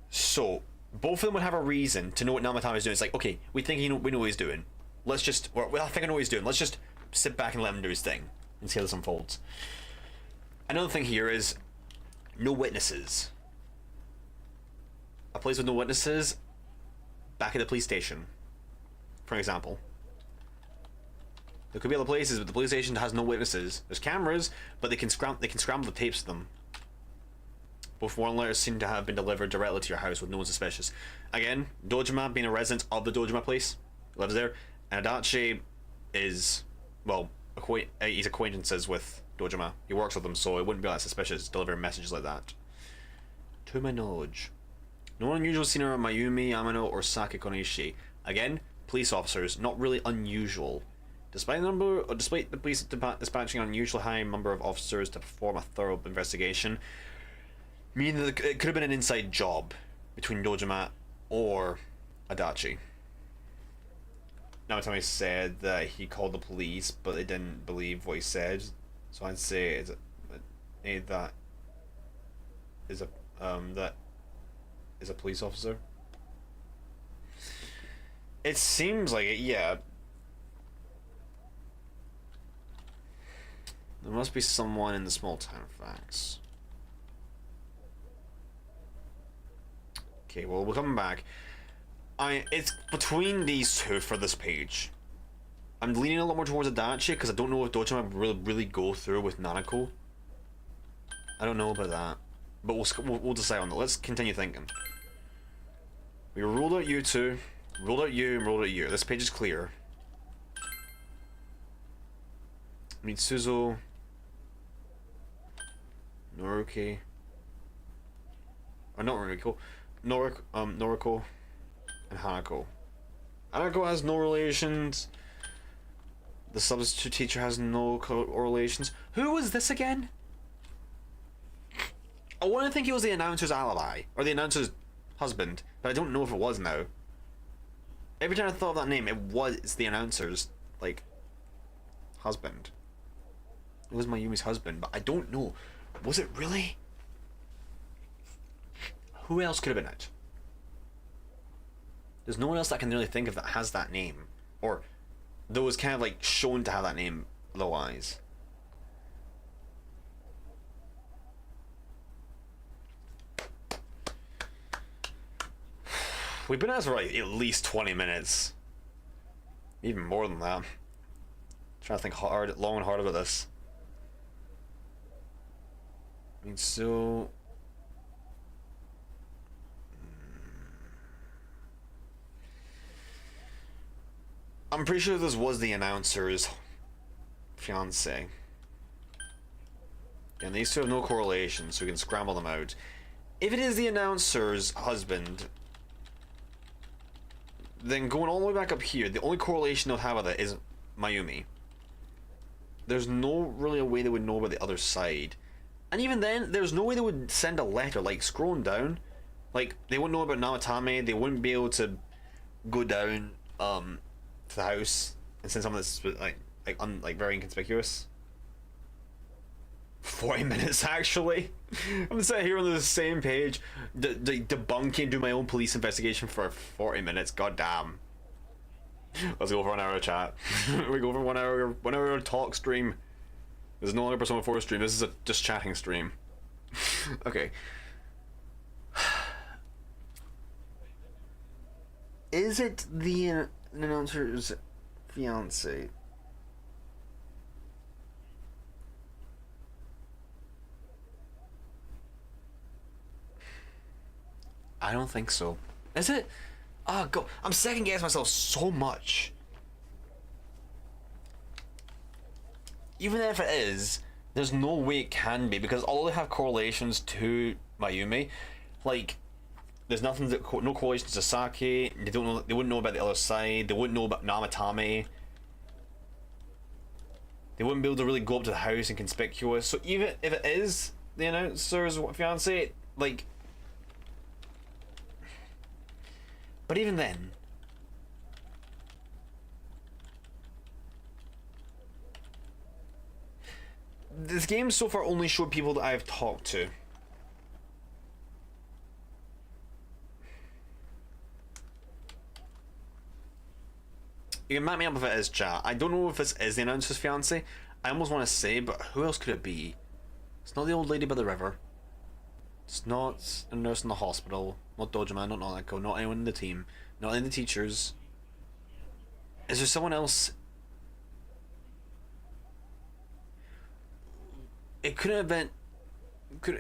So both of them would have a reason to know what Namatame is doing. It's like, okay, we think we know what he's doing. I think I know what he's doing. Let's just sit back and let him do his thing and see how this unfolds. Another thing here is no witnesses. A place with no witnesses, back at the police station, for example. There could be other places, but the police station has no witnesses. There's cameras, but they can scramble the tapes of them. Both warning letters seem to have been delivered directly to your house with no one suspicious. Again, Dojima being a resident of the Dojima place, lives there, and Adachi is, well, he's acquaintances with Dojima. He works with them, so it wouldn't be that suspicious delivering messages like that. To my knowledge, no unusual seen around Mayumi, Amano, or Sake Konishi. Again, police officers, not really unusual. Despite the police dispatching an unusually high number of officers to perform a thorough investigation, meaning that it could have been an inside job between Dojima or Adachi. Namatame said that he called the police, but they didn't believe what he said. So I'd say that is a police officer. It seems like it, yeah. There must be someone in the small town facts. Okay, well, we're coming back. It's between these two for this page. I'm leaning a lot more towards Adachi because I don't know if Dojima will really go through with Nanako. I don't know about that, but we'll decide on that. Let's continue thinking. We ruled out you two, ruled out you, and ruled out you. This page is clear. Mitsuzo, Noruki, or not Noriko, Noriko, and Hanako. Hanako has no relations. The substitute teacher has no relations. Who was this again? I want to think he was the announcer's alibi, or the announcer's husband, but I don't know if it was now. Every time I thought of that name, it was the announcer's, like, husband. It was Mayumi's husband, but I don't know. Was it really? Who else could have been it? There's no one else that I can really think of that has that name. Or that was kind of like shown to have that name otherwise. We've been at this for like at least 20 minutes. Even more than that. I'm trying to think long and hard about this. I mean, so... I'm pretty sure this was the announcer's fiance. And these two have no correlation, so we can scramble them out. If it is the announcer's husband, then going all the way back up here, the only correlation they'll have with it is Mayumi. There's no really a way they would know about the other side. And even then, there's no way they would send a letter, like scrolling down. Like, they wouldn't know about Namatame, they wouldn't be able to go down to the house and send something that's like very inconspicuous. 40 minutes actually. I'm sitting here on the same page, debunking, do my own police investigation for 40 minutes. God damn. Let's go for an hour of chat. We go for 1 hour talk stream. This is no longer Persona 4 stream. This is a just chatting stream. Okay. Is it the announcer's fiance? I don't think so. Is it? Oh god, I'm second guessing myself so much. Even if it is, there's no way it can be, because although they have correlations to Mayumi, like there's nothing that no correlation to Sasaki. They don't know. They wouldn't know about the other side. They wouldn't know about Namatame. They wouldn't be able to really go up to the house and conspicuous. So even if it is the announcer's fiance, like. But even then, this game so far only showed people that I've talked to. You can map me up if it is, chat. I don't know if this is the announcer's fiance. I almost want to say, but who else could it be? It's not the old lady by the river. It's not a nurse in the hospital. Not Dojima, not Nanako, not anyone in the team. Not any of the teachers. Is there someone else? It couldn't have been...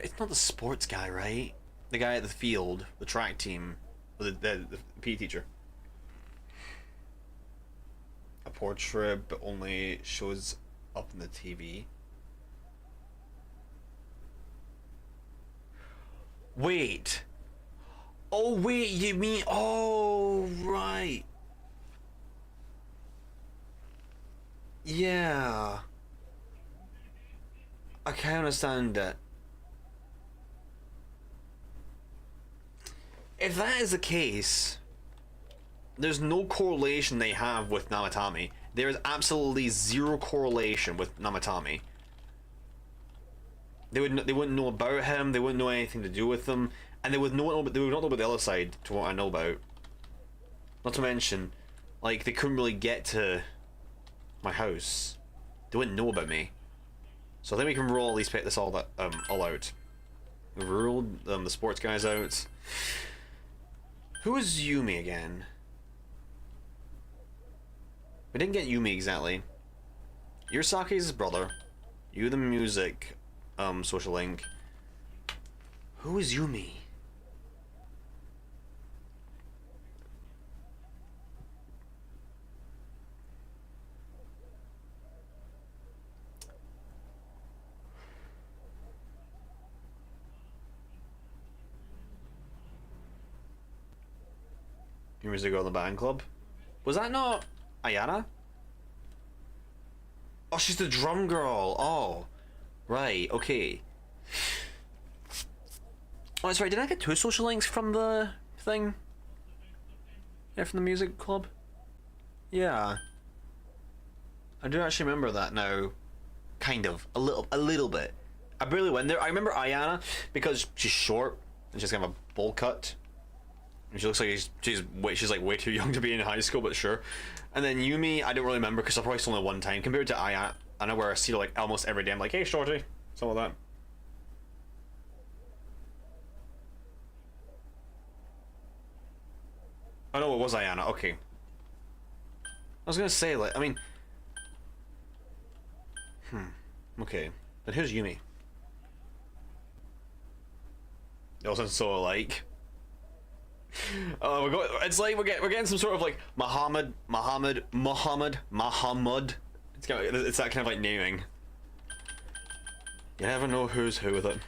It's not the sports guy, right? The guy at the field, the track team, or the PE teacher. A portrait, but only shows up in the TV. Wait. Oh wait, you mean... Oh, right. Yeah. I can't understand that. If that is the case, there's no correlation they have with Namatame. There is absolutely zero correlation with Namatame. They wouldn't know about him. They wouldn't know anything to do with them, and they would not know about the other side. To what I know about. Not to mention, like they couldn't really get to my house. They wouldn't know about me. So I think we can roll at least pick this all out. We've ruled the sports guys out. Who is Yumi again? We didn't get Yumi exactly. You're Saki's brother. You the music social link. Who is Yumi? Yumi's the girl in the band club. Was that not Ayana? Oh, she's the drum girl. Oh. Right, okay. Oh, that's right. Did I get 2 social links from the thing? Yeah, from the music club? Yeah. I do actually remember that now. Kind of. A little bit. I barely went there. I remember Ayana because she's short and she's kind of a bowl cut. And she looks like she's like way too young to be in high school, but sure. And then Yumi, I don't really remember because I probably saw her one time compared to Ayana. I know where I see her like almost every day. I'm like, hey, shorty, something like that. Oh no, it was Ayana. Okay. I was gonna say like, I mean, okay. But who's Yumi? They all sound so alike. It's like we're getting some sort of like Muhammad. It's that kind of like naming. You never know who's who with it.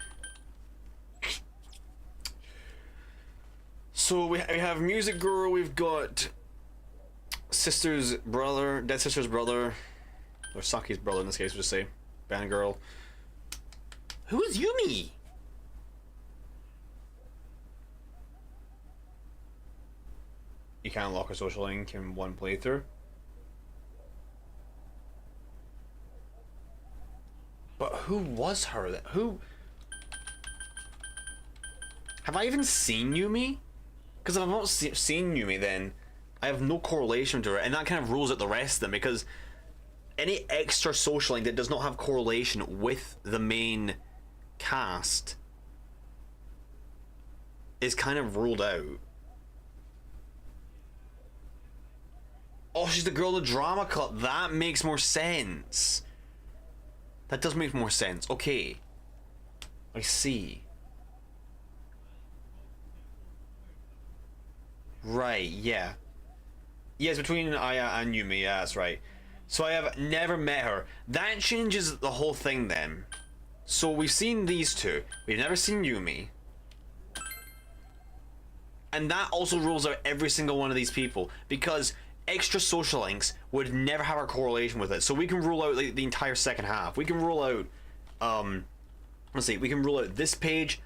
So we have Music Girl. We've got Sister's brother, Dead Sister's brother, or Saki's brother in this case. We'll just say Band Girl. Who is Yumi? You can't unlock a social link in one playthrough. But who was her? Who? Have I even seen Yumi? Because if I've not seen Yumi, then I have no correlation to her, and that kind of rules out the rest of them, because any extra social link that does not have correlation with the main cast is kind of ruled out. Oh, she's the girl in the drama club. That makes more sense. That does make more sense. Okay. I see. Right, yeah. Yes, between Aya and Yumi, yeah, that's right. So I have never met her. That changes the whole thing then. So we've seen these two. We've never seen Yumi. And that also rules out every single one of these people, because extra social links would never have a correlation with it. So we can rule out the entire second half. We can rule out, let's see, we can rule out this page,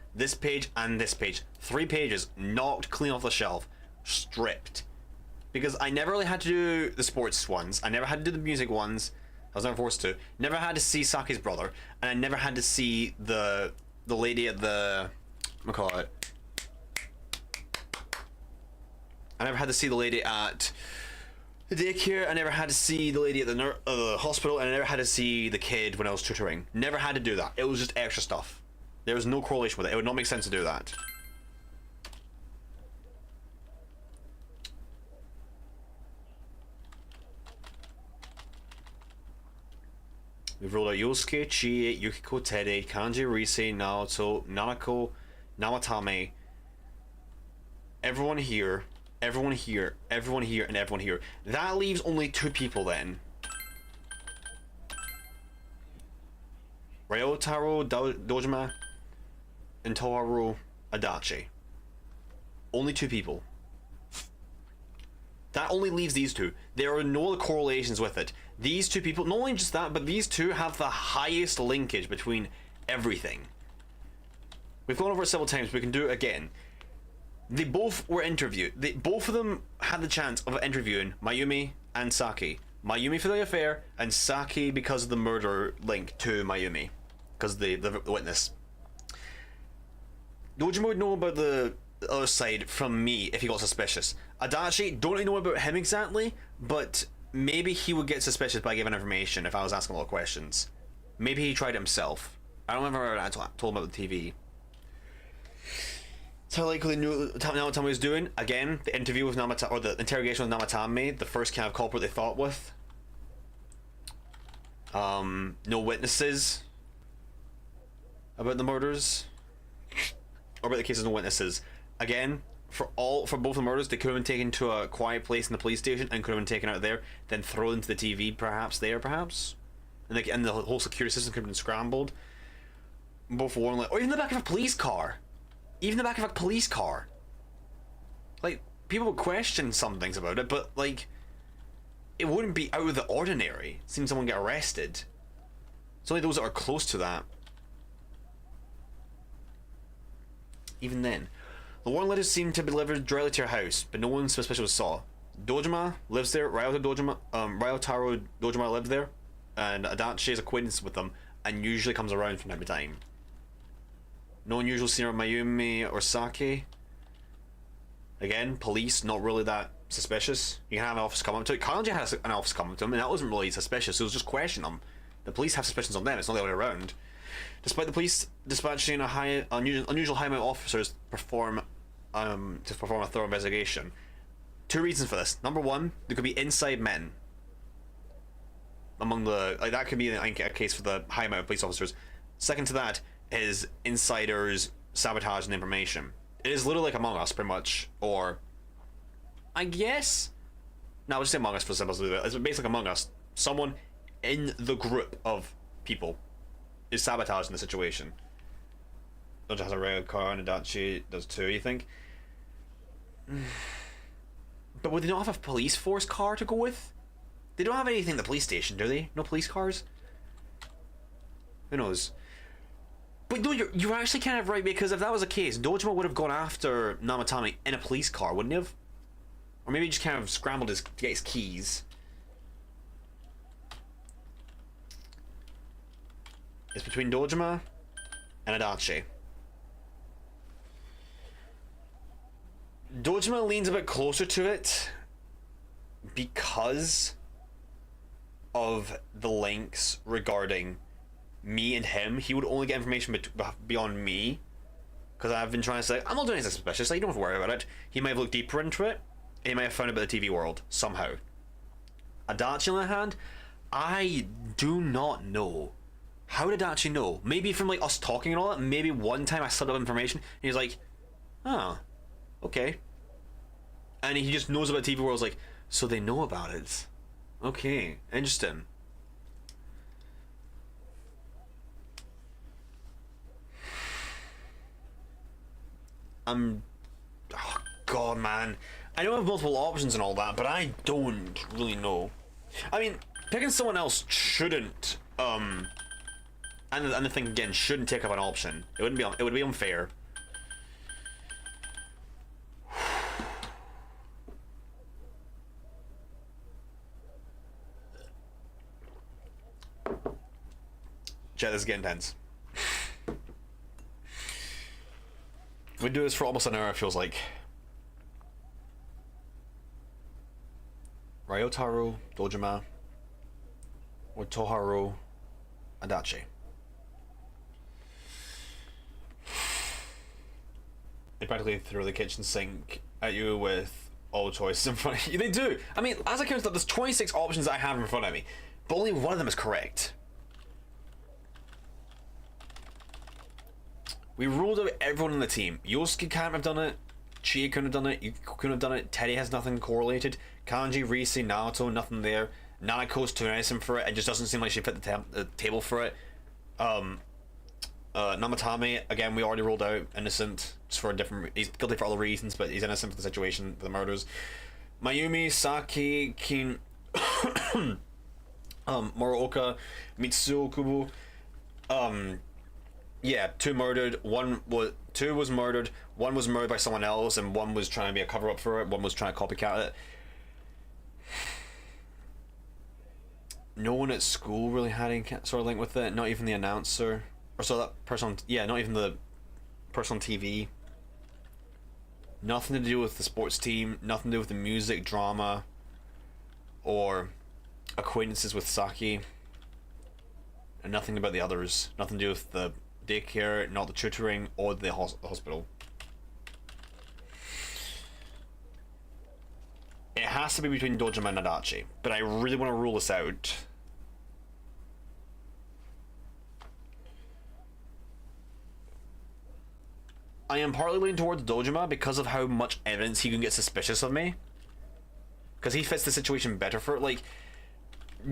and this page. 3 pages knocked clean off the shelf, stripped. Because I never really had to do the sports ones. I never had to do the music ones. I was never forced to. Never had to see Saki's brother, and I never had to see the lady at the, what do I call it? I never had to see the lady at the daycare. I never had to see the lady at the hospital, and I never had to see the kid when I was tutoring. Never had to do that. It was just extra stuff. There was no correlation with it. It would not make sense to do that. We've ruled out Yosuke, Chie, Yukiko Tede, Kanji Rise, Naoto, Nanako, Namatame. Everyone here, everyone here, everyone here, and everyone here. That leaves only 2 people then. Ryotaro Dojima and Toharu Adachi. Only 2 people. That only leaves these 2. There are no other correlations with it. These 2 people, not only just that, but these 2 have the highest linkage between everything. We've gone over it several times, but we can do it again. They both were interviewed. Both of them had the chance of interviewing Mayumi and Saki. Mayumi for the affair, and Saki because of the murder link to Mayumi. Because of the witness. Dojima would know about the other side from me if he got suspicious. Adachi, don't really know about him exactly, but maybe he would get suspicious by giving information if I was asking a lot of questions. Maybe he tried it himself. I don't remember what I told him about the TV. So like they knew Namatame was doing. Again, the interview with Namatame, or the interrogation with Namatame, the first kind of culprit they thought with. No witnesses about the murders. Or about the cases, no witnesses. Again, for both the murders, they could have been taken to a quiet place in the police station and could have been taken out there, then thrown into the TV, perhaps. And the whole security system could have been scrambled. Both were like, or even the back of a police car. Even the back of a police car. Like, people would question some things about it, but like, it wouldn't be out of the ordinary seeing someone get arrested. It's only those that are close to that. Even then. The warrant letters seem to be delivered directly to your house, but no one suspicious saw. Dojima lives there. Ryotaro Dojima lived there, and Adachi is acquaintance with them, and usually comes around from time to time. No unusual scene of Mayumi or Saki. Again, police not really that suspicious. You can have an officer come up to it. Kanji has an officer come up to him, and that wasn't really suspicious. It was just questioning them. The police have suspicions on them. It's not the other way around. Despite the police dispatching unusual high amount of officers to perform a thorough investigation. 2 reasons for this. Number 1, there could be inside men among the, like, that could be a case for the high amount of police officers. Second to that is insiders sabotaging information. It is literally like Among Us, pretty much. Or, I guess... No, I'll just say Among Us for simplicity. It's basically Among Us. Someone in the group of people is sabotaging the situation. Doja has a red car and Adachi does too, you think? But would they not have a police force car to go with? They don't have anything at the police station, do they? No police cars? Who knows? But no, you're actually kind of right, because if that was the case, Dojima would have gone after Namatame in a police car, wouldn't he have? Or maybe he just kind of scrambled to get his keys. It's between Dojima and Adachi. Dojima leans a bit closer to it because of the links regarding me and him. He would only get information beyond me, because I've been trying to say, I'm not doing anything suspicious, like, you don't have to worry about it. He might have looked deeper into it, and he might have found out about the TV world, somehow. Adachi, on the other hand, I do not know. How did Adachi know? Maybe from, like, us talking and all that. Maybe one time I slipped up information, and he's like, oh, okay. And he just knows about TV world, like, so they know about it. Okay, interesting. Oh god, man. I know I have multiple options and all that, but I don't really know. I mean, picking someone else shouldn't, and the thing again, shouldn't take up an option. It would be unfair. Chat, this is getting tense. We do this for almost an hour, it feels like. Ryotaro, Dojima, or Toharu, Adachi. They practically throw the kitchen sink at you with all the choices in front of you. They do! I mean, as I counted up, there's 26 options that I have in front of me, but only one of them is correct. We ruled out everyone in the team. Yosuke can't have done it. Chie couldn't have done it. Yuko couldn't have done it. Teddy has nothing correlated. Kanji, Risi, Naoto, nothing there. Nanako's too innocent for it. It just doesn't seem like she fit the table for it. Namatame, again, we already ruled out. Innocent. Just for a different... He's guilty for other reasons, but he's innocent for the situation, for the murders. Mayumi, Saki, Kin... Morooka, Mitsuo, Kubo. Yeah, two was murdered, one was murdered by someone else, and one was trying to be a cover-up for it, one was trying to copycat it. No one at school really had any sort of link with it, not even the announcer. Or so that person, yeah, not even the person on TV. Nothing to do with the sports team, nothing to do with the music, drama, or acquaintances with Saki. And nothing about the others, nothing to do with the daycare, not the tutoring, or the hospital. It has to be between Dojima and Adachi, but I really want to rule this out. I am partly leaning towards Dojima because of how much evidence he can get suspicious of me. Because he fits the situation better for it. Like,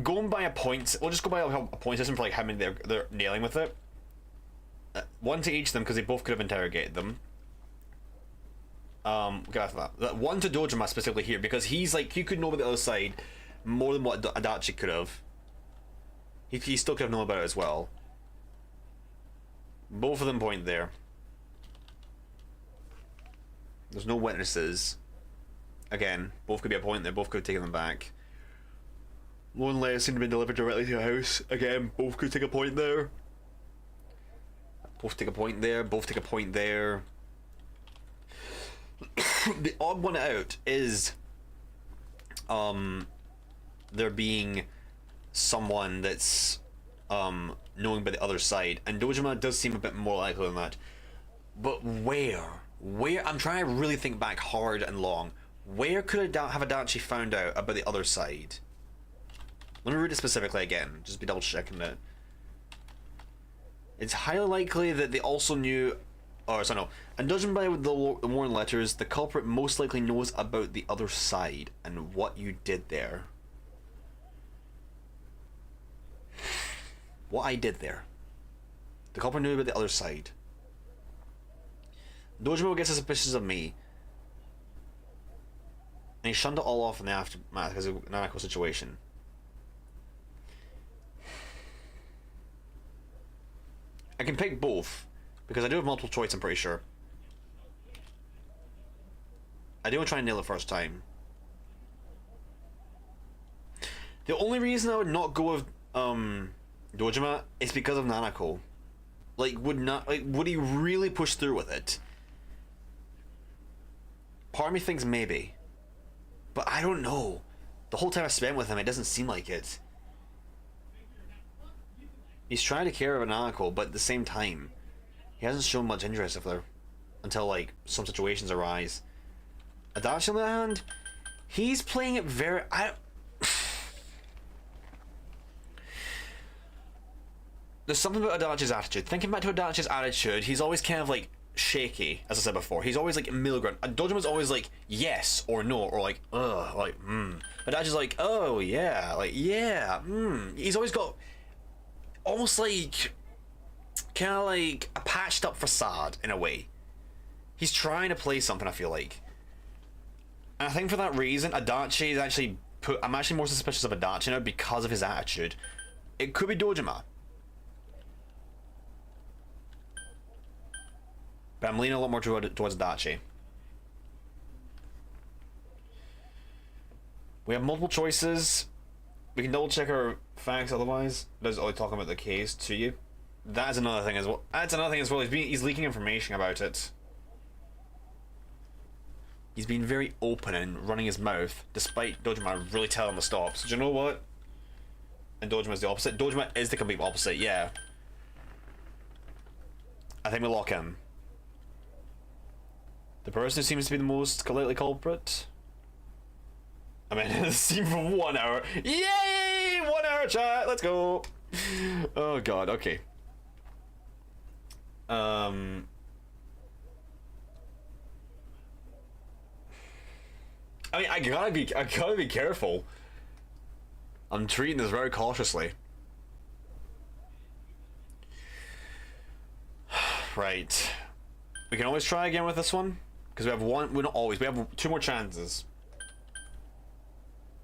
going by a point, we'll just go by a point system for like how many they're nailing with it. One to each of them, because they both could have interrogated them. Got that. One to Dojima specifically here, because he's like, he could know about the other side more than what Adachi could have. He still could have known about it as well. Both of them point there. There's no witnesses. Again, both could be a point there, both could have taken them back. One letter seemed to be delivered directly to your house. Again, both could take a point there. Both take a point there, both take a point there. The odd one out is there being someone that's knowing by the other side, and Dojima does seem a bit more likely than that. But where I'm trying to really think back hard and long. Where could have Adachi found out about the other side? Let me read it specifically again, just be double checking it. It's highly likely that they also knew Or, sorry, no. And judging by the worn letters, the culprit most likely knows about the other side and what you did there. What I did there. The culprit knew about the other side. Dojima gets suspicious of me. And he shunned it all off in the aftermath because of the Nanako situation. I can pick both, because I do have multiple choice, I'm pretty sure. I do want to try and nail it first time. The only reason I would not go with Dojima is because of Nanako. Like, would he really push through with it? Part of me thinks maybe. But I don't know. The whole time I spent with him, it doesn't seem like it. He's trying to care about Nanako, but at the same time, he hasn't shown much interest of her until, like, some situations arise. Adachi, on the other hand, he's playing it very... There's something about Adachi's attitude. Thinking back to Adachi's attitude, he's always kind of, like, shaky, as I said before. He's always, like, middle ground. Dojima's always, like, yes or no, or, like, ugh, like, Adachi's like, oh, yeah, like, yeah, He's always got... almost like kind of like a patched up facade in a way. He's trying to play something, I feel like. And I think for that reason, Adachi is actually I'm actually more suspicious of Adachi now because of his attitude. It could be Dojima, but I'm leaning a lot more towards Adachi. We have multiple choices. We can double check our facts otherwise. Does only talking about the case to you. That's another thing as well. That's another thing as well. He's leaking information about it. He's been very open and running his mouth, despite Dojima really telling him to stop. So do you know what? And Dojima's the opposite. Dojima is the complete opposite, yeah. I think we lock him. The person who seems to be the most likely culprit. I mean, it's seen for 1 hour. Yay! 1 hour chat. Let's go. Oh god. Okay. I mean, I gotta be careful. I'm treating this very cautiously. Right. We can always try again with this one because we have one. We're not always. We have 2 more chances.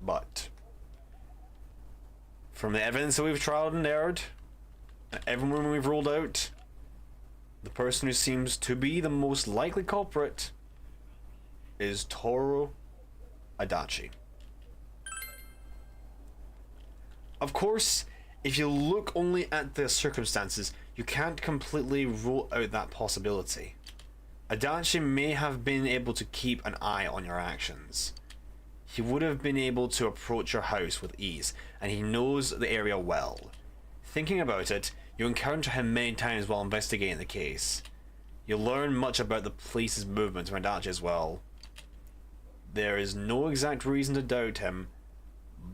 But from the evidence that we've trialed and errored, everyone we've ruled out, the person who seems to be the most likely culprit is Toru Adachi. Of course, if you look only at the circumstances, you can't completely rule out that possibility. Adachi may have been able to keep an eye on your actions. He would have been able to approach your house with ease, and he knows the area well. Thinking about it, you encounter him many times while investigating the case. You learn much about the police's movements around Adachi as well. There is no exact reason to doubt him,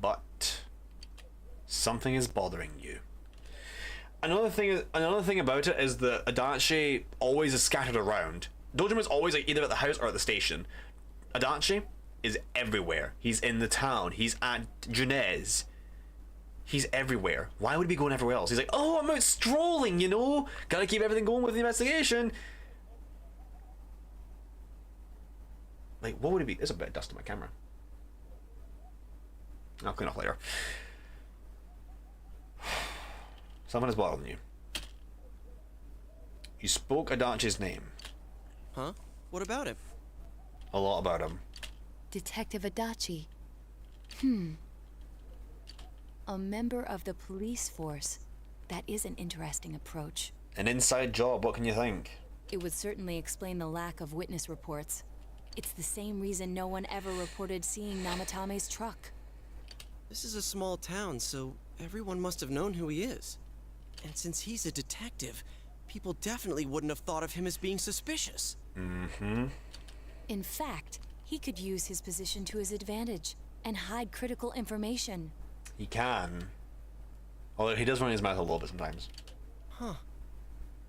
but something is bothering you. Another thing about it is that Adachi always is scattered around. Dojima's always like either at the house or at the station. Adachi is everywhere. He's in the town. He's at Junez. He's everywhere. Why would he be going everywhere else? He's like, oh, I'm out strolling, you know? Gotta keep everything going with the investigation. Like, what would it be? There's a bit of dust on my camera. I'll clean off later. Someone is bothering you. You spoke Adachi's name. Huh? What about him? A lot about him. Detective Adachi. A member of the police force. That is an interesting approach. An inside job, what can you think? It would certainly explain the lack of witness reports. It's the same reason no one ever reported seeing Namatame's truck. This is a small town, so everyone must have known who he is. And since he's a detective, people definitely wouldn't have thought of him as being suspicious. Mm-hmm. In fact, he could use his position to his advantage and hide critical information. He can. Although he does run his mouth a little bit sometimes. Huh.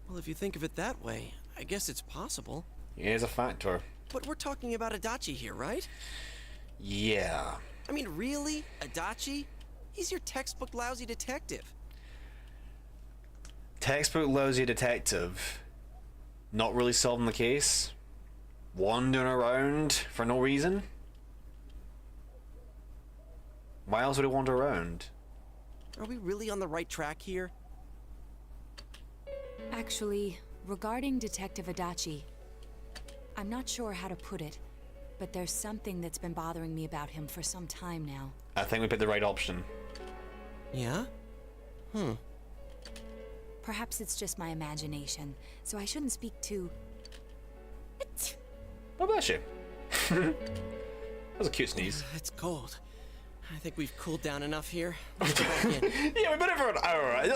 Well, if you think of it that way, I guess it's possible. Here's a factor. But we're talking about Adachi here, right? Yeah. I mean, really? Adachi? He's your textbook lousy detective. Textbook lousy detective. Not really solving the case. Wandering around for no reason. Why else would he wander around? Are we really on the right track here? Actually, regarding Detective Adachi, I'm not sure how to put it, but there's something that's been bothering me about him for some time now. I think we picked the right option. Yeah? Perhaps it's just my imagination, so I shouldn't speak too... Oh, bless you. That was a cute sneeze. It's cold. I think we've cooled down enough here. Let's go back in. Yeah, we've been here for an hour. I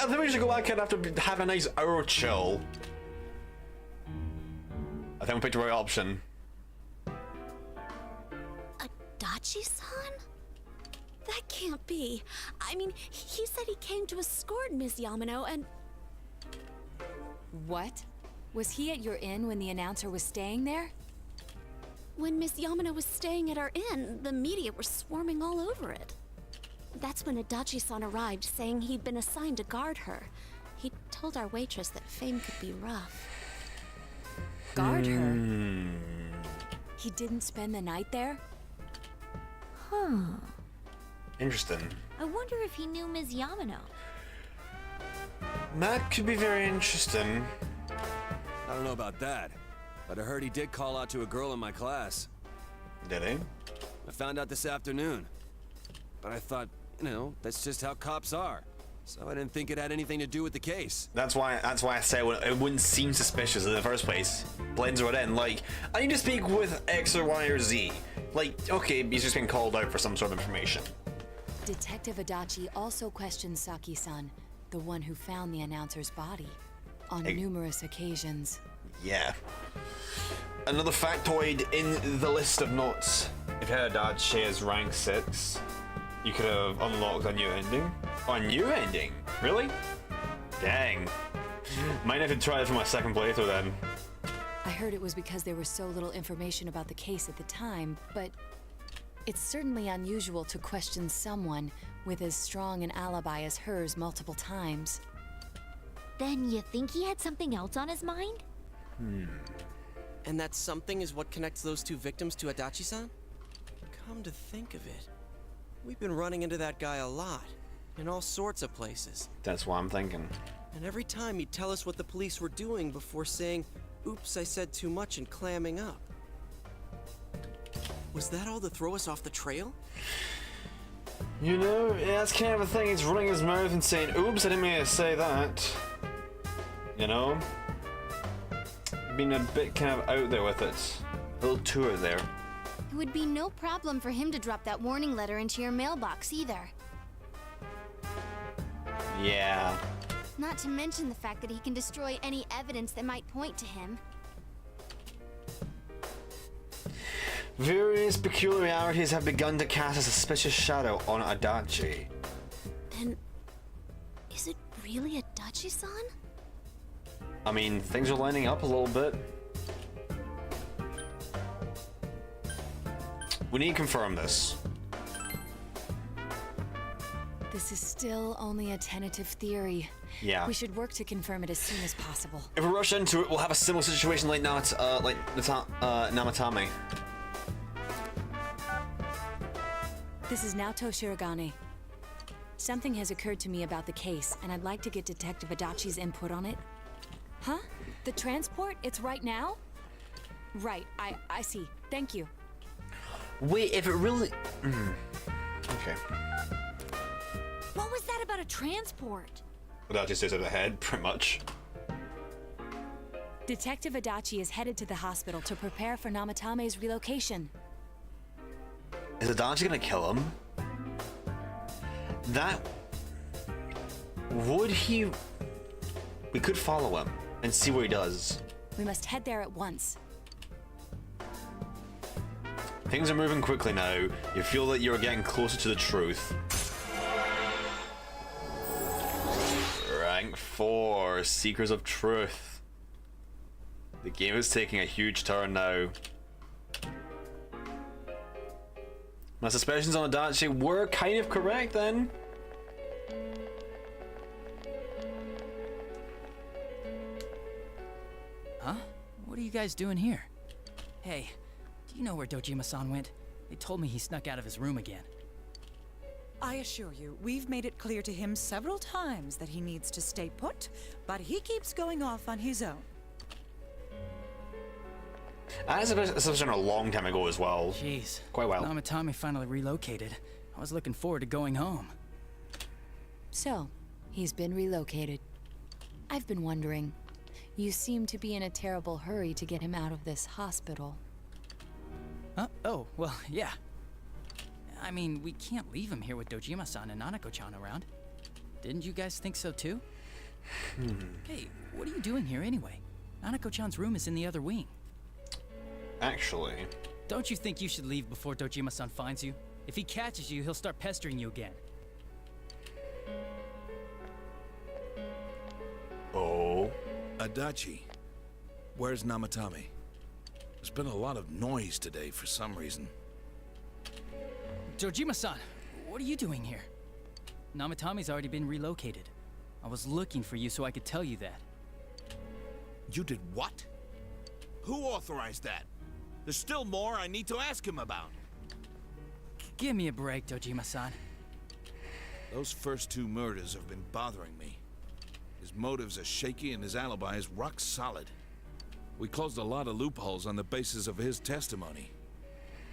think we should go back in after have a nice hour chill. I think we picked the right option. Adachi-san? That can't be. I mean, he said he came to escort Miss Yamano and... What? Was he at your inn when the announcer was staying there? When Miss Yamano was staying at our inn, the media were swarming all over it. That's when Adachi-san arrived, saying he'd been assigned to guard her. He told our waitress that fame could be rough. Guard her? He didn't spend the night there? Huh. Interesting. I wonder if he knew Ms. Yamano. That could be very interesting. I don't know about that, but I heard he did call out to a girl in my class. Did he? I found out this afternoon. But I thought, you know, that's just how cops are. So I didn't think it had anything to do with the case. That's why I say it wouldn't seem suspicious in the first place. Blends right in. Like, I need to speak with X or Y or Z. Like, okay, he's just been called out for some sort of information. Detective Adachi also questioned Saki-san, the one who found the announcer's body, on numerous occasions. Yeah. Another factoid in the list of notes. If you had Adachi as rank 6, you could have unlocked a new ending. A new ending? Really? Dang. Might have to try it for my second playthrough then. I heard it was because there was so little information about the case at the time, but it's certainly unusual to question someone with as strong an alibi as hers multiple times. Then you think he had something else on his mind? And that something is what connects those two victims to Adachi-san? Come to think of it, we've been running into that guy a lot, in all sorts of places. That's what I'm thinking. And every time he'd tell us what the police were doing before saying, "Oops, I said too much," and clamming up. Was that all to throw us off the trail? You know, yeah, that's kind of a thing. He's running his mouth and saying, "Oops, I didn't mean to say that." You know? Being a bit kind of out there with it. A little tour there. It would be no problem for him to drop that warning letter into your mailbox either. Yeah. Not to mention the fact that he can destroy any evidence that might point to him. Various peculiarities have begun to cast a suspicious shadow on Adachi. Then, is it really Adachi-san? I mean, things are lining up a little bit. We need to confirm this. This is still only a tentative theory. Yeah. We should work to confirm it as soon as possible. If we rush into it, we'll have a similar situation like Namatame. This is Naoto Shirogane. Something has occurred to me about the case, and I'd like to get Detective Adachi's input on it. Huh? The transport? It's right now? Right, I see. Thank you. Wait, if it really... Okay. What was that about a transport? Adachi stays at the head, pretty much. Detective Adachi is headed to the hospital to prepare for Namatame's relocation. Is Adachi gonna kill him? That... Would he... We could follow him and see what he does. We must head there at once. Things are moving quickly now. You feel that you're getting closer to the truth. Rank 4, Seekers of Truth. The game is taking a huge turn now. My suspicions on Adachi were kind of correct then. Huh? What are you guys doing here? Hey, do you know where Dojima-san went? They told me he snuck out of his room again. I assure you, we've made it clear to him several times that he needs to stay put, but he keeps going off on his own. That's a long time ago as well. Jeez. Quite well. Namatame finally relocated. I was looking forward to going home. So, he's been relocated. I've been wondering. You seem to be in a terrible hurry to get him out of this hospital. Huh? Oh, well, yeah. I mean, we can't leave him here with Dojima-san and Nanako-chan around. Didn't you guys think so too? Hey, what are you doing here anyway? Nanako-chan's room is in the other wing. Actually. Don't you think you should leave before Dojima-san finds you? If he catches you, he'll start pestering you again. Oh. Adachi, where's Namatame? There's been a lot of noise today for some reason. Dojima-san, what are you doing here? Namatame's already been relocated. I was looking for you so I could tell you that. You did what? Who authorized that? There's still more I need to ask him about. Give me a break, Dojima-san. Those first two murders have been bothering me. His motives are shaky and his alibi is rock solid. We closed a lot of loopholes on the basis of his testimony.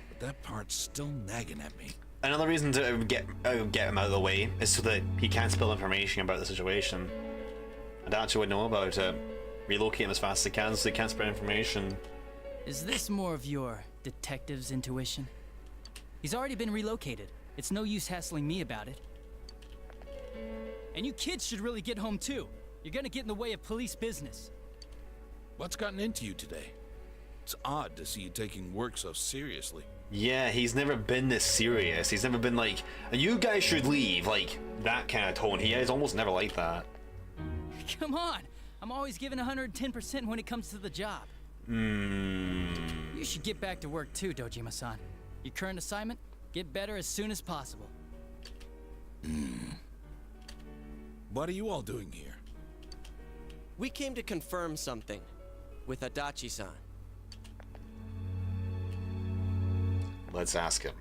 But that part's still nagging at me. Another reason to get him out of the way is so that he can't spill information about the situation. Adachi would know about it. Relocate him as fast as he can so he can't spread information. Is this more of your detective's intuition? He's already been relocated. It's no use hassling me about it. And you kids should really get home too. You're gonna get in the way of police business. What's gotten into you today? It's odd to see you taking work so seriously. Yeah, he's never been this serious. He's never been like, you guys should leave, like that kind of tone. He is almost never like that. Come on, I'm always giving 110% when it comes to the job. You should get back to work too, Dojima-san. Your current assignment, get better as soon as possible. What are you all doing here? We came to confirm something with Adachi-san. Let's ask him.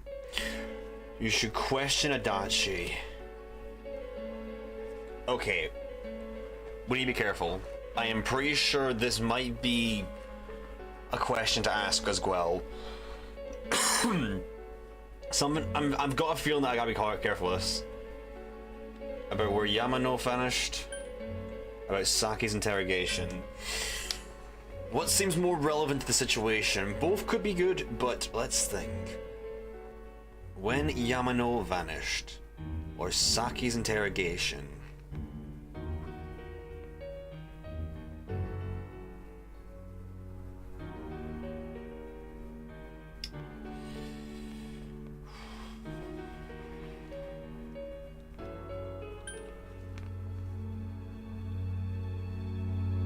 You should question Adachi. Okay. We need to be careful. I am pretty sure this might be a question to ask as well. I've got a feeling that I gotta be quite careful with this. About where Yamano vanished. About Saki's interrogation. What seems more relevant to the situation? Both could be good, but let's think. When Yamano vanished, or Saki's interrogation.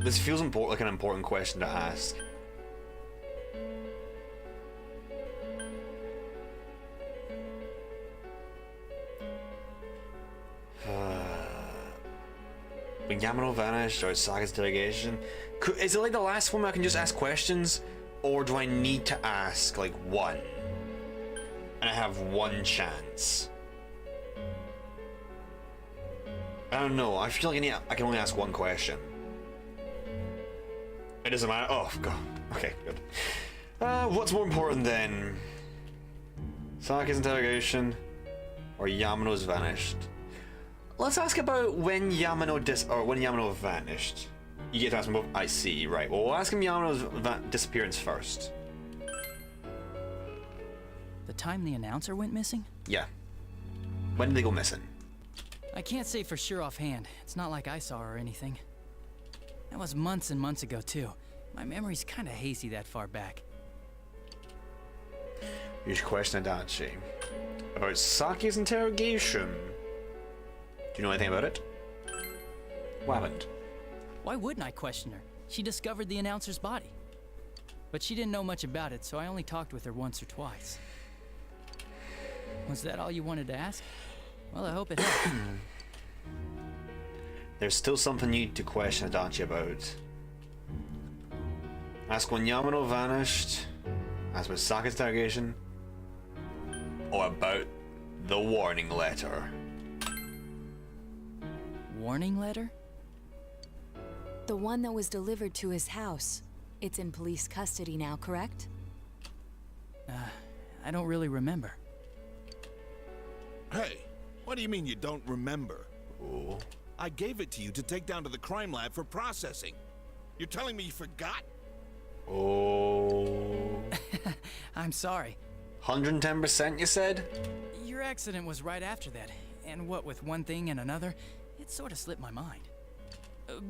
This feels like an important question to ask. When Yamano vanished or Saga's interrogation, is it like the last one where I can just ask questions, or do I need to ask like one, and I have one chance? I don't know. I feel like I can only ask one question. It doesn't matter. Oh god. Okay, good. What's more important then? Saki's interrogation or Yamano's vanished? Let's ask about when Yamano vanished. You get to ask him both. I see. Right. Well, we'll ask him Yamano's disappearance first. The time the announcer went missing? Yeah. When did they go missing? I can't say for sure offhand. It's not like I saw her or anything. That was months and months ago, too. My memory's kinda hazy that far back. You should question Adachi. About Saki's interrogation. Do you know anything about it? What happened? Why wouldn't I question her? She discovered the announcer's body. But she didn't know much about it, so I only talked with her once or twice. Was that all you wanted to ask? Well, I hope it helped. There's still something you need to question Adachi about. Ask when Yamano vanished, ask about Saka's interrogation, or about the warning letter. Warning letter? The one that was delivered to his house. It's in police custody now, correct? I don't really remember. Hey, what do you mean you don't remember? Oh. I gave it to you to take down to the crime lab for processing. You're telling me you forgot? Oh. I'm sorry. 110% you said? Your accident was right after that, and what with one thing and another, it sort of slipped my mind.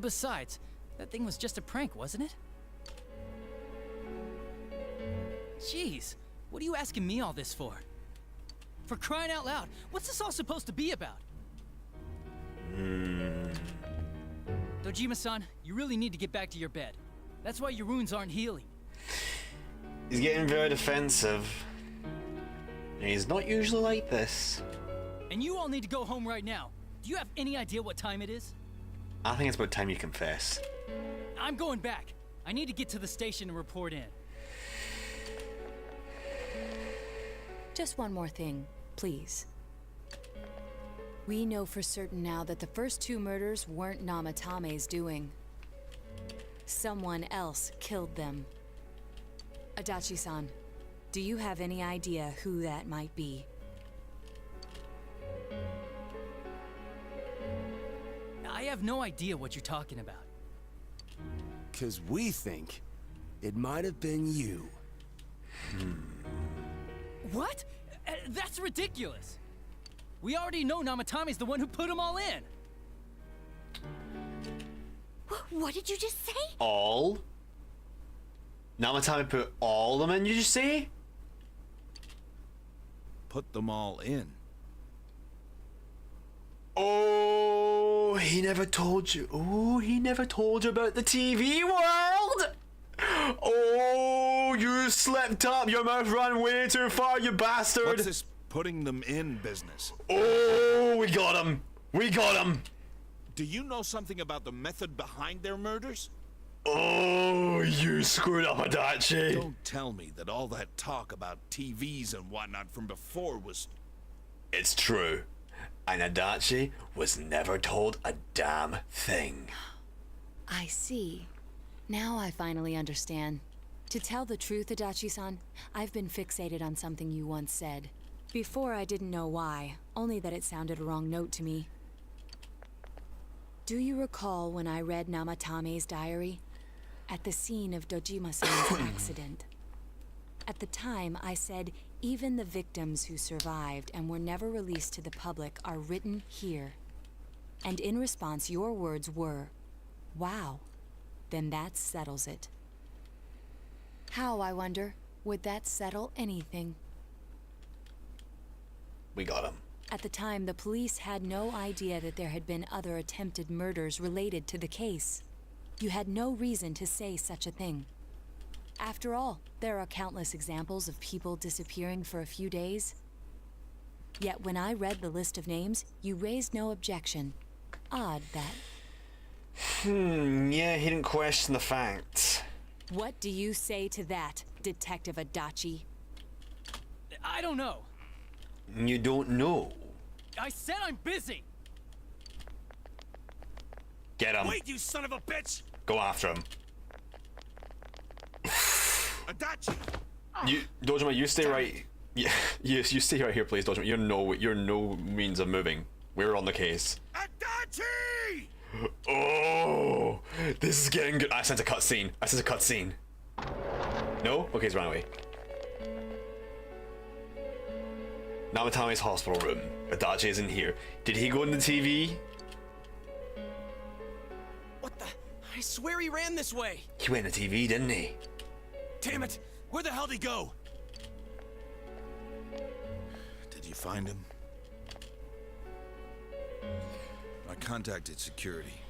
Besides, that thing was just a prank, wasn't it? Jeez, what are you asking me all this for? For crying out loud, what's this all supposed to be about? Dojima-san, you really need to get back to your bed. That's why your wounds aren't healing. He's getting very defensive. And he's not usually like this. And you all need to go home right now. Do you have any idea what time it is? I think it's about time you confess. I'm going back. I need to get to the station and report in. Just one more thing, please. We know for certain now that the first two murders weren't Namatame's doing. Someone else killed them. Adachi-san, do you have any idea who that might be? I have no idea what you're talking about. 'Cause we think it might have been you. What? That's ridiculous. We already know Namatame's the one who put them all in. What did you just say? All? Namatame put all of them in, you just say? Put them all in. Oh, he never told you. Oh, he never told you about the TV world. Oh, you slipped up. Your mouth ran way too far, you bastard. What's this putting them in business? Oh, we got him. We got him. Do you know something about the method behind their murders? Oh, you screwed up, Adachi. Don't tell me that all that talk about TVs and whatnot from before was... It's true. And Adachi was never told a damn thing. I see. Now I finally understand. To tell the truth, Adachi-san, I've been fixated on something you once said. Before I didn't know why, only that it sounded a wrong note to me. Do you recall when I read Namatame's diary? At the scene of Dojima-san's accident. At the time, I said, even the victims who survived and were never released to the public are written here. And in response, your words were, wow, then that settles it. How, I wonder, would that settle anything? We got him. At the time, the police had no idea that there had been other attempted murders related to the case. You had no reason to say such a thing. After all, there are countless examples of people disappearing for a few days. Yet when I read the list of names, you raised no objection. Odd that. Yeah, he didn't question the facts. What do you say to that, Detective Adachi? I don't know. You don't know. I said I'm busy. Get him. Wait, you son of a bitch! Go after him. Adachi! Dojima, you stay right. Yeah, you stay right here, please, Dojima. You're no means of moving. We're on the case. Adachi! Oh, this is getting good. I sense a cutscene. No? Okay, he's run away. Namatame's hospital room. Adachi is in here. Did he go in the TV? What the? I swear he ran this way. He went in the TV, didn't he? Damn it! Where the hell did he go? Did you find him? I contacted security.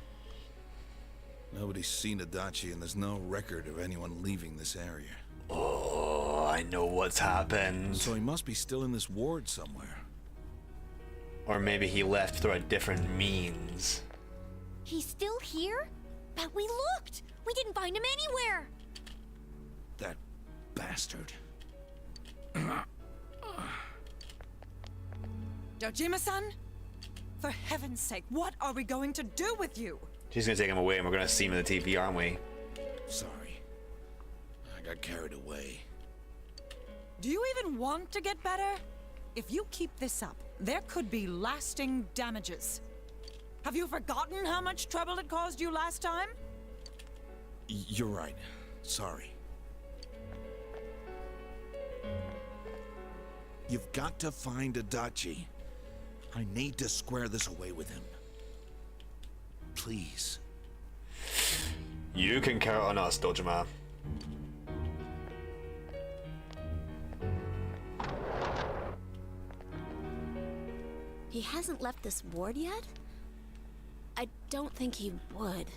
Nobody's seen Adachi and there's no record of anyone leaving this area. Oh, I know what's happened. So he must be still in this ward somewhere. Or maybe he left through a different means. He's still here? But we looked! We didn't find him anywhere! That bastard. Dojima-san? For heaven's sake, what are we going to do with you? She's gonna take him away and we're gonna see him in the TV, aren't we? Sorry. I got carried away. Do you even want to get better? If you keep this up, there could be lasting damages. Have you forgotten how much trouble it caused you last time? You're right. Sorry. You've got to find Adachi. I need to square this away with him. Please. You can count on us, Dojima. He hasn't left this ward yet? I don't think he would.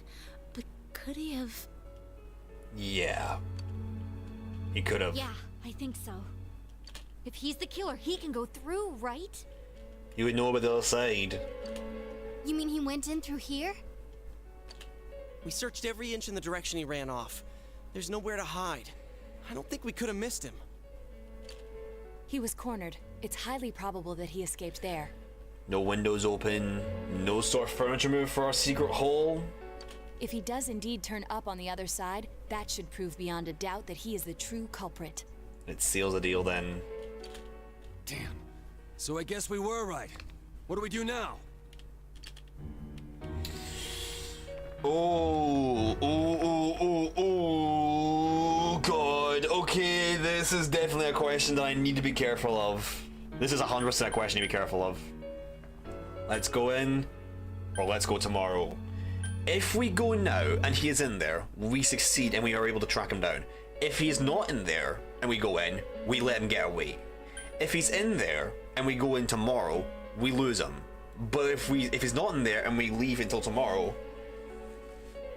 But could he have... Yeah. He could have. Yeah, I think so. If he's the killer, he can go through, right? You would know about the other side. You mean he went in through here? We searched every inch in the direction he ran off. There's nowhere to hide. I don't think we could have missed him. He was cornered. It's highly probable that he escaped there. No windows open, no store of furniture moved for our secret hole. If he does indeed turn up on the other side, that should prove beyond a doubt that he is the true culprit. It seals the deal then. Damn. So I guess we were right. What do we do now? Oh, God. Okay, this is definitely a question that I need to be careful of. This is 100% a question to be careful of. Let's go in, or let's go tomorrow. If we go now and he is in there, we succeed and we are able to track him down. If he is not in there and we go in, we let him get away. If he's in there and we go in tomorrow, we lose him. But if he's not in there and we leave until tomorrow,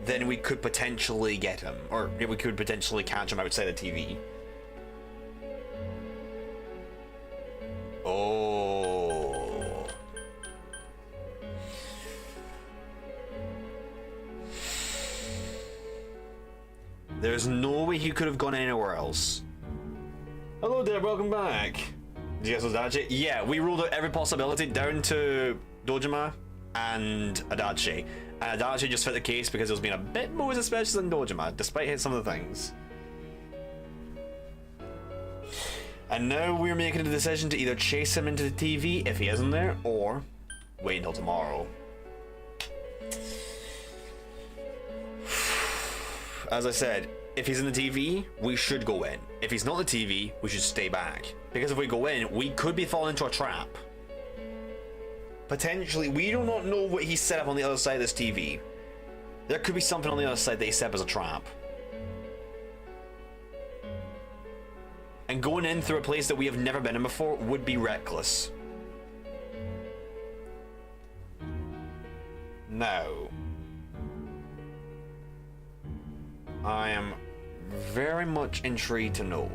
then we could potentially get him, or we could potentially catch him outside the TV. Oh. There's no way he could have gone anywhere else. Hello there, welcome back. Did you guys know Adachi? Yeah, we ruled out every possibility down to Dojima and Adachi. And Adachi just fit the case because it was being a bit more suspicious than Dojima, despite some of the things. And now we're making a decision to either chase him into the TV if he isn't there, or wait until tomorrow. As I said, if he's in the TV, we should go in. If he's not in the TV, we should stay back. Because if we go in, we could be falling into a trap. Potentially, we do not know what he set up on the other side of this TV. There could be something on the other side that he set up as a trap. And going in through a place that we have never been in before would be reckless. Now, I am very much intrigued to know.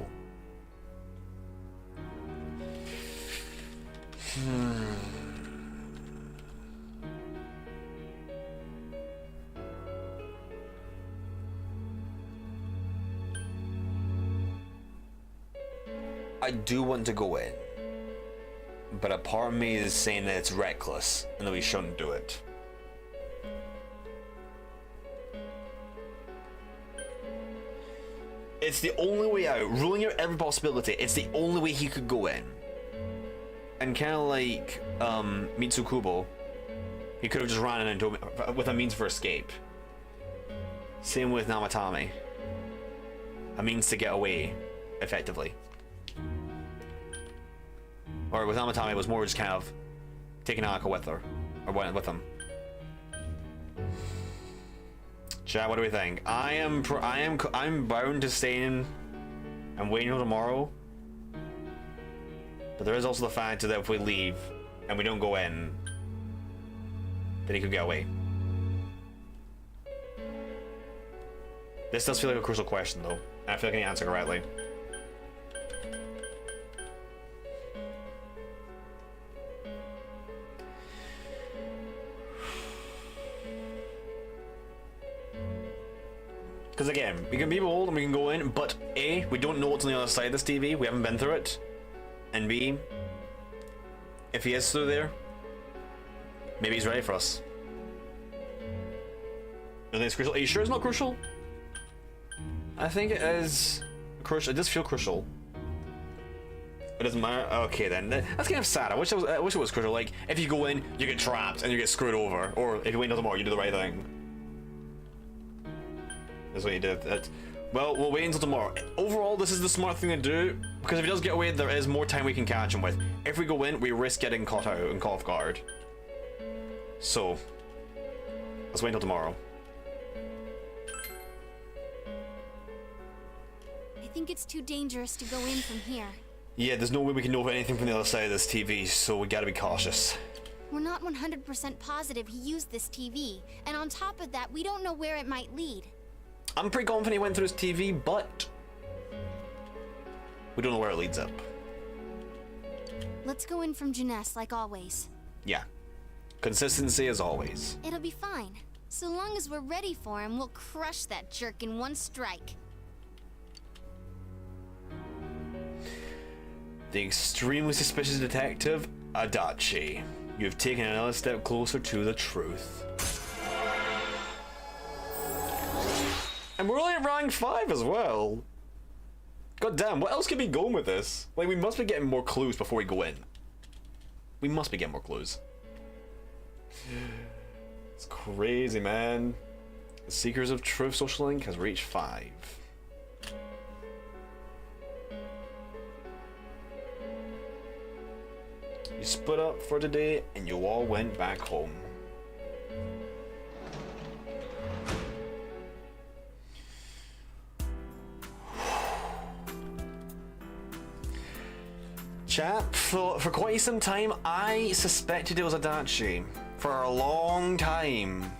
I do want to go in, but a part of me is saying that it's reckless and that we shouldn't do it. It's the only way out. Ruling out every possibility, it's the only way he could go in. And kind of like Mitsukubo, he could have just ran into with a means for escape. Same with Namatame. A means to get away, effectively. Or with Namatame, it was more just kind of taking Nanako with her, or went with him. Chat, what do we think? I'm bound to stay in and wait until tomorrow. But there is also the fact that if we leave and we don't go in, then he could get away. This does feel like a crucial question though, and I feel like I can answer correctly. Because again, we can be bold and we can go in, but A, we don't know what's on the other side of this TV. We haven't been through it. And B, if he is through there, maybe he's ready for us. I think it's crucial. Are you sure it's not crucial? I think it is crucial. It does feel crucial. It doesn't matter. Okay, then that's kind of sad. I wish it was crucial. Like if you go in, you get trapped and you get screwed over, or if you wait until tomorrow, you do the right thing. That's what you did. Well, we'll wait until tomorrow. Overall, this is the smart thing to do because if he does get away, there is more time we can catch him with. If we go in, we risk getting caught out and caught off guard. So let's wait until tomorrow. I think it's too dangerous to go in from here. Yeah, there's no way we can know anything from the other side of this TV, so we gotta be cautious. We're not 100% positive he used this TV, and on top of that, we don't know where it might lead. I'm pretty confident he went through his TV, but we don't know where it leads up. Let's go in from Jeunesse like always. Yeah. Consistency as always. It'll be fine. So long as we're ready for him, we'll crush that jerk in one strike. The extremely suspicious detective, Adachi. You have taken another step closer to the truth. And we're only at rank 5 as well. God damn, what else could be going with this? Like, we must be getting more clues before we go in. We must be getting more clues. It's crazy, man. The Seekers of Truth social link has reached 5. You split up for today and you all went back home. Chat, for quite some time I suspected it was Adachi. For a long time.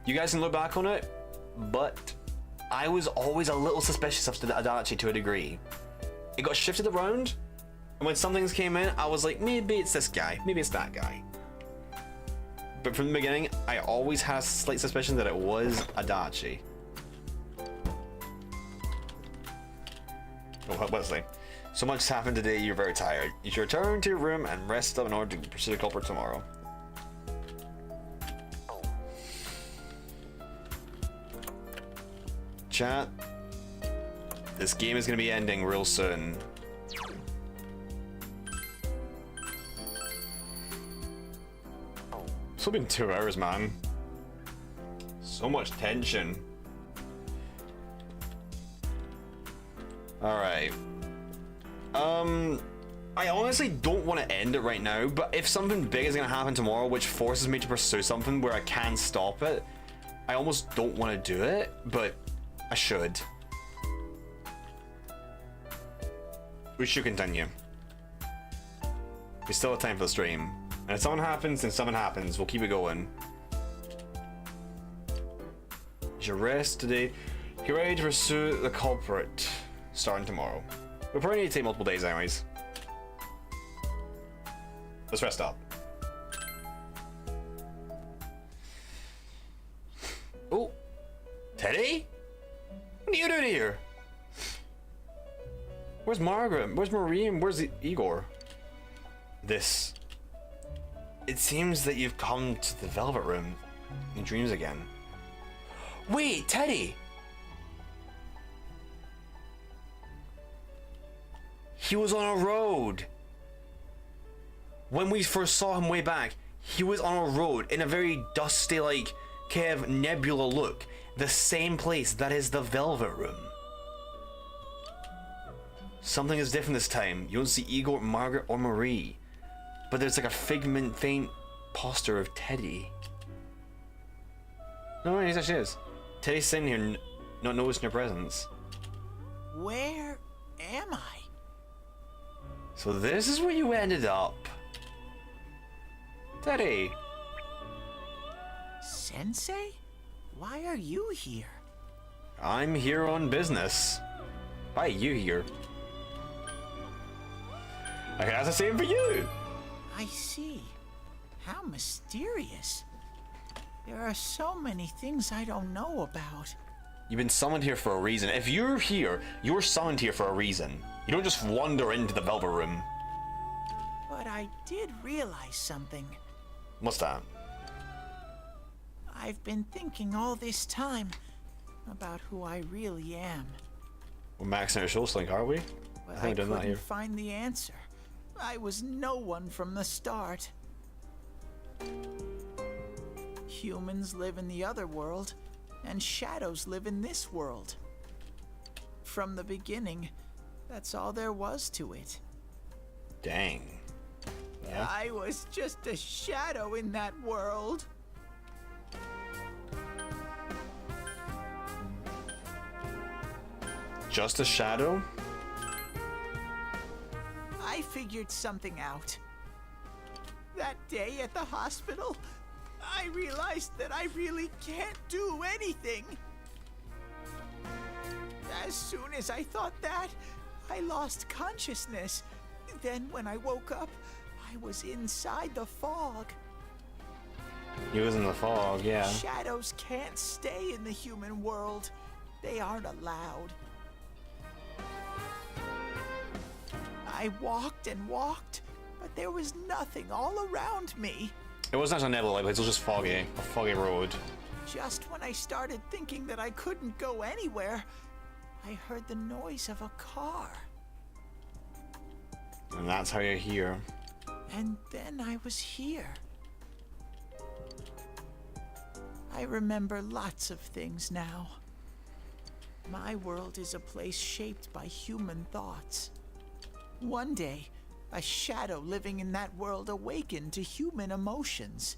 You guys can look back on it, but I was always a little suspicious of Adachi to a degree. It got shifted around, and when some things came in, I was like, maybe it's this guy, maybe it's that guy. But from the beginning, I always had a slight suspicion that it was Adachi. Oh, Wesley. So much has happened today, you're very tired. You should return to your room and rest up in order to pursue the culprit tomorrow. Chat, this game is going to be ending real soon. It's only been 2 hours, man. So much tension. Alright. I honestly don't want to end it right now, but if something big is going to happen tomorrow which forces me to pursue something where I can stop it, I almost don't want to do it, but I should. We should continue. We still have time for the stream. And if something happens, then something happens. We'll keep it going. You should rest today. Get ready to pursue the culprit starting tomorrow. We'll probably need to take multiple days anyways. Let's rest up. Oh, Teddy? What are you doing here? Where's Margaret? Where's Marie? And where's Igor? This. It seems that you've come to the Velvet Room in dreams again. Wait, Teddy! He was on a road. When we first saw him way back, he was on a road in a very dusty, like, kind of nebula look. The same place that is the Velvet Room. Something is different this time. You don't see Igor, Margaret, or Marie. But there's like a faint poster of Teddy. No, he actually is. Teddy's sitting here, not noticing your presence. Where am I? So this is where you ended up. Teddy. Sensei? Why are you here? I'm here on business. Why are you here? I can ask the same for you. I see. How mysterious. There are so many things I don't know about. You've been summoned here for a reason. If you're here, you're summoned here for a reason. You don't just wander into the Velvet Room. But I did realize something. What's that? I've been thinking all this time about who I really am. We're maxing out Soul Link, are we? But I I haven't done that couldn't here. find the answer. I was no one from the start. Humans live in the other world, and shadows live in this world. From the beginning, that's all there was to it. Dang. Yeah. I was just a shadow in that world. Just a shadow? I figured something out. That day at the hospital, I realized that I really can't do anything. As soon as I thought that, I lost consciousness. Then when I woke up, I was inside the fog. He was in the fog, yeah. Shadows can't stay in the human world. They aren't allowed. I walked and walked, but there was nothing all around me. It wasn't actually Nebula, it was just foggy. A foggy road. Just when I started thinking that I couldn't go anywhere, I heard the noise of a car. And that's how you're here. And then I was here. I remember lots of things now. My world is a place shaped by human thoughts. One day, a shadow living in that world awakened to human emotions.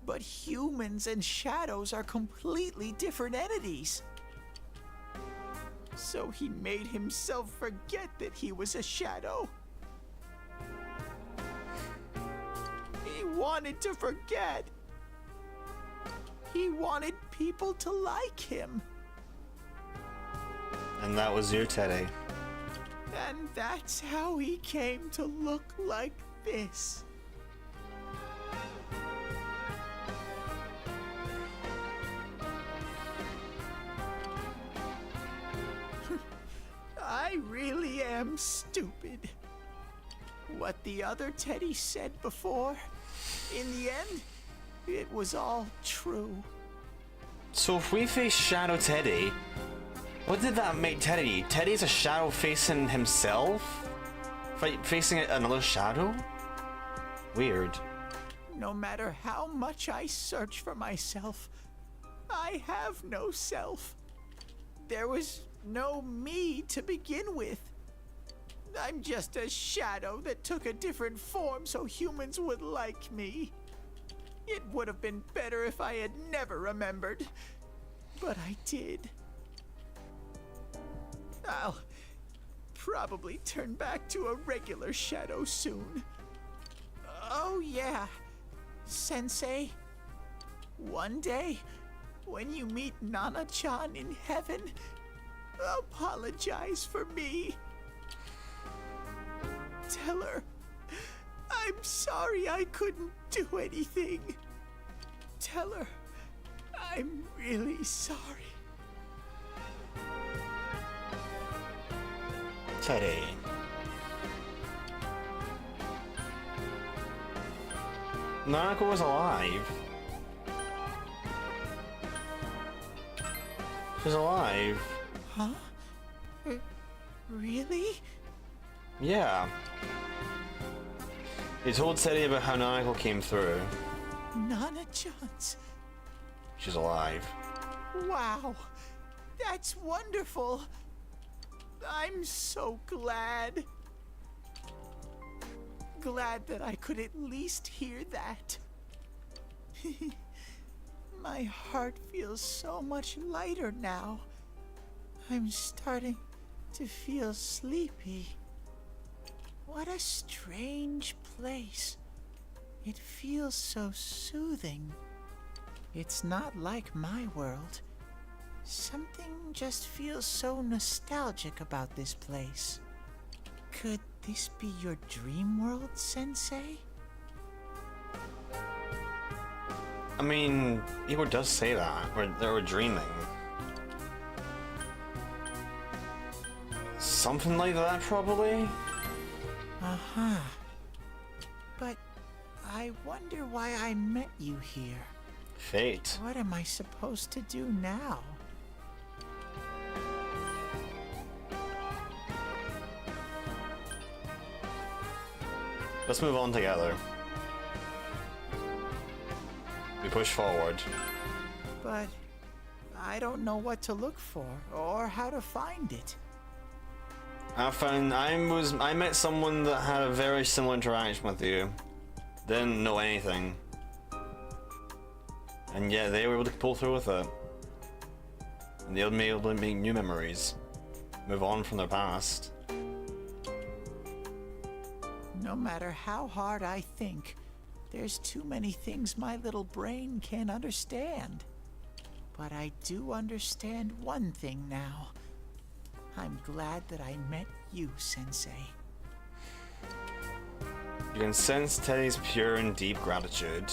But humans and shadows are completely different entities. So he made himself forget that he was a shadow. He wanted to forget. He wanted people to like him. And that was your Teddy. And that's how he came to look like this. I really am stupid. What the other Teddy said before, in the end, it was all true. So if we face Shadow Teddy, what did that make Teddy? Teddy's a shadow facing himself? Facing another shadow? Weird. No matter how much I search for myself, I have no self. There was no me to begin with. I'm just a shadow that took a different form so humans would like me. It would have been better if I had never remembered, but I did. I'll probably turn back to a regular shadow soon. Oh yeah, Sensei. One day, when you meet Nana-chan in heaven, apologize for me. Tell her, I'm sorry I couldn't do anything. Tell her, I'm really sorry. Teddy. Nanako was alive. She's alive. Huh? Really? Yeah. He told Teddy about how Nanako came through. Nana-chan's. She's alive. Wow. That's wonderful. I'm so glad. Glad that I could at least hear that. My heart feels so much lighter now. I'm starting to feel sleepy. What a strange place. It feels so soothing. It's not like my world. Something just feels so nostalgic about this place. Could this be your dream world, Sensei? I mean, Igor does say that. They were dreaming. Something like that, probably? Uh-huh. But I wonder why I met you here. Fate. What am I supposed to do now? Let's move on together. We push forward. But I don't know what to look for or how to find it. I met someone that had a very similar interaction with you. Didn't know anything. And yet they were able to pull through with it. And they were able to make new memories. Move on from their past. No matter how hard I think, there's too many things my little brain can't understand. But I do understand one thing now. I'm glad that I met you, Sensei. You can sense Teddy's pure and deep gratitude.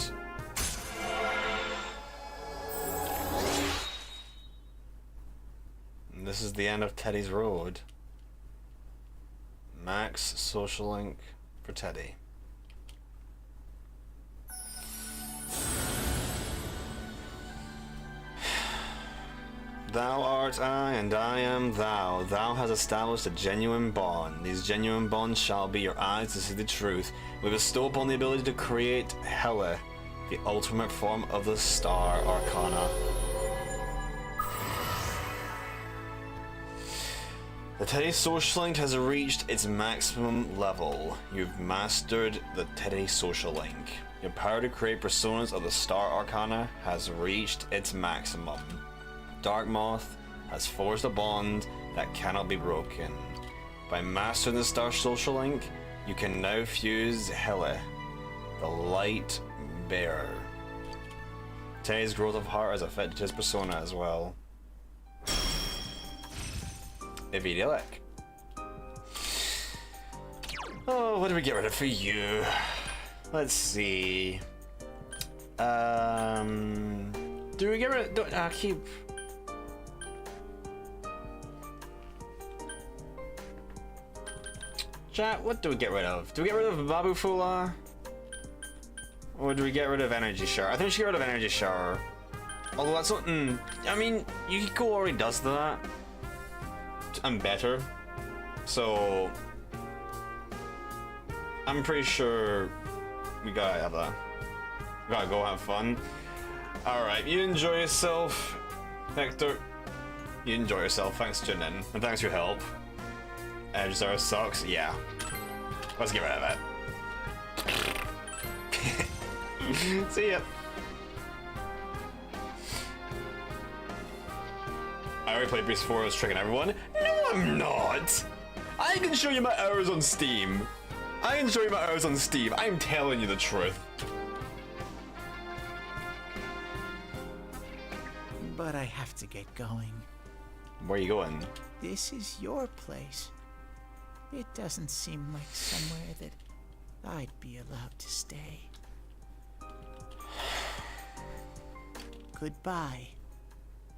And this is the end of Teddy's road. Max social link for Teddy. Thou art I, and I am thou. Thou hast established a genuine bond. These genuine bonds shall be your eyes to see the truth. We bestow upon the ability to create Hela, the ultimate form of the Star Arcana. The Teddy Social Link has reached its maximum level. You've mastered the Teddy Social Link. Your power to create personas of the Star Arcana has reached its maximum. Dark Moth has forged a bond that cannot be broken. By mastering the Star Social Link, you can now fuse Hela, the Light Bearer. Teddy's growth of heart has affected his persona as well. Idyllic. Oh, what do we get rid of for you? Let's see. Do we get rid of... I'll keep... Chat, what do we get rid of? Do we get rid of Babu Fula? Or do we get rid of Energy Shower? I think we should get rid of Energy Shower. Although that's not... I mean, Yukiko already does that. And better. So... I'm pretty sure we gotta have that. We gotta go have fun. Alright, you enjoy yourself, Hector. You enjoy yourself, thanks for tuning in, and thanks for your help. Edge Zara sucks, yeah. Let's get rid of that. See ya. I already played Beast 4, I was tricking everyone. No, I'm not! I can show you my hours on Steam. I can show you my hours on Steam. I'm telling you the truth. But I have to get going. Where are you going? This is your place. It doesn't seem like somewhere that I'd be allowed to stay. Goodbye,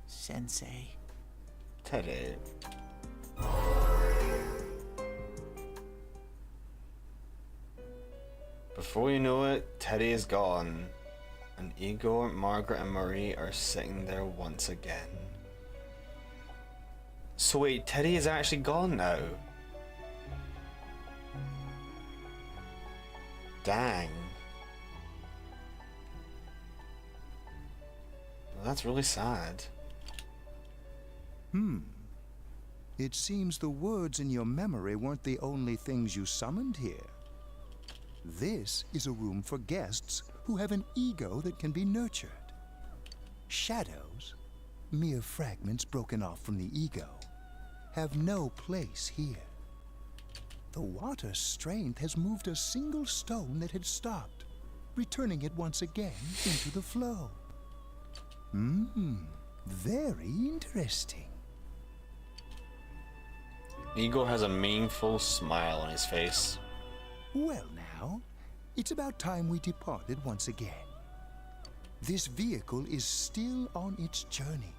Sensei. Teddy. Before you know it, Teddy is gone, and Igor, Margaret, and Marie are sitting there once again. So wait, Teddy is actually gone now? Dang. Well, that's really sad. It seems the words in your memory weren't the only things you summoned here. This is a room for guests who have an ego that can be nurtured. Shadows, mere fragments broken off from the ego, have no place here. The water's strength has moved a single stone that had stopped, returning it once again into the flow. Very interesting. Igor has a meaningful smile on his face. Well now, it's about time we departed once again. This vehicle is still on its journey.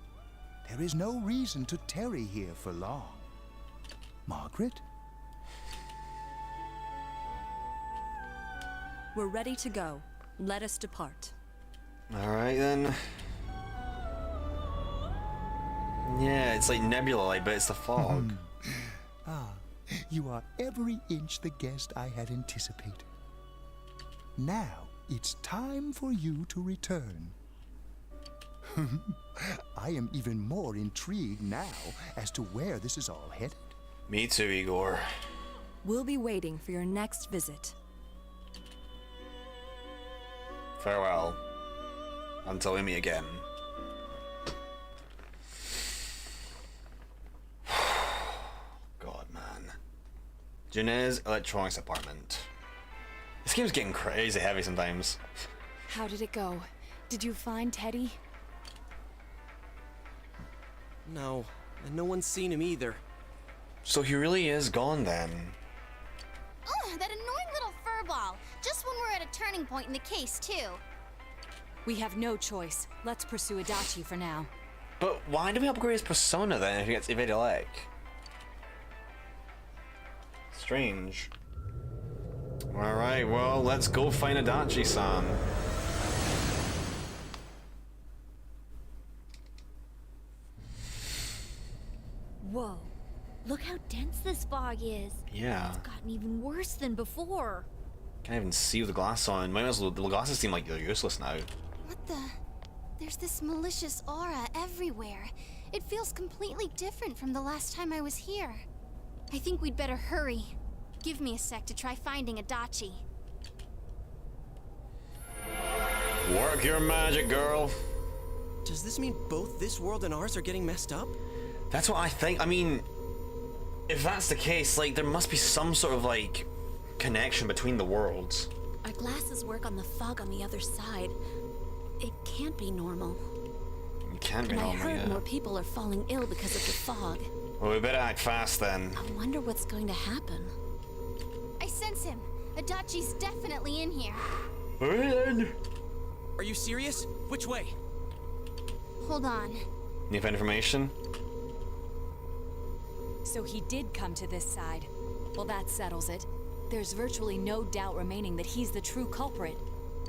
There is no reason to tarry here for long. Margaret? We're ready to go. Let us depart. Alright then. Yeah, it's like nebula, but it's the fog. You are every inch the guest I had anticipated. Now it's time for you to return. I am even more intrigued now as to where this is all headed. Me too, Igor. We'll be waiting for your next visit. Farewell. Until we meet again. God, man. Junai's electronics apartment. This game's getting crazy heavy sometimes. How did it go? Did you find Teddy? No, and no one's seen him either. So he really is gone then. Ugh, that annoying little furball. Just when we're at a turning point in the case, too. We have no choice. Let's pursue Adachi for now. But why do we upgrade his persona then if he gets evaded like? Strange. Alright, well, let's go find Adachi-san. Whoa. Look how dense this fog is. Yeah. It's gotten even worse than before. Can't even see with the glass on. Might as well, the glasses seem like they're useless now. What the? There's this malicious aura everywhere. It feels completely different from the last time I was here. I think we'd better hurry. Give me a sec to try finding Adachi. Work your magic, girl. Does this mean both this world and ours are getting messed up? That's what I think. I mean, if that's the case, like, there must be some sort of, like, connection between the worlds. Our glasses work on the fog on the other side. It can't be normal. It can't be And normal, I heard yeah. more people are falling ill because of the fog. Well, we better act fast then. I wonder what's going to happen. I sense him. Adachi's definitely in here. Are you serious? Which way? Hold on. Need information? So he did come to this side. Well, that settles it. There's virtually no doubt remaining that he's the true culprit.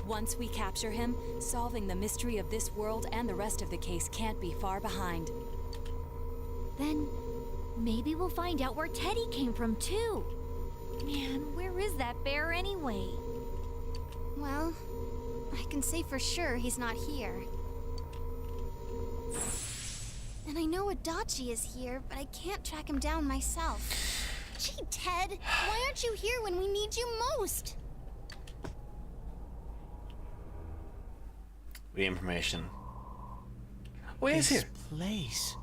Once we capture him, solving the mystery of this world and the rest of the case can't be far behind. Then maybe we'll find out where Teddy came from too. Man, where is that bear anyway? Well, I can say for sure he's not here. And I know Adachi is here, but I can't track him down myself. Gee, Ted, why aren't you here when we need you most? We need information. Oh, he's here. Place.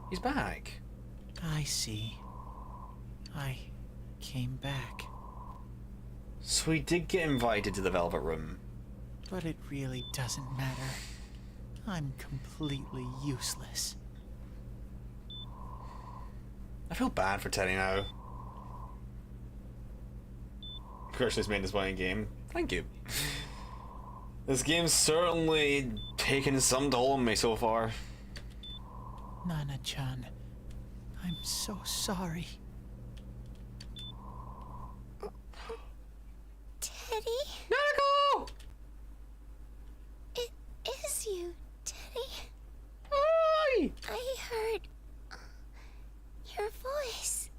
He's back. I see. I came back. So he did get invited to the Velvet Room. But it really doesn't matter. I'm completely useless. I feel bad for Teddy now. Kirsten's made this playing game. Thank you. This game's certainly taken some toll on me so far. Nana-chan, I'm so sorry. Teddy? Nanako! It is you, Teddy. Hi! I heard your voice.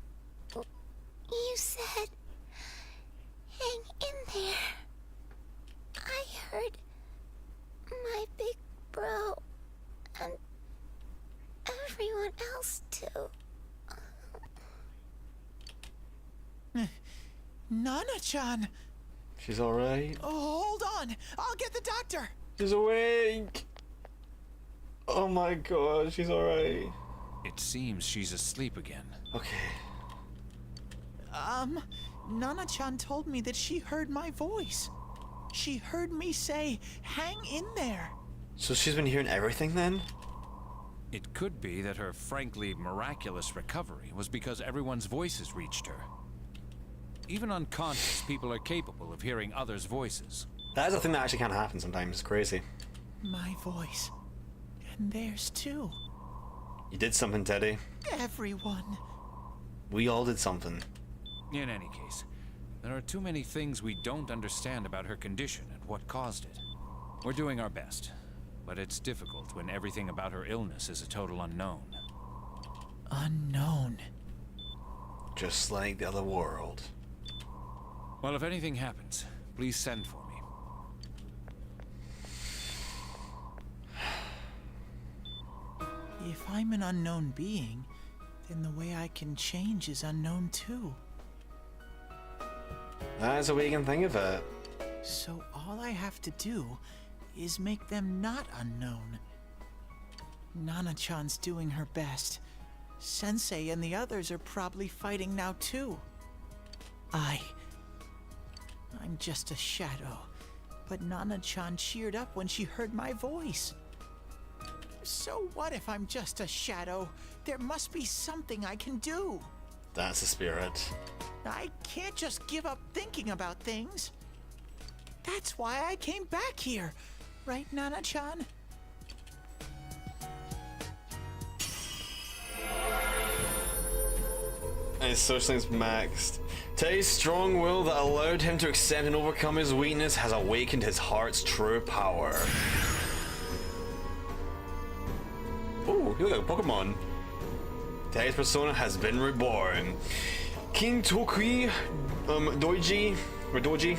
You said, hang in there. I heard my big bro and everyone else too. Nana-chan! She's alright. Oh, hold on! I'll get the doctor! She's awake! Oh my god, she's alright. It seems she's asleep again. Okay. Nana-chan told me that she heard my voice. She heard me say, hang in there. So she's been hearing everything then? It could be that her frankly miraculous recovery was because everyone's voices reached her. Even unconscious, people are capable of hearing others' voices. That is a thing that actually can happen sometimes. It's crazy. My voice. And theirs too. You did something, Teddy. Everyone. We all did something. In any case, there are too many things we don't understand about her condition and what caused it. We're doing our best, but it's difficult when everything about her illness is a total unknown. Unknown. Just like the other world. Well, if anything happens, please send for me. If I'm an unknown being, then the way I can change is unknown too. That's a way you can think of it. So all I have to do is make them not unknown. Nana-chan's doing her best. Sensei and the others are probably fighting now too. I'm just a shadow, but Nana-chan cheered up when she heard my voice. So what if I'm just a shadow? There must be something I can do. That's the spirit. I can't just give up thinking about things. That's why I came back here. Right, Nana-chan? His social link's maxed. Teddy's strong will that allowed him to accept and overcome his weakness has awakened his heart's true power. Ooh, you look like a Pokemon. Teddy's persona has been reborn. King Tokui Doji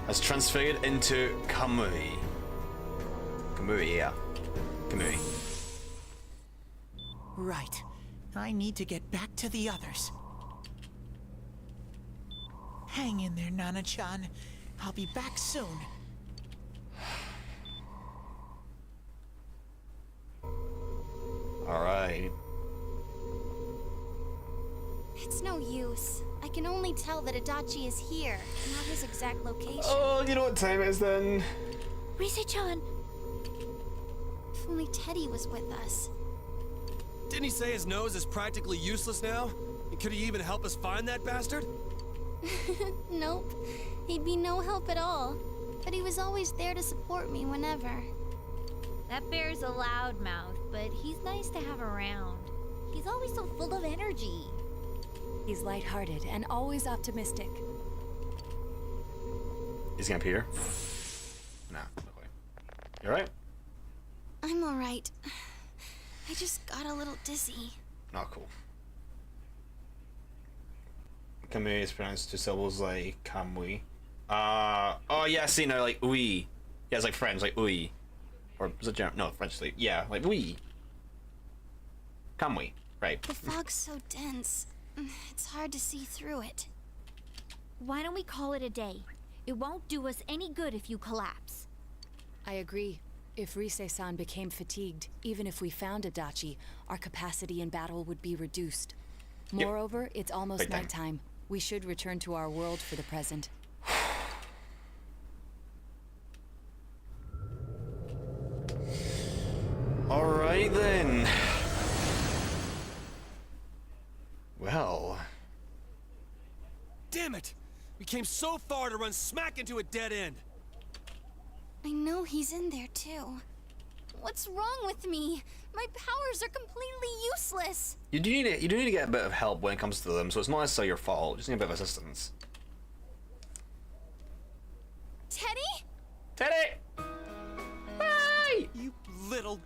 has transfigured into Kamui. Kamui, yeah. Kamui. Right. I need to get back to the others. Hang in there, Nana-chan. I'll be back soon. Alright. It's no use. I can only tell that Adachi is here, not his exact location. Oh, you know what time it is then? Rise-chan! If only Teddy was with us. Didn't he say his nose is practically useless now? And could he even help us find that bastard? Nope. He'd be no help at all. But he was always there to support me whenever. That bear's a loudmouth, but he's nice to have around. He's always so full of energy. He's lighthearted and always optimistic. He's gonna appear? Nah, no way. You alright? I'm alright. I just got a little dizzy. Oh, cool. Kamui is pronounced two syllables like Kamui. Oh yeah, see now, like oui. Yeah, it's like French, like oui. Or is it German? No, French, like, yeah, like oui. Kamui, right. The fog's so dense. It's hard to see through it. Why don't we call it a day? It won't do us any good if you collapse. I agree. If Rise-san became fatigued, even if we found Adachi, our capacity in battle would be reduced. Moreover, it's almost Big time. nighttime. We should return to our world for the present. Alright then. Well. Damn it! We came so far to run smack into a dead end. I know he's in there too. What's wrong with me? My powers are completely useless. You do need to get a bit of help when it comes to them, so it's not necessarily your fault. Just need a bit of assistance. Teddy? Teddy! Hey! You little...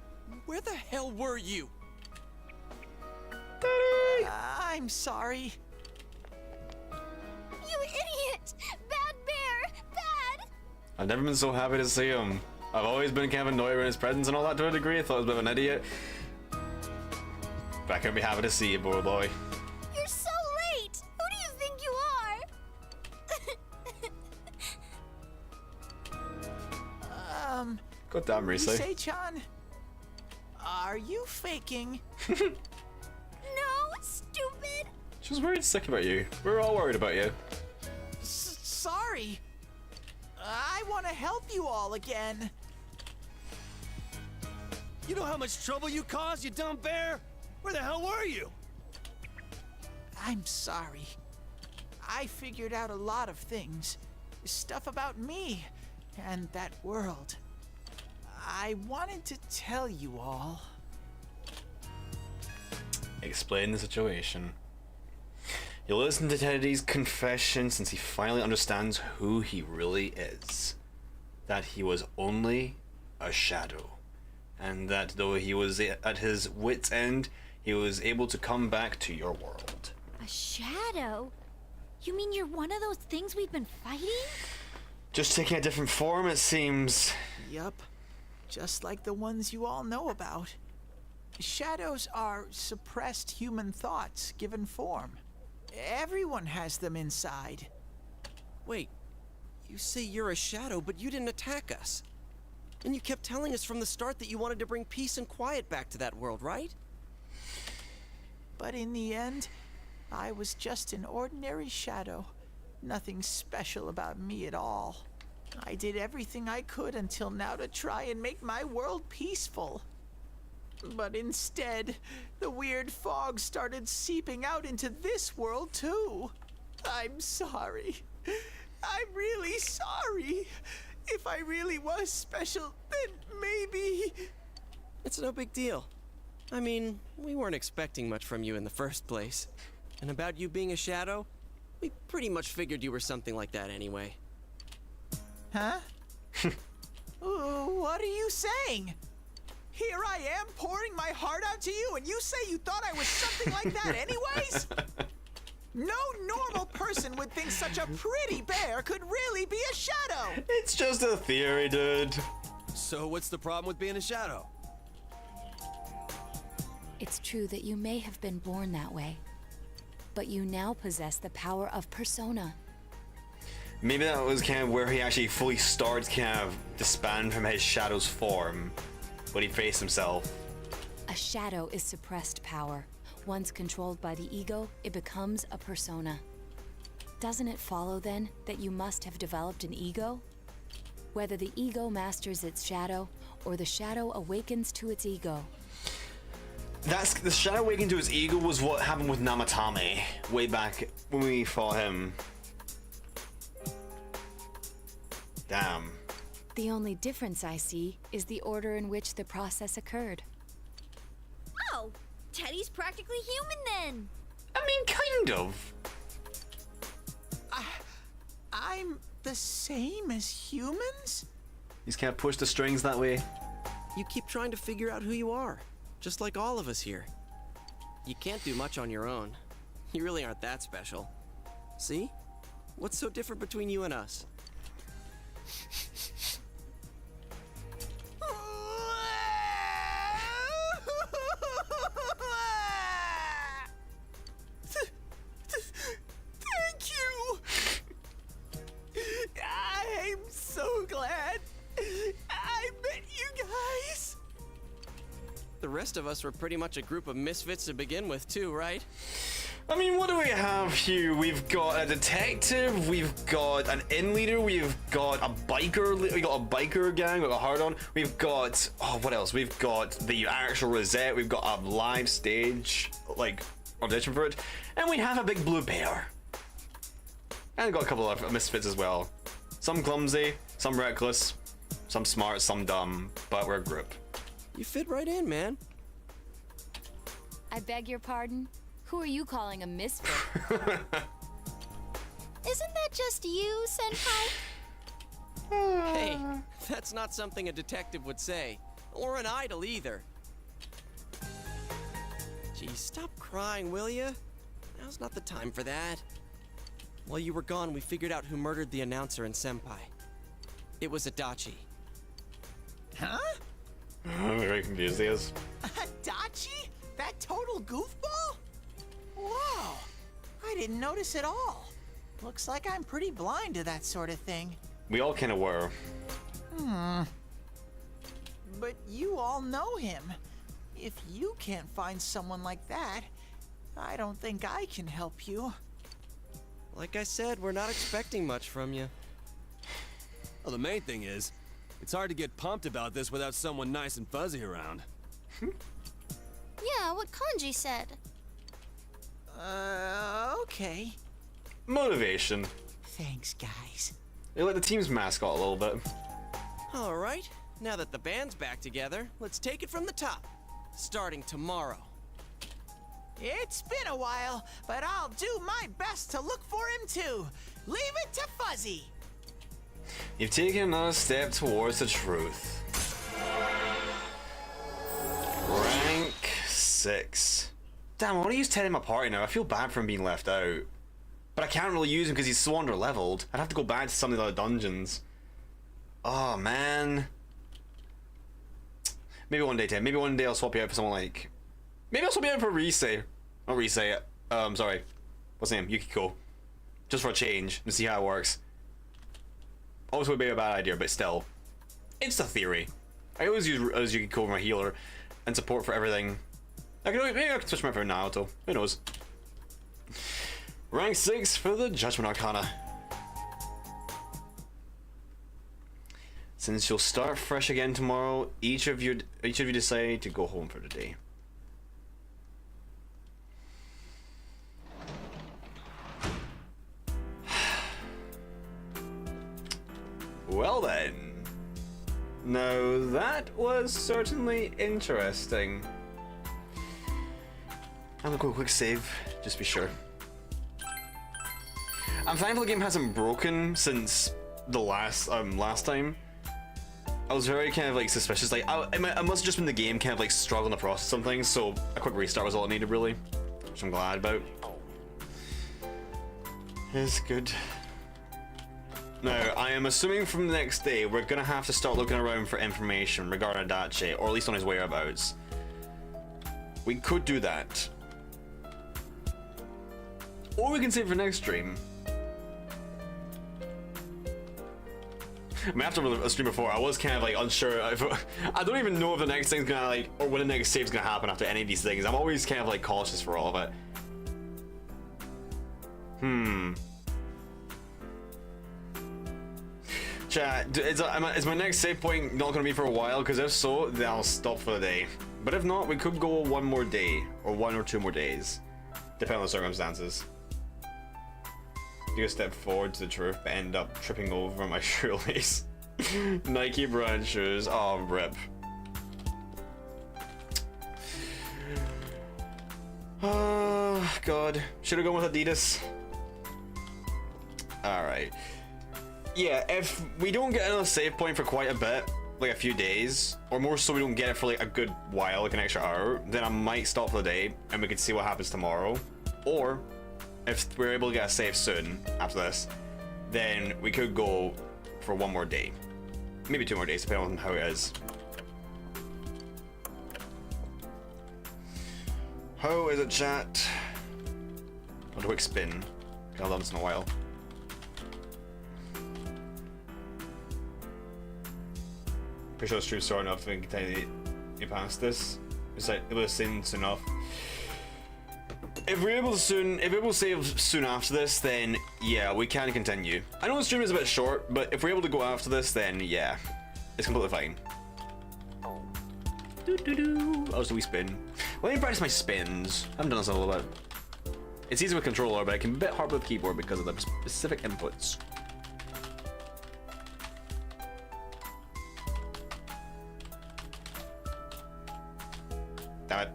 Where the hell were you? Teddy! I'm sorry. You idiot! Bad bear! Bad! I've never been so happy to see him. I've always been kind of annoyed with his presence and all that to a degree. I thought he was a bit of an idiot. But I couldn't be happy to see you, boy. You're so late! Who do you think you are? God damn, Rise. Rise-chan, are you faking? No, stupid! She was worried sick about you. We're all worried about you. Sorry. I want to help you all again. You know how much trouble you caused, you dumb bear? Where the hell were you? I'm sorry. I figured out a lot of things. Stuff about me and that world. I wanted to tell you all. explain the situation. You listen to Teddy's confession since he finally understands who he really is. That he was only a shadow. And that though he was at his wit's end, he was able to come back to your world. A shadow? You mean you're one of those things we've been fighting? Just taking a different form, it seems. Yup. Just like the ones you all know about. Shadows are suppressed human thoughts given form. Everyone has them inside. Wait, you say you're a shadow, but you didn't attack us. And you kept telling us from the start that you wanted to bring peace and quiet back to that world, right? But in the end, I was just an ordinary shadow. Nothing special about me at all. I did everything I could until now to try and make my world peaceful. But instead, the weird fog started seeping out into this world too. I'm sorry. I'm really sorry. If I really was special, then maybe... It's no big deal. I mean, we weren't expecting much from you in the first place. And about you being a shadow, we pretty much figured you were something like that anyway. Huh? What are you saying? Here I am pouring my heart out to you, and you say you thought I was something like that anyways? No normal person would think such a pretty bear could really be a shadow! It's just a theory, dude. So what's the problem with being a shadow? It's true that you may have been born that way, but you now possess the power of persona. Maybe that was kind of where he actually fully started kind of disband from his shadow's form when he faced himself. A shadow is suppressed power. Once controlled by the ego, it becomes a persona. Doesn't it follow then that you must have developed an ego? Whether the ego masters its shadow or the shadow awakens to its ego. That's the shadow awakening to his ego was what happened with Namatame way back when we fought him. Damn. The only difference I see is the order in which the process occurred. Oh, Teddy's practically human then. I mean, kind of. I'm the same as humans? He's kind of pushed the strings that way. You keep trying to figure out who you are, just like all of us here. You can't do much on your own. You really aren't that special. See? What's so different between you and us? Thank you! I'm so glad I met you guys. The rest of us were pretty much a group of misfits to begin with, too, right? I mean, what do we have here? We've got a detective, we've got an inn leader, we've got a biker, we got a biker gang, we've got a hard-on, we've got, oh, what else? We've got the actual Rosette, we've got a live stage, like, audition for it, and we have a big blue bear. And got a couple of misfits as well. Some clumsy, some reckless, some smart, some dumb, but we're a group. You fit right in, man. I beg your pardon? Who are you calling a misfit? Isn't that just you, Senpai? Hey, that's not something a detective would say. Or an idol either. Geez, stop crying, will ya? Now's not the time for that. While you were gone, we figured out who murdered the announcer and Senpai. It was Adachi. Huh? I'm very confused, he is. Adachi? That total goofball? Whoa, I didn't notice at all. Looks like I'm pretty blind to that sort of thing. We all kind of were. But you all know him. If you can't find someone like that, I don't think I can help you. Like I said, we're not expecting much from you. Well, the main thing is, it's hard to get pumped about this without someone nice and fuzzy around. Yeah, what Kanji said. Okay. Motivation. Thanks, guys. They like the team's mascot a little bit. All right, now that the band's back together, let's take it from the top. Starting tomorrow. It's been a while, but I'll do my best to look for him too. Leave it to Fuzzy. You've taken another step towards the truth. Rank 6. Damn, I want to use Ted in my party now. I feel bad for him being left out. But I can't really use him because he's so under-leveled. I'd have to go back to some of the other dungeons. Oh, man. Maybe one day, Ted. Maybe one day I'll swap you out for someone like... Maybe I'll swap you out for Risei. Not Risei. Sorry. What's his name? Yukiko. Just for a change and see how it works. Obviously would be a bad idea, but still. It's the theory. I always use Yukiko for my healer and support for everything. Maybe I can switch him out for Naoto. Who knows? Rank 6 for the Judgment Arcana. Since you'll start fresh again tomorrow, each of you decide to go home for the day. Well then. Now that was certainly interesting. I'm gonna go quick save, just to be sure. I'm thankful the game hasn't broken since the last time. I was very kind of like suspicious, like it must have just been the game kind of like struggling to process something, so a quick restart was all it needed really, which I'm glad about. It's good. Now, I am assuming from the next day we're gonna have to start looking around for information regarding Adachi, or at least on his whereabouts. We could do that. Or we can save for next stream. I mean, after a stream before, I was kind of like unsure if I don't even know if the next thing's gonna like, or when the next save's gonna happen after any of these things. I'm always kind of like cautious for all of it. Chat, is my next save point not gonna be for a while? Because if so, then I'll stop for the day. But if not, we could go one more day, or 1 or 2 more days, depending on the circumstances. Take a step forward to the truth, but end up tripping over my shoelace. Nike brand shoes. Oh, rip. Oh, God. Should have gone with Adidas. Alright. Yeah, if we don't get another save point for quite a bit, like a few days, or more so we don't get it for like a good while, like an extra hour, then I might stop for the day, and we can see what happens tomorrow. Or... if we're able to get a save soon after this, then we could go for 1 more day. Maybe 2 more days, depending on how it is. How is it, chat? I'll do a quick spin. I've done this in a while. Pretty sure the stream's short enough and continue past this. It's like, it was soon enough. If we're able to save soon after this, then yeah, we can continue. I know the stream is a bit short, but if we're able to go after this, then yeah, it's completely fine. I'll just do a wee spin. Let me practice my spins. I haven't done this in a little bit. It's easy with controller, but it can be a bit hard with keyboard because of the specific inputs. Damn it.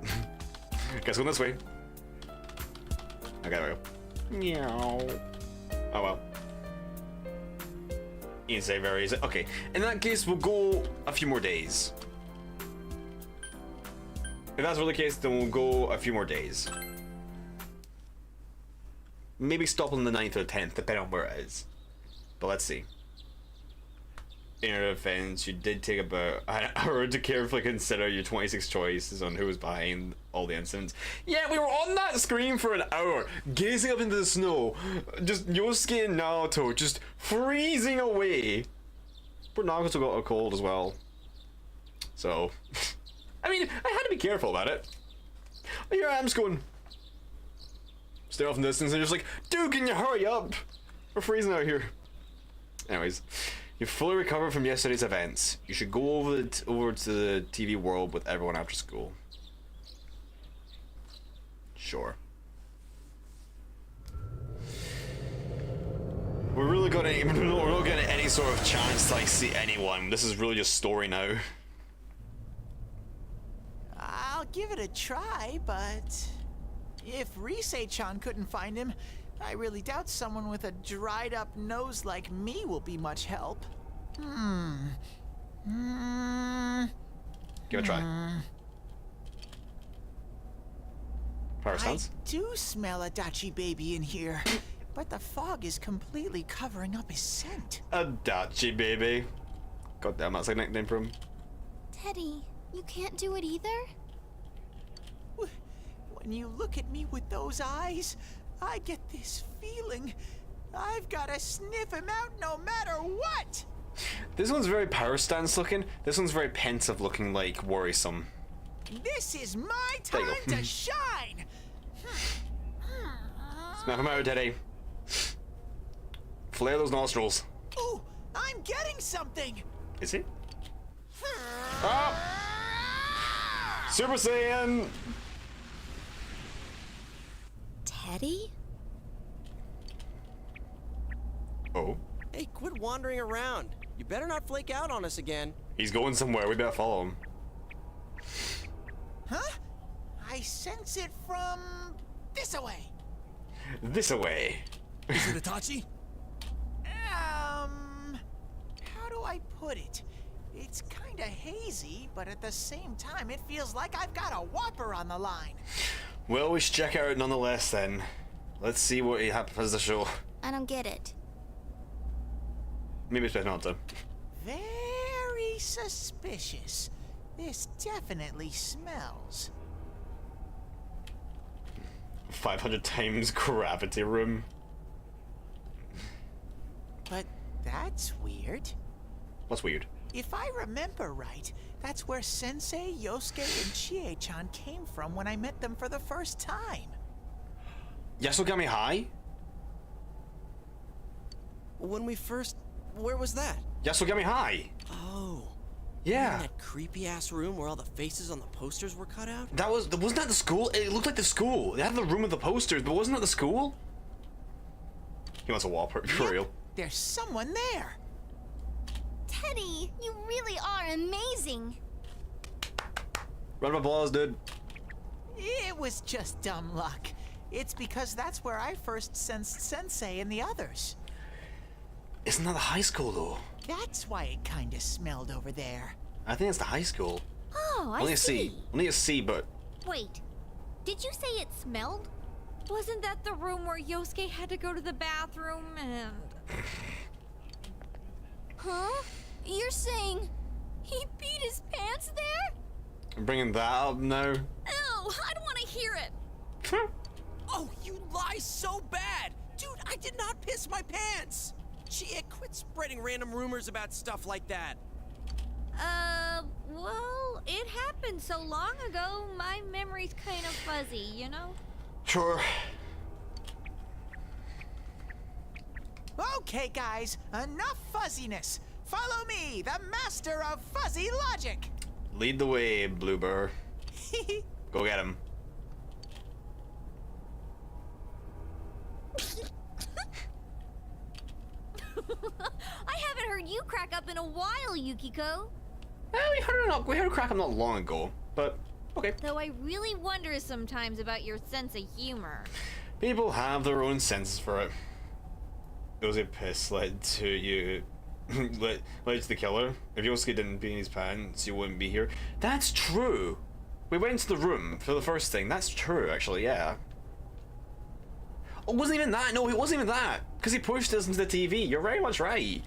Guess going this way. Okay, there we go. Meow. Oh well. You can say very easy. Okay, in that case, we'll go a few more days. If that's really the case, then we'll go a few more days. Maybe stop on the 9th or 10th, depending on where it is. But let's see. In your defense, you did take about an hour to carefully consider your 26 choices on who was behind all the incidents. Yeah, we were on that screen for an hour, gazing up into the snow. Just Yosuke and Naoto just freezing away. But Naruto got a cold as well. So, I mean, I had to be careful about it. Here I am just going, stay off in the distance and just like, dude, can you hurry up? We're freezing out here. Anyways. You've fully recovered from yesterday's events. You should go over to the TV world with everyone after school. Sure. We're not getting any sort of chance to like see anyone. This is really just story now. I'll give it a try, but If Rise-chan couldn't find him, I really doubt someone with a dried up nose like me will be much help. Give it a try. Power stance? I do smell a Dachi baby in here, but the fog is completely covering up his scent. A Dachi baby. God damn, that's a nickname for him. Teddy, you can't do it either? When you look at me with those eyes, I get this feeling I've got to sniff him out no matter what. This one's very power stance looking. This one's very pensive looking, like worrisome. This is my time to shine. Smack him out, Teddy. Flare those nostrils. Ooh, I'm getting something. Is he? Oh! Super Saiyan! Teddy? Oh? Hey, quit wandering around. You better not flake out on us again. He's going somewhere. We better follow him. Huh? I sense it from this away. This away. Is it Itachi? How do I put it? It's kinda hazy, but at the same time, it feels like I've got a whopper on the line. Well, we should check it out nonetheless then. Let's see what he has to show. I don't get it. Maybe it's better not to. Very suspicious. This definitely smells. 500 times gravity room. But that's weird. What's weird? If I remember right, that's where Sensei, Yosuke, and Chie-chan came from when I met them for the first time. Yasogami High? When we first... Where was that? Yasogami High! Oh. Yeah. In that creepy ass room where all the faces on the posters were cut out? Wasn't that the school? It looked like the school. They had the room with the posters, but wasn't that the school? He wants a wallpaper for real. There's someone there. Teddy, you really are amazing. Round of applause, dude. It was just dumb luck. It's because that's where I first sensed Sensei and the others. Isn't that the high school though? That's why it kinda smelled over there. I think it's the high school. Oh, Only I a see. C. Only a C, but Wait, did you say it smelled? Wasn't that the room where Yosuke had to go to the bathroom and... Huh? You're saying he peed his pants there? I'm bringing that up now. Ew, I don't want to hear it. Oh, you lie so bad! Dude, I did not piss my pants! Chia, quit spreading random rumors about stuff like that. Well, it happened so long ago, my memory's kind of fuzzy, you know? Sure. Okay, guys, enough fuzziness. Follow me, the master of fuzzy logic. Lead the way, Bluebird. Go get him. I haven't heard you crack up in a while, Yukiko. We heard her crack him not long ago, but okay. Though I really wonder sometimes about your sense of humor. People have their own senses for it. Yosuke piss led to you. led to the killer. If Yosuke didn't pee in his pants, you wouldn't be here. That's true. We went into the room for the first thing. That's true, actually, yeah. Oh, it wasn't even that. No, it wasn't even that. Because he pushed us into the TV. You're very much right.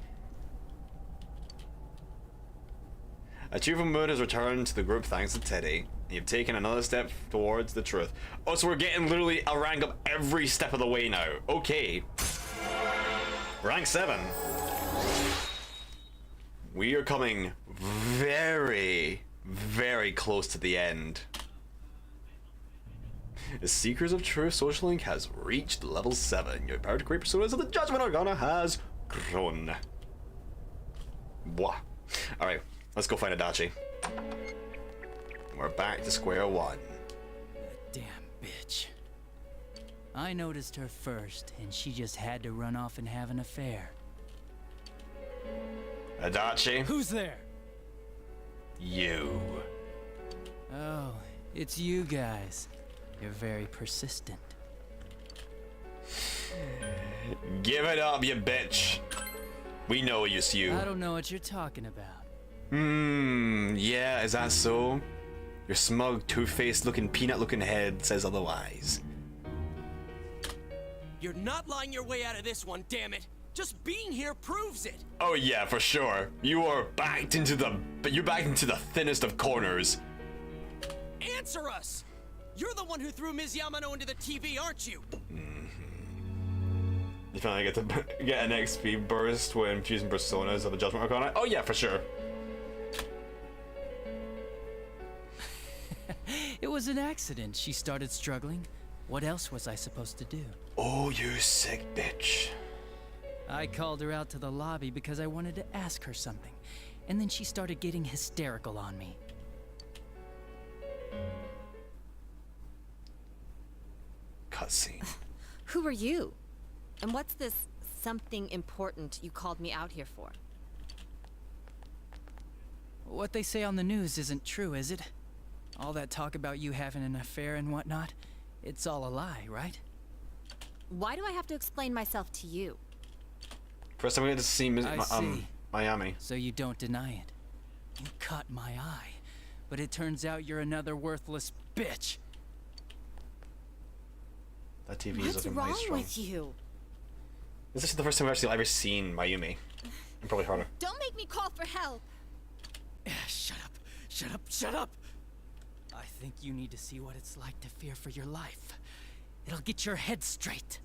A cheerful mood has returned to the group thanks to Teddy. You've taken another step towards the truth. Oh, so we're getting literally a rank up every step of the way now. Okay. Rank 7. We are coming very, very close to the end. The Seekers of Truth social link has reached level 7. Your power to create personas of the Judgment Arcana has grown. Blah. Alright, let's go find Adachi. We're back to square one. That damn bitch. I noticed her first, and she just had to run off and have an affair. Adachi? Who's there? You. Oh, it's you guys. You're very persistent. Give it up, you bitch. We know it's you. I don't know what you're talking about. Yeah, is that so? Your smug, two-faced looking, peanut-looking head says otherwise. You're not lying your way out of this one, damn it! Just being here proves it! Oh yeah, for sure. You're backed into the thinnest of corners. Answer us! You're the one who threw Ms. Yamano into the TV, aren't you? You finally get to get an XP burst when fusing personas of the Judgment Arcana? Oh yeah, for sure. It was an accident. She started struggling. What else was I supposed to do? Oh, you sick bitch. I called her out to the lobby because I wanted to ask her something, and then she started getting hysterical on me. Cutscene. Who are you? And what's this something important you called me out here for? What they say on the news isn't true, is it? All that talk about you having an affair and whatnot, it's all a lie, right? Why do I have to explain myself to you? First time we get to see I see. Miami. So you don't deny it. You caught my eye, but it turns out you're another worthless bitch. That TV is What's looking wrong nice strong. with you? This is the first time I've actually ever seen Mayumi. And probably harder. Don't make me call for help. Shut up! Shut up! Shut up! I think you need to see what it's like to fear for your life. It'll get your head straight.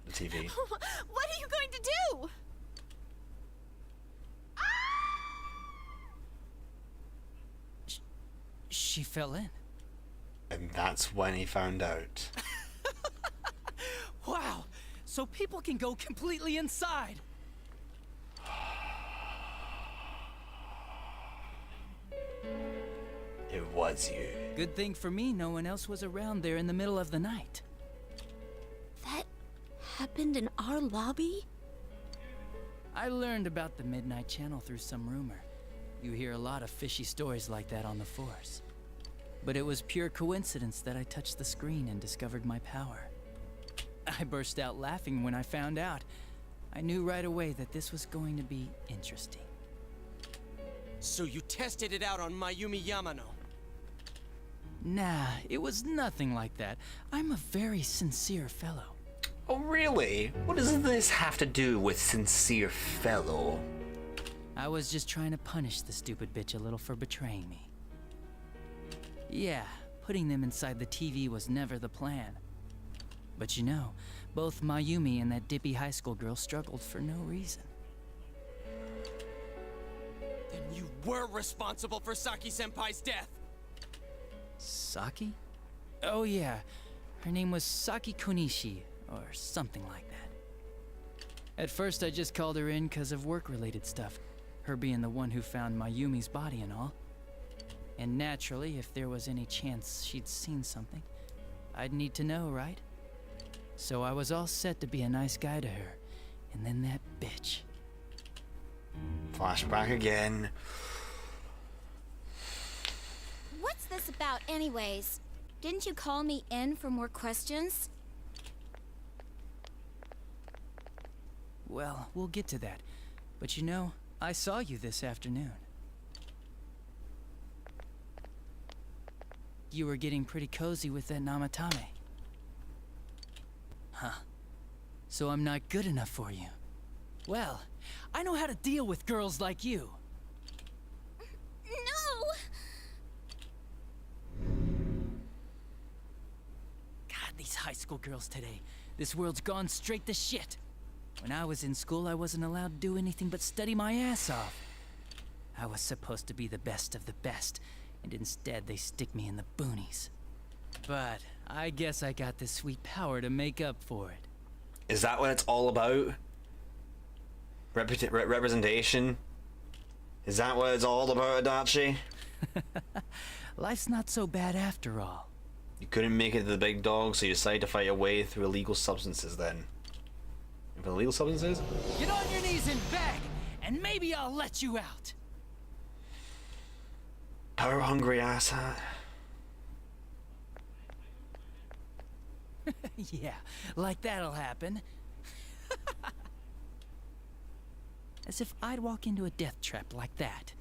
The TV. What are you going to do? She fell in. And that's when he found out. Wow! So people can go completely inside! It was you. Good thing for me, no one else was around there in the middle of the night. That happened in our lobby? I learned about the Midnight Channel through some rumor. You hear a lot of fishy stories like that on the force. But it was pure coincidence that I touched the screen and discovered my power. I burst out laughing when I found out. I knew right away that this was going to be interesting. So you tested it out on Mayumi Yamano? Nah, it was nothing like that. I'm a very sincere fellow. Oh really? What does this have to do with sincere fellow? I was just trying to punish the stupid bitch a little for betraying me. Yeah, putting them inside the TV was never the plan. But you know, both Mayumi and that dippy high school girl struggled for no reason. Then you were responsible for Saki-senpai's death! Saki? Oh yeah, her name was Saki Konishi, or something like that. At first I just called her in because of work-related stuff, her being the one who found Mayumi's body and all. And naturally, if there was any chance she'd seen something, I'd need to know, right? So I was all set to be a nice guy to her, and then that bitch. Flashback again. What's this about anyways? Didn't you call me in for more questions? Well, we'll get to that. But you know, I saw you this afternoon. You were getting pretty cozy with that Namatame. Huh. So I'm not good enough for you. Well, I know how to deal with girls like you. No! God, these high school girls today. This world's gone straight to shit. When I was in school, I wasn't allowed to do anything but study my ass off. I was supposed to be the best of the best, and instead they stick me in the boonies. But I guess I got this sweet power to make up for it. Is that what it's all about? Representation? Is that what it's all about, Adachi? Life's not so bad after all. You couldn't make it to the big dog, so you decided to fight your way through illegal substances then. If illegal substances? Get on your knees and beg, and maybe I'll let you out. Power hungry asshat. Yeah, like that'll happen. As if I'd walk into a death trap like that.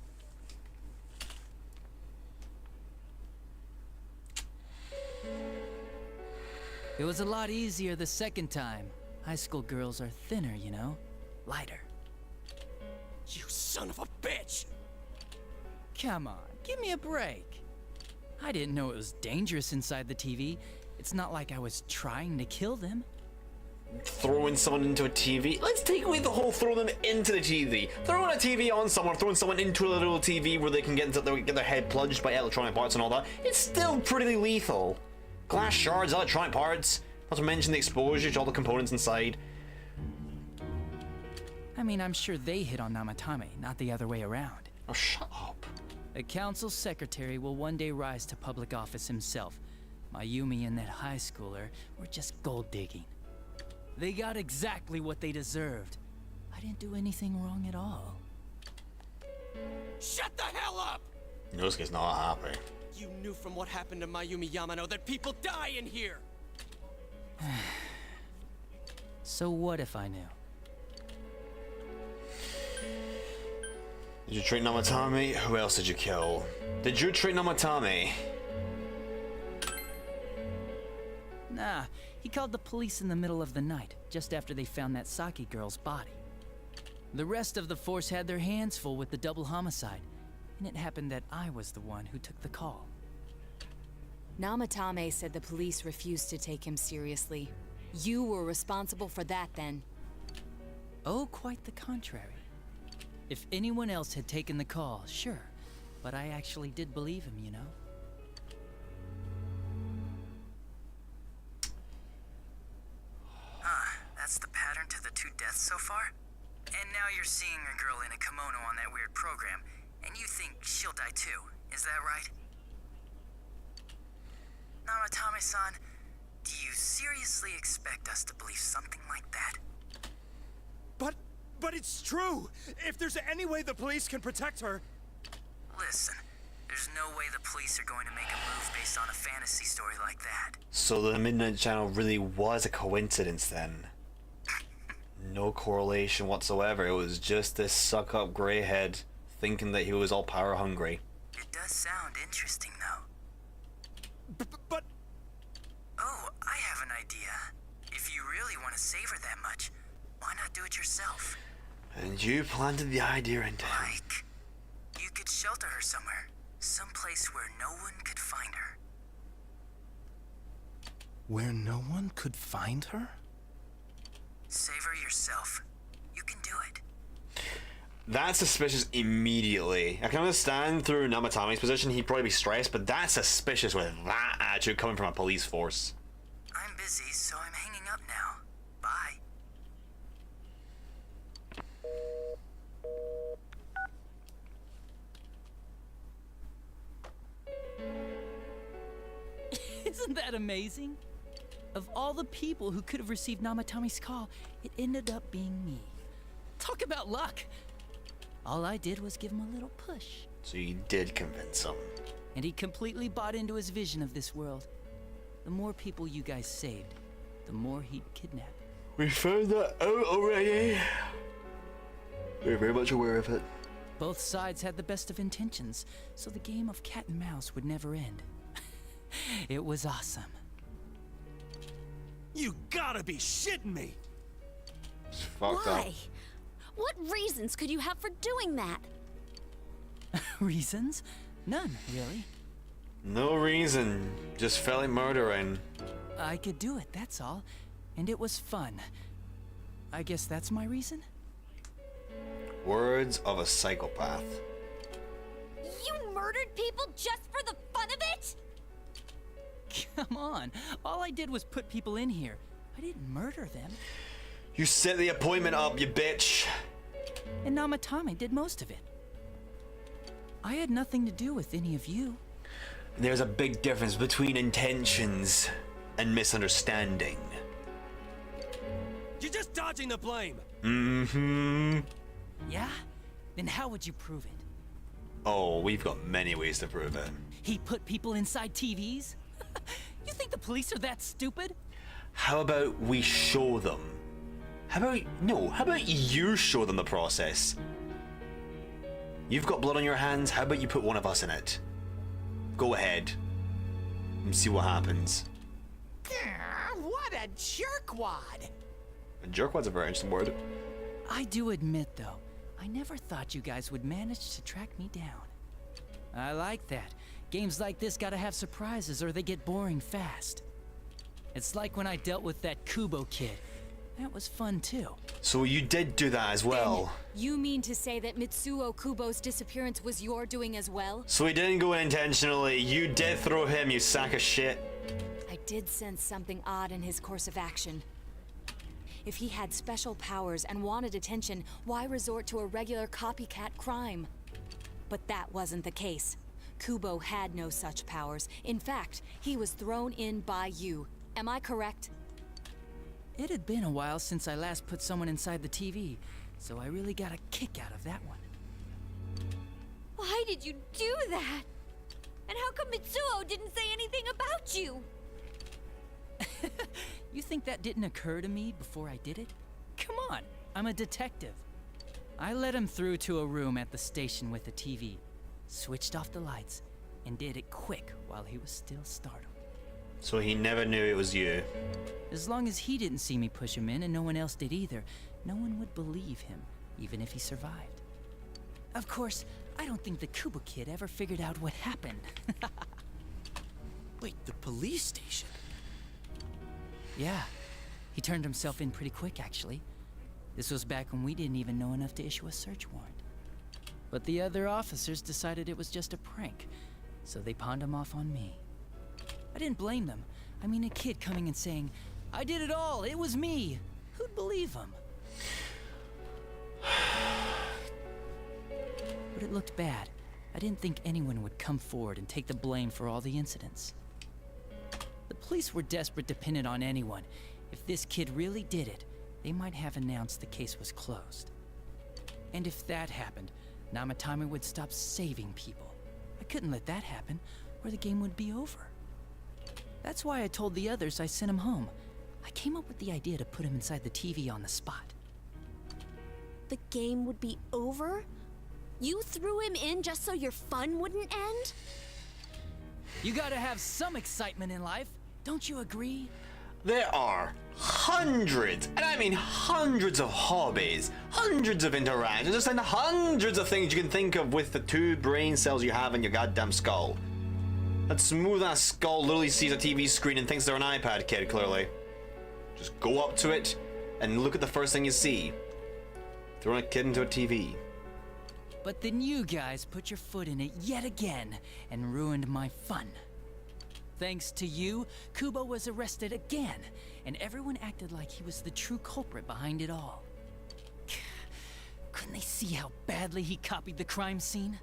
It was a lot easier the second time. High school girls are thinner, you know? Lighter. You son of a bitch! Come on, give me a break. I didn't know it was dangerous inside the TV. It's not like I was trying to kill them. Throwing someone into a TV? Let's take away the whole throw them into the TV. Throwing a TV on someone, throwing someone into a little TV where they can get their head plunged by electronic parts and all that. It's still pretty lethal. Glass shards, electronic parts, not to mention the exposure to all the components inside. I mean, I'm sure they hit on Namatame, not the other way around. Oh, shut up. A council secretary will one day rise to public office himself. Mayumi and that high schooler were just gold digging. They got exactly what they deserved. I didn't do anything wrong at all. Shut the hell up! Nosuke's not happy. You knew from what happened to Mayumi Yamano that people die in here! So what if I knew? Did you treat Namatame? Who else did you kill? Did you treat Namatame? Nah, he called the police in the middle of the night, just after they found that Saki girl's body. The rest of the force had their hands full with the double homicide, and it happened that I was the one who took the call. Namatame said the police refused to take him seriously. You were responsible for that then. Oh, quite the contrary. If anyone else had taken the call, sure, but I actually did believe him, you know? That's the pattern to the 2 deaths so far? And now you're seeing a girl in a kimono on that weird program, and you think she'll die too, is that right? Namatame-san, do you seriously expect us to believe something like that? But it's true! If there's any way the police can protect her... Listen, there's no way the police are going to make a move based on a fantasy story like that. So the Midnight Channel really was a coincidence then? No correlation whatsoever. It was just this suck-up greyhead thinking that he was all power hungry. It does sound interesting, though. But... Oh, I have an idea. If you really want to save her that much, why not do it yourself? And you planted the idea into him. Like, you could shelter her somewhere. Someplace where no one could find her. Where no one could find her? Save her yourself. You can do it. That's suspicious immediately. I can understand through Namatame's position he'd probably be stressed, but that's suspicious with that attitude coming from a police force. I'm busy, so I'm hanging up now. Bye. Isn't that amazing? Of all the people who could have received Namatame's call, it ended up being me. Talk about luck! All I did was give him a little push. So you did convince him. And he completely bought into his vision of this world. The more people you guys saved, the more he'd kidnap. We found that out already. We're very much aware of it. Both sides had the best of intentions, so the game of cat and mouse would never end. It was awesome. You gotta be shitting me! It's fucked Why? up. What reasons could you have for doing that? Reasons? None, really. No reason. Just felt like murdering. I could do it, that's all. And it was fun. I guess that's my reason? Words of a psychopath. You murdered people just for the fun of it? Come on. All I did was put people in here. I didn't murder them. You set the appointment up, you bitch. And Namatame did most of it. I had nothing to do with any of you. There's a big difference between intentions and misunderstanding. You're just dodging the blame! Mm-hmm. Yeah? Then how would you prove it? Oh, we've got many ways to prove it. He put people inside TVs? You think the police are that stupid? How about we show them? How about you show them the process? You've got blood on your hands, how about you put one of us in it? Go ahead. And see what happens. What a jerkwad! A jerkwad's a very interesting word. I do admit, though, I never thought you guys would manage to track me down. I like that. Games like this gotta have surprises or they get boring fast. It's like when I dealt with that Kubo kid. That was fun, too. So you did do that as well? You mean to say that Mitsuo Kubo's disappearance was your doing as well? So he didn't go in intentionally. You did throw him, you sack of shit. I did sense something odd in his course of action. If he had special powers and wanted attention, why resort to a regular copycat crime? But that wasn't the case. Kubo had no such powers. In fact, he was thrown in by you. Am I correct? It had been a while since I last put someone inside the TV, so I really got a kick out of that one. Why did you do that? And how come Mitsuo didn't say anything about you? You think that didn't occur to me before I did it? Come on, I'm a detective. I led him through to a room at the station with a TV, switched off the lights, and did it quick while he was still startled. So he never knew it was you. As long as he didn't see me push him in and no one else did either, no one would believe him, even if he survived. Of course, I don't think the Kubo kid ever figured out what happened. Wait, the police station? Yeah, he turned himself in pretty quick, actually. This was back when we didn't even know enough to issue a search warrant. But the other officers decided it was just a prank, so they pawned him off on me. I didn't blame them. I mean, a kid coming and saying, "I did it all, it was me." Who'd believe him? But it looked bad. I didn't think anyone would come forward and take the blame for all the incidents. The police were desperate to pin it on anyone. If this kid really did it, they might have announced the case was closed. And if that happened, Namatame would stop saving people. I couldn't let that happen, or the game would be over. That's why I told the others I sent him home. I came up with the idea to put him inside the TV on the spot. The game would be over? You threw him in just so your fun wouldn't end? You gotta have some excitement in life, don't you agree? There are hundreds, and I mean hundreds of hobbies, hundreds of interactions, just and hundreds of things you can think of with the 2 brain cells you have in your goddamn skull. That smooth-ass skull literally sees a TV screen and thinks they're an iPad kid, clearly. Just go up to it and look at the first thing you see. Throwing a kid into a TV. But then you guys put your foot in it yet again and ruined my fun. Thanks to you, Kubo was arrested again, and everyone acted like he was the true culprit behind it all. Couldn't they see how badly he copied the crime scene?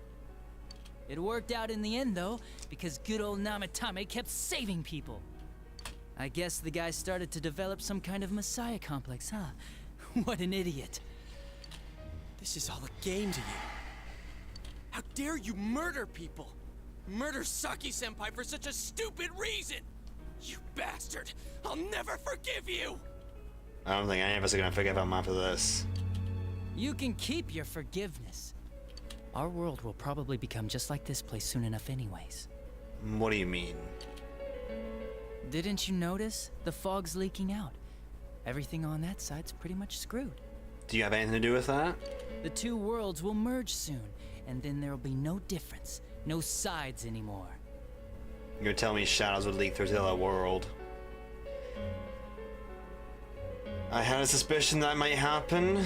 It worked out in the end, though, because good old Namatame kept saving people. I guess the guy started to develop some kind of messiah complex, huh? What an idiot. This is all a game to you. How dare you murder people? Murder Saki-senpai for such a stupid reason! You bastard! I'll never forgive you! I don't think any of us are gonna forgive him after this. You can keep your forgiveness. Our world will probably become just like this place soon enough anyways. What do you mean? Didn't you notice? The fog's leaking out. Everything on that side's pretty much screwed. Do you have anything to do with that? The 2 worlds will merge soon, and then there'll be no difference, no sides anymore. You're gonna tell me shadows would leak through to the other world? I had a suspicion that might happen.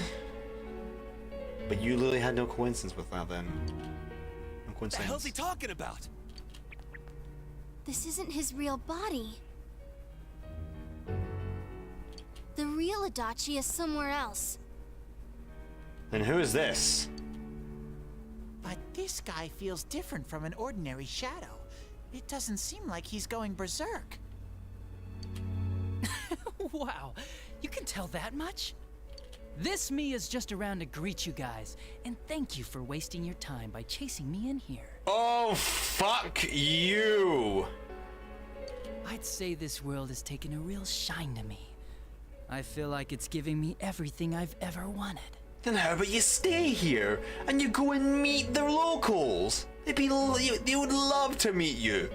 But you literally had no coincidence with that then. No What the hell's coincidence. he talking about? This isn't his real body. The real Adachi is somewhere else. Then who is this? But this guy feels different from an ordinary shadow. It doesn't seem like he's going berserk. Wow, you can tell that much? This me is just around to greet you guys, and thank you for wasting your time by chasing me in here. Oh, fuck you! I'd say this world has taken a real shine to me. I feel like it's giving me everything I've ever wanted. Then how about you stay here and you go and meet the locals? They would love to meet you.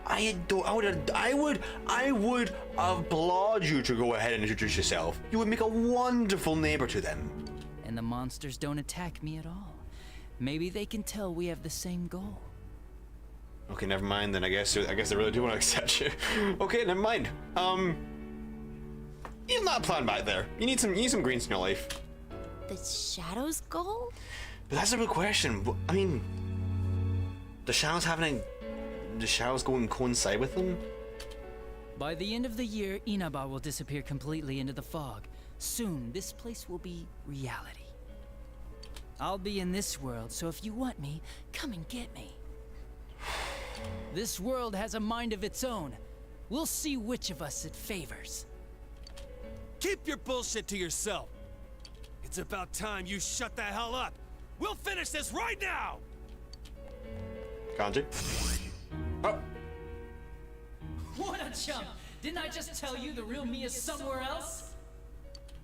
I would applaud you to go ahead and introduce yourself. You would make a wonderful neighbor to them. And the monsters don't attack me at all. Maybe they can tell we have the same goal. Okay, never mind then. I guess they really do want to accept you. Okay, never mind. You're not a plan back there. You need some greens in your life. The Shadow's goal? But that's a real question. I mean, the shadows go and coincide with them? By the end of the year, Inaba will disappear completely into the fog. Soon, this place will be reality. I'll be in this world, so if you want me, come and get me. This world has a mind of its own. We'll see which of us it favors. Keep your bullshit to yourself. It's about time you shut the hell up. We'll finish this right now! Kanji? Oh. What a chump! Didn't I just tell you the real me is somewhere else?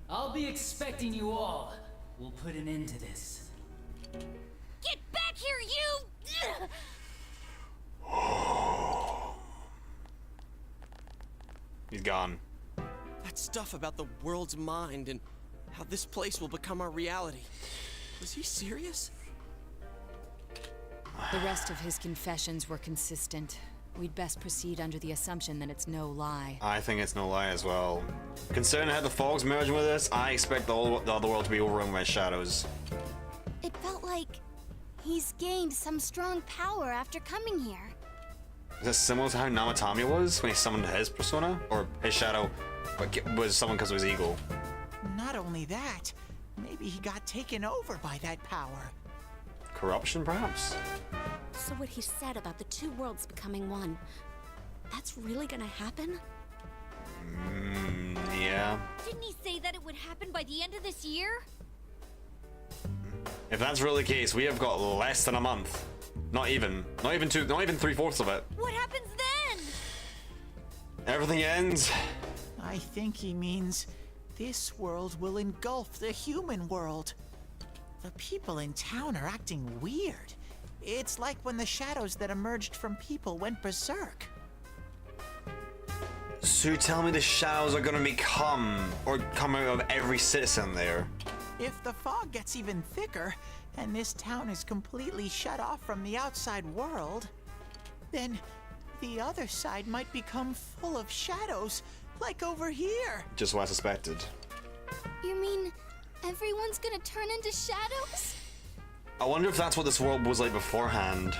I'll be expecting you all. We'll put an end to this. Get back here, you! He's gone. That stuff about the world's mind and how this place will become our reality. Was he serious? The rest of his confessions were consistent. We'd best proceed under the assumption that it's no lie. I think it's no lie as well. Considering how the fog's merging with us, I expect the other world to be overrun by shadows. It felt like he's gained some strong power after coming here. Is this similar to how Namatami was when he summoned his persona? Or his shadow was summoned because of his ego? Not only that, maybe he got taken over by that power. Corruption, perhaps? So what he said about the two worlds becoming one, that's really gonna happen? Yeah. Didn't he say that it would happen by the end of this year? If that's really the case, we have got less than a month. Not even 3/4 of it. What happens then? Everything ends. I think he means this world will engulf the human world. The people in town are acting weird. It's like when the shadows that emerged from people went berserk. So you tell me the shadows are gonna come out of every citizen there? If the fog gets even thicker, and this town is completely shut off from the outside world, then the other side might become full of shadows, like over here. Just what I suspected. You mean everyone's gonna turn into shadows? I wonder if that's what this world was like beforehand.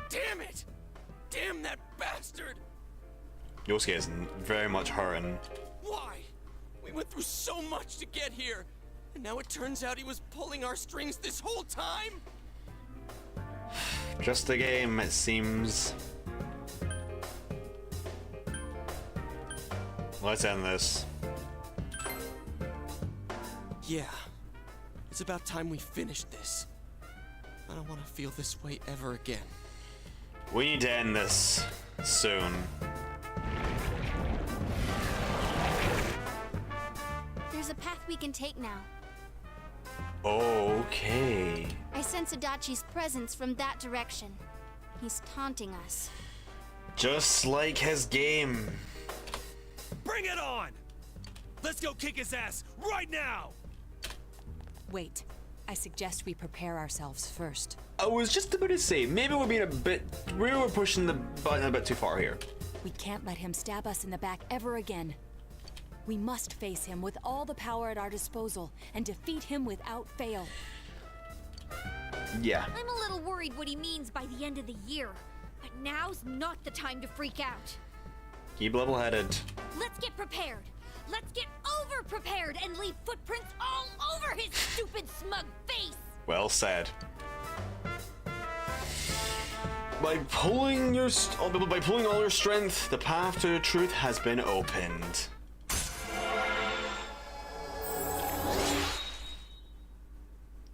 Damn it! Damn that bastard! Yosuke is very much hurting. Why? We went through so much to get here, and now it turns out he was pulling our strings this whole time? Just a game, it seems. Let's end this. Yeah. It's about time we finished this. I don't want to feel this way ever again. We need to end this soon. There's a path we can take now. Okay. I sense Adachi's presence from that direction. He's taunting us. Just like his game. Bring it on! Let's go kick his ass right now! Wait. I suggest we prepare ourselves first. I was just about to say, maybe we were pushing the button a bit too far here. We can't let him stab us in the back ever again. We must face him with all the power at our disposal and defeat him without fail. Yeah. I'm a little worried what he means by the end of the year, but now's not the time to freak out. Keep level-headed. Let's get prepared. Let's get over-prepared and leave footprints all over his stupid smug face! Well said. By pulling all your strength, the path to truth has been opened.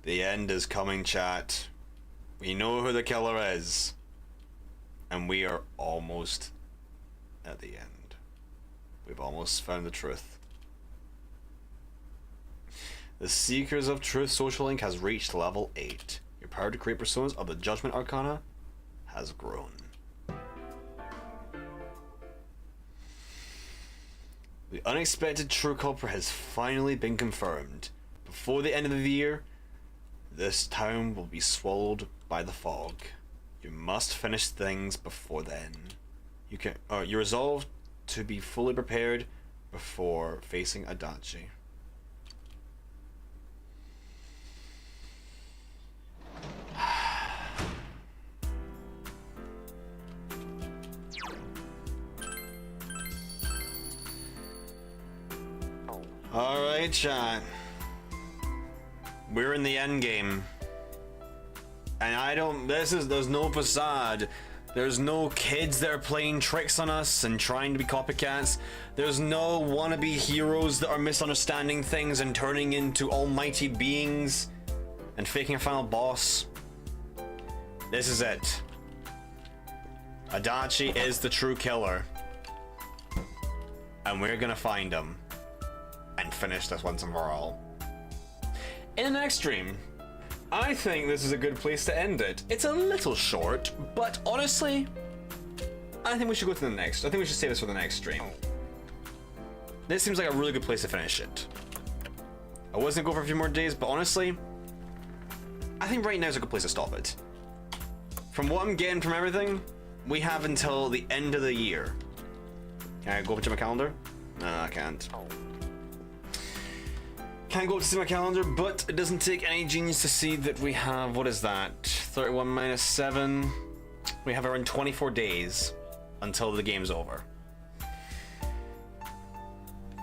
The end is coming, chat. We know who the killer is. And we are almost at the end. We've almost found the truth. The Seekers of Truth social link has reached level 8. Your power to create personas of the Judgment Arcana has grown. The unexpected true culprit has finally been confirmed. Before the end of the year, this town will be swallowed by the fog. You must finish things before then. You're resolved to be fully prepared before facing Adachi. Alright, chat. We're in the end game. And there's no facade. There's no kids that are playing tricks on us and trying to be copycats. There's no wannabe heroes that are misunderstanding things and turning into almighty beings and faking a final boss. This is it. Adachi is the true killer. And we're gonna find him and finish this once and for all. In the next stream, I think this is a good place to end it. It's a little short, but honestly, I think we should go to the next. I think we should save this for the next stream. This seems like a really good place to finish it. I was gonna go for a few more days, but honestly, I think right now is a good place to stop it. From what I'm getting from everything, we have until the end of the year. Can I go over to my calendar? No, I can't. Can't go to my calendar, but it doesn't take any genius to see that we have, what is that? 31 minus 7. We have around 24 days until the game's over.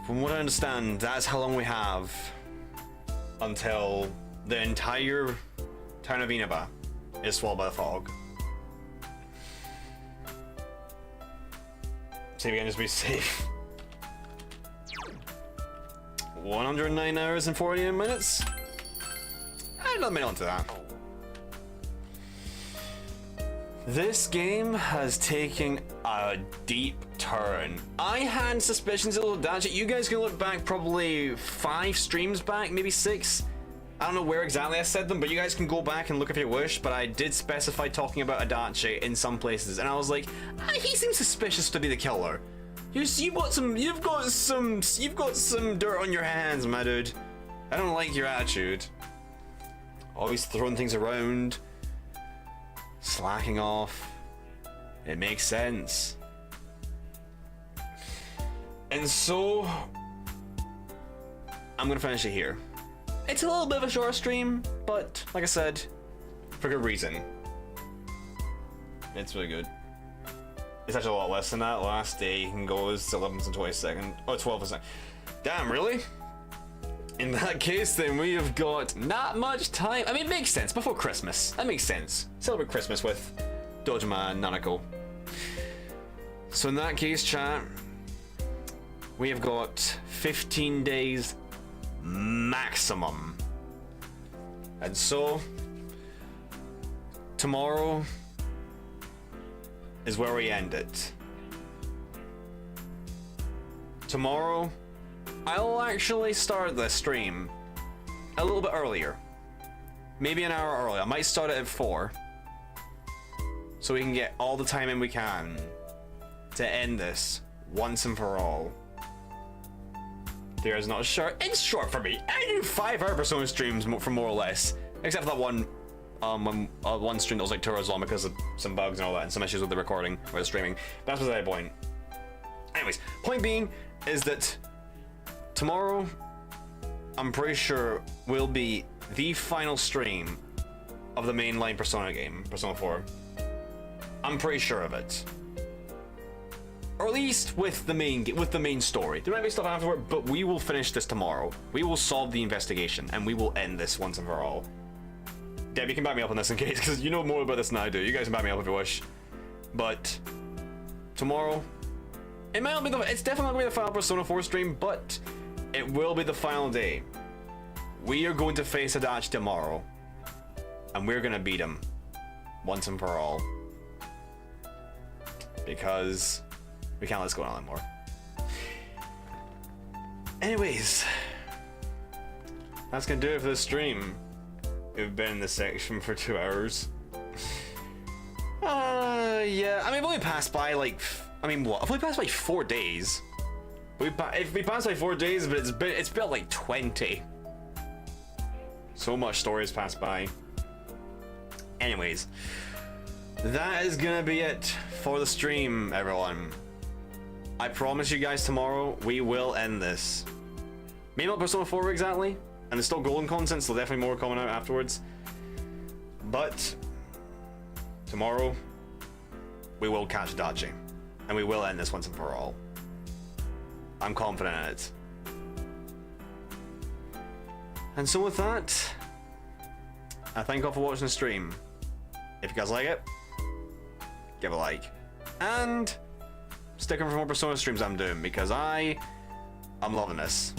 From what I understand, that's how long we have until the entire town of Inaba is swallowed by the fog. See if we can just be safe. 109 hours and 48 minutes. Add another minute onto that. This game has taken a deep turn. I had suspicions a little Adachi. You guys can look back probably 5 streams back, maybe 6. I don't know where exactly I said them, but you guys can go back and look if you wish. But I did specify talking about Adachi in some places, and I was like, he seems suspicious to be the killer. You've got some dirt on your hands, my dude. I don't like your attitude. Always throwing things around, slacking off. It makes sense. And so, I'm gonna finish it here. It's a little bit of a short stream, but like I said, for good reason. It's really good. It's actually a lot less than that. Last day you can go is 11 and 22nd. Oh, 12%. Damn, really? In that case, then we have got not much time. I mean, it makes sense. Before Christmas. That makes sense. Celebrate Christmas with Dojima and Nanako. So in that case, chat, we have got 15 days maximum. And so, tomorrow is where we end it. Tomorrow, I'll actually start the stream a little bit earlier. Maybe an hour early. I might start it at 4. So we can get all the time in we can to end this once and for all. There's not short. It's short for me. I do 5-hour Persona streams for more or less. Except for that one one stream that was like 2 hours long because of some bugs and all that and some issues with the recording or the streaming. But that's beside the point. Anyways, point being is that tomorrow, I'm pretty sure, will be the final stream of the mainline Persona game, Persona 4. I'm pretty sure of it. Or at least with the main story. There might be stuff afterward, but we will finish this tomorrow. We will solve the investigation, and we will end this once and for all. Deb, you can back me up on this in case, because you know more about this than I do. You guys can back me up if you wish. But tomorrow, it might not be it's definitely not going to be the final Persona 4 stream, but it will be the final day. We are going to face Adachi tomorrow, and we're going to beat him once and for all. Because We can't let this go on anymore. Anyways, that's gonna do it for the stream. We've been in this section for 2 hours. Yeah, I mean, I've only passed by like, I mean, what? I've only passed by 4 days. If we passed by 4 days, but it's been like 20. So much story has passed by. Anyways, that is gonna be it for the stream, everyone. I promise you guys tomorrow we will end this. Maybe not Persona 4 exactly, and there's still golden content, so definitely more coming out afterwards. But tomorrow we will catch Dachi, and we will end this once and for all. I'm confident in it. And so with that, I thank you all for watching the stream. If you guys like it, give a like. And stick around for more Persona streams I'm doing, because I'm loving this.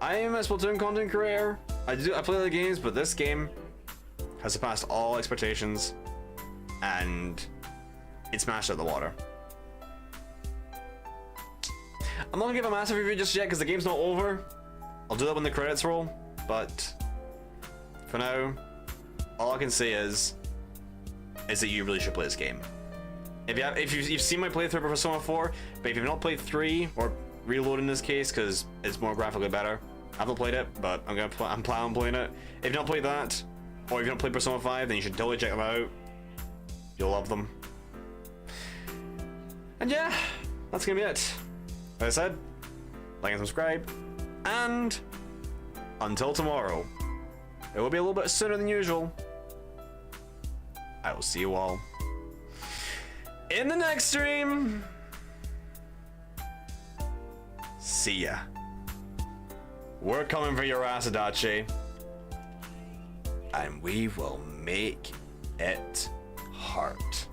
I am a Splatoon content creator. I play other games, but this game has surpassed all expectations, and it smashed out the water. I'm not gonna give a massive review just yet because the game's not over. I'll do that when the credits roll, but for now, all I can say is that you really should play this game. If you've seen my playthrough of Persona 4, but if you've not played 3 or Reload in this case because it's more graphically better, I haven't played it, but I'm planning on playing it. If you've not played that, or if you've not played Persona 5, then you should totally check them out. You'll love them. And yeah, that's gonna be it. Like I said, like and subscribe, and until tomorrow, it will be a little bit sooner than usual. I will see you all in the next stream. See ya. We're coming for your ass, Adachi, and we will make it hurt.